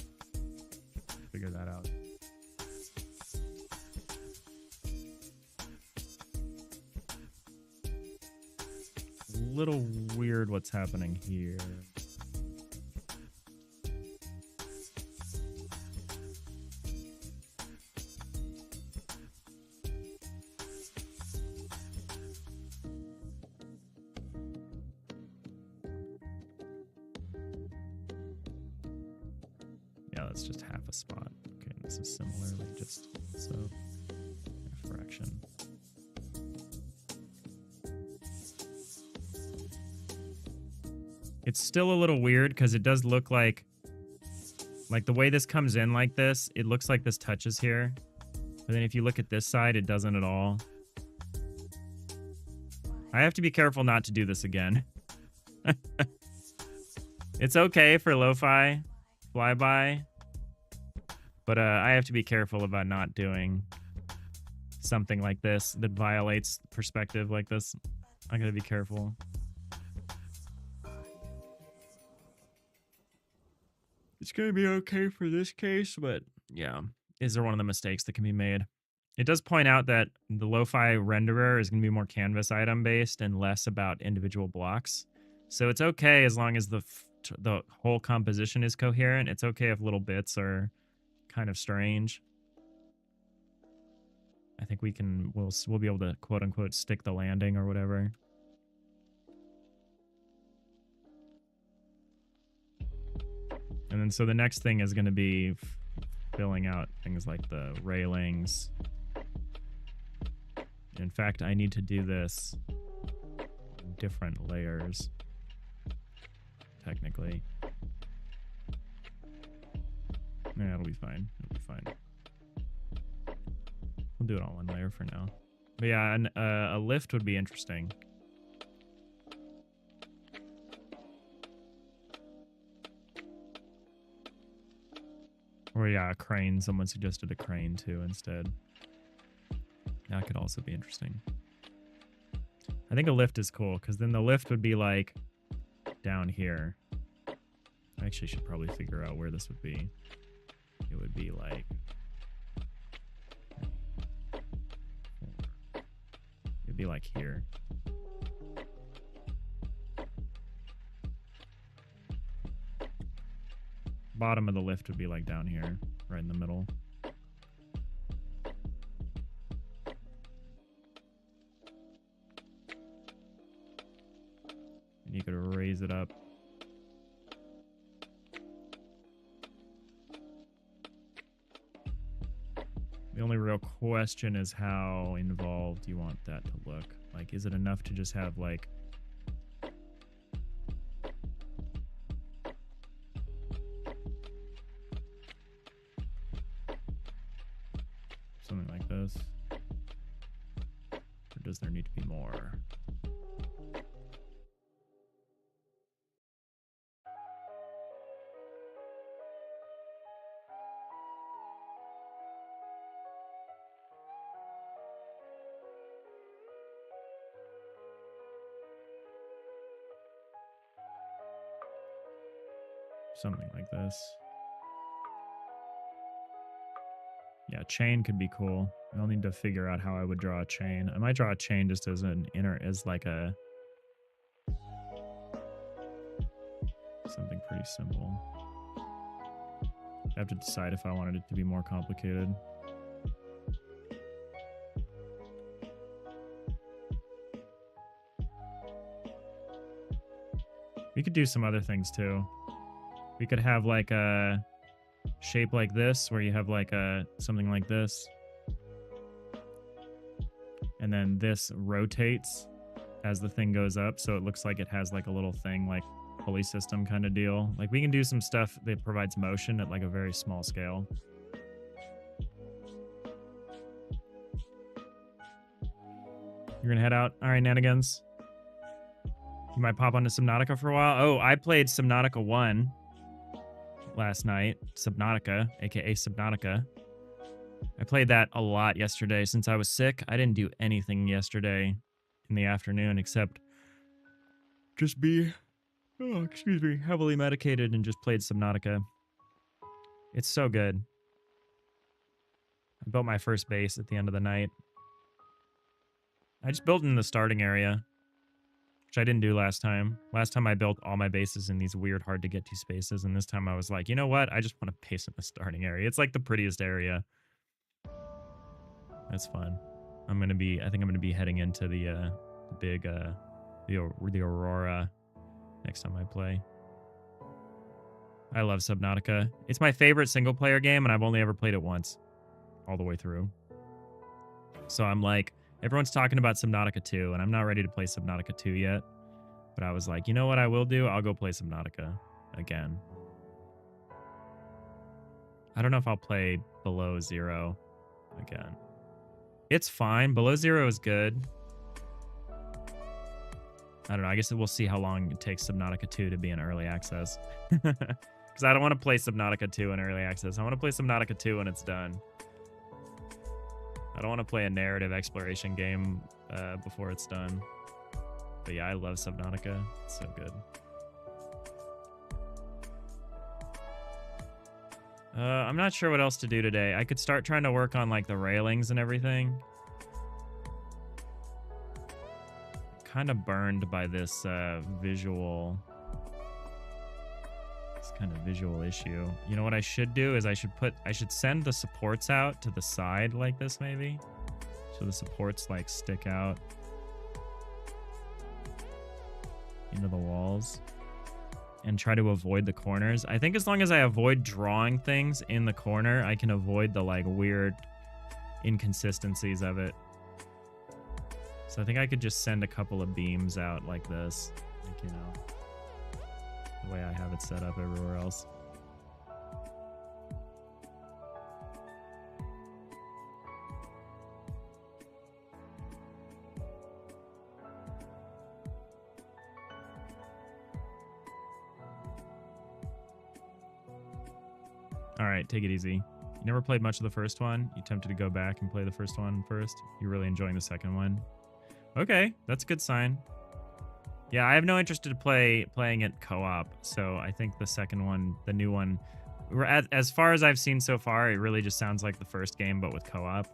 figure that out. A little weird what's happening here. Yeah, that's just half a spot. Okay, this is similarly just so a fraction. It's still a little weird because it does look like the way this comes in like this, it looks like this touches here. But then if you look at this side, it doesn't at all. I have to be careful not to do this again. It's okay for lo-fi flyby, but I have to be careful about not doing something like this that violates perspective like this. I gotta be careful. It's gonna be okay for this case, but yeah, these are one of the mistakes that can be made. It does point out that the lo-fi renderer is gonna be more canvas item based and less about individual blocks. So it's okay as long as the whole composition is coherent. It's okay if little bits are kind of strange. I think we'll be able to quote unquote stick the landing or whatever. And then so the next thing is going to be filling out things like the railings. In fact, I need to do this in different layers, technically. Yeah, it'll be fine. It'll be fine. We'll do it on one layer for now. But yeah, a lift would be interesting. Or yeah, a crane. Someone suggested a crane too instead. That could also be interesting. I think a lift is cool because then the lift would be like down here. I actually should probably figure out where this would be. It would be like... It'd be like here. Bottom of the lift would be like down here, right in the middle. And you could raise it up. The only real question is how involved you want that to look. Like, is it enough to just have like something like this? Or does there need to be more? Something like this. Yeah, chain could be cool. I'll need to figure out how I would draw a chain. I might draw a chain just as an inner, as like a... something pretty simple. I have to decide if I wanted it to be more complicated. We could do some other things too. We could have like a shape like this, where you have like a something like this. And then this rotates as the thing goes up, so it looks like it has like a little thing, like pulley system kind of deal. Like we can do some stuff that provides motion at like a very small scale. You're gonna head out? All right, Nanigans. You might pop onto Subnautica for a while. Oh, I played Subnautica 1 last night. Subnautica, aka Subnautica. I played that a lot yesterday since I was sick. I didn't do anything yesterday in the afternoon except just be, heavily medicated and just played Subnautica. It's so good. I built my first base at the end of the night. I just built in the starting area, which I didn't do last time. Last time I built all my bases in these weird, hard to get to spaces, and this time I was like, you know what? I just want to base in the starting area. It's like the prettiest area. That's fun. I think I'm gonna be heading into the big the Aurora next time I play. I love Subnautica. It's my favorite single-player game, and I've only ever played it once, all the way through. So I'm like, everyone's talking about Subnautica 2, and I'm not ready to play Subnautica 2 yet. But I was like, you know what I will do? I'll go play Subnautica again. I don't know if I'll play Below Zero again. It's fine. Below Zero is good. I don't know. I guess we'll see how long it takes Subnautica 2 to be in early access. Because I don't want to play Subnautica 2 in early access. I want to play Subnautica 2 when it's done. I don't want to play a narrative exploration game before it's done. But yeah, I love Subnautica. It's so good. I'm not sure what else to do today. I could start trying to work on like the railings and everything. Kind of burned by this visual issue. You know what I should do is I should send the supports out to the side like this maybe. So the supports like stick out into the walls and try to avoid the corners. I think as long as I avoid drawing things in the corner, I can avoid the like weird inconsistencies of it. So I think I could just send a couple of beams out like this, like, you know, the way I have it set up everywhere else. All right, take it easy. You never played much of the first one? You tempted to go back and play the first one first? You're really enjoying the second one? Okay, that's a good sign. Yeah, I have no interest in playing it co-op, so I think the second one, the new one, as far as I've seen so far, it really just sounds like the first game, but with co-op.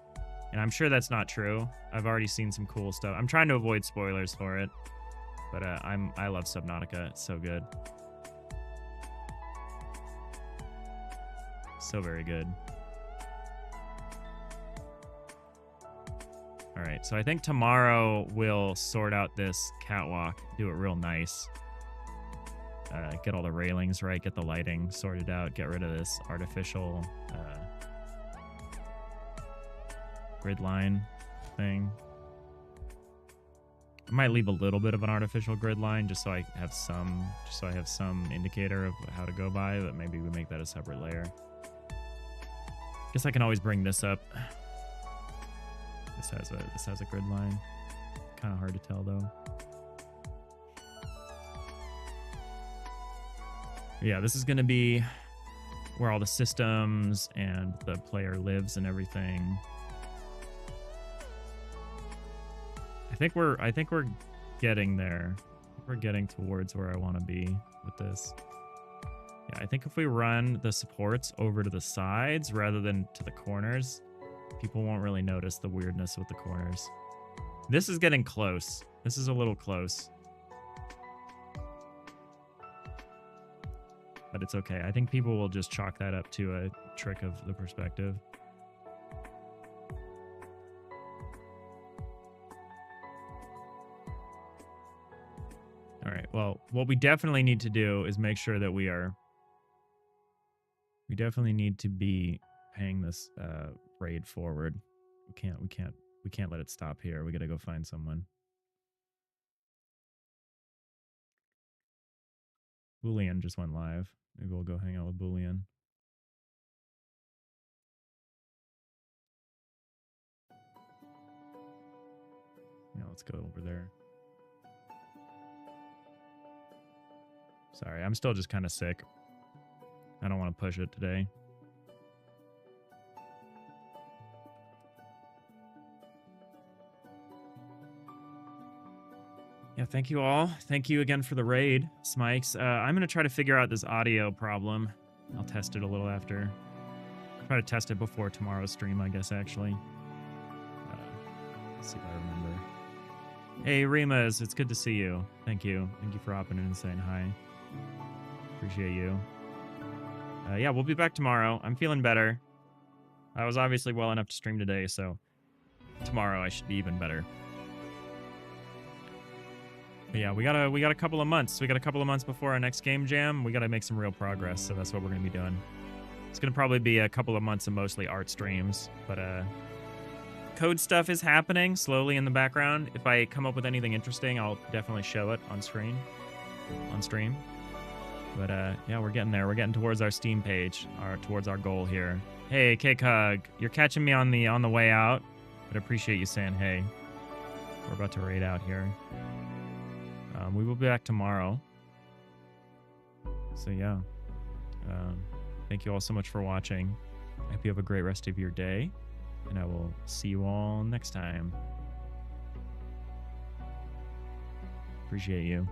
And I'm sure that's not true. I've already seen some cool stuff. I'm trying to avoid spoilers for it, but I love Subnautica. It's so good. So very good. All right, so I think tomorrow we'll sort out this catwalk, do it real nice. Get all the railings right, get the lighting sorted out, get rid of this artificial grid line thing. I might leave a little bit of an artificial grid line just so I have some indicator of how to go by, but maybe we make that a separate layer. Guess I can always bring this up. This has a grid line. Kind of hard to tell though. Yeah, this is going to be where all the systems and the player lives and everything. I think we're getting there. We're getting towards where I want to be with this. Yeah, I think if we run the supports over to the sides rather than to the corners, people won't really notice the weirdness with the corners. This is getting close. This is a little close. But it's okay. I think people will just chalk that up to a trick of the perspective. All right. Well, what we definitely need to do is make sure that we definitely need to be paying this raid forward. We can't let it stop here. We got to go find someone. Boolean just went live. Maybe we'll go hang out with Boolean. Yeah, let's go over there. Sorry, I'm still just kind of sick. I don't want to push it today. Yeah, thank you all. Thank you again for the raid, Smikes. I'm going to try to figure out this audio problem. I'll test it a little after. I'll try to test it before tomorrow's stream, I guess, actually. Let's see if I remember. Hey, Rimas, it's good to see you. Thank you. Thank you for hopping in and saying hi. Appreciate you. Yeah, we'll be back tomorrow. I'm feeling better. I was obviously well enough to stream today, so tomorrow I should be even better. But yeah, we got a couple of months. We got a couple of months before our next game jam. We got to make some real progress, so that's what we're going to be doing. It's going to probably be a couple of months of mostly art streams, but code stuff is happening slowly in the background. If I come up with anything interesting, I'll definitely show it on stream. But yeah, we're getting there. We're getting towards our Steam page, towards our goal here. Hey, K-Cug, you're catching me on the way out, but I appreciate you saying hey. We're about to raid out here. We will be back tomorrow. So yeah, thank you all so much for watching. I hope you have a great rest of your day, and I will see you all next time. Appreciate you.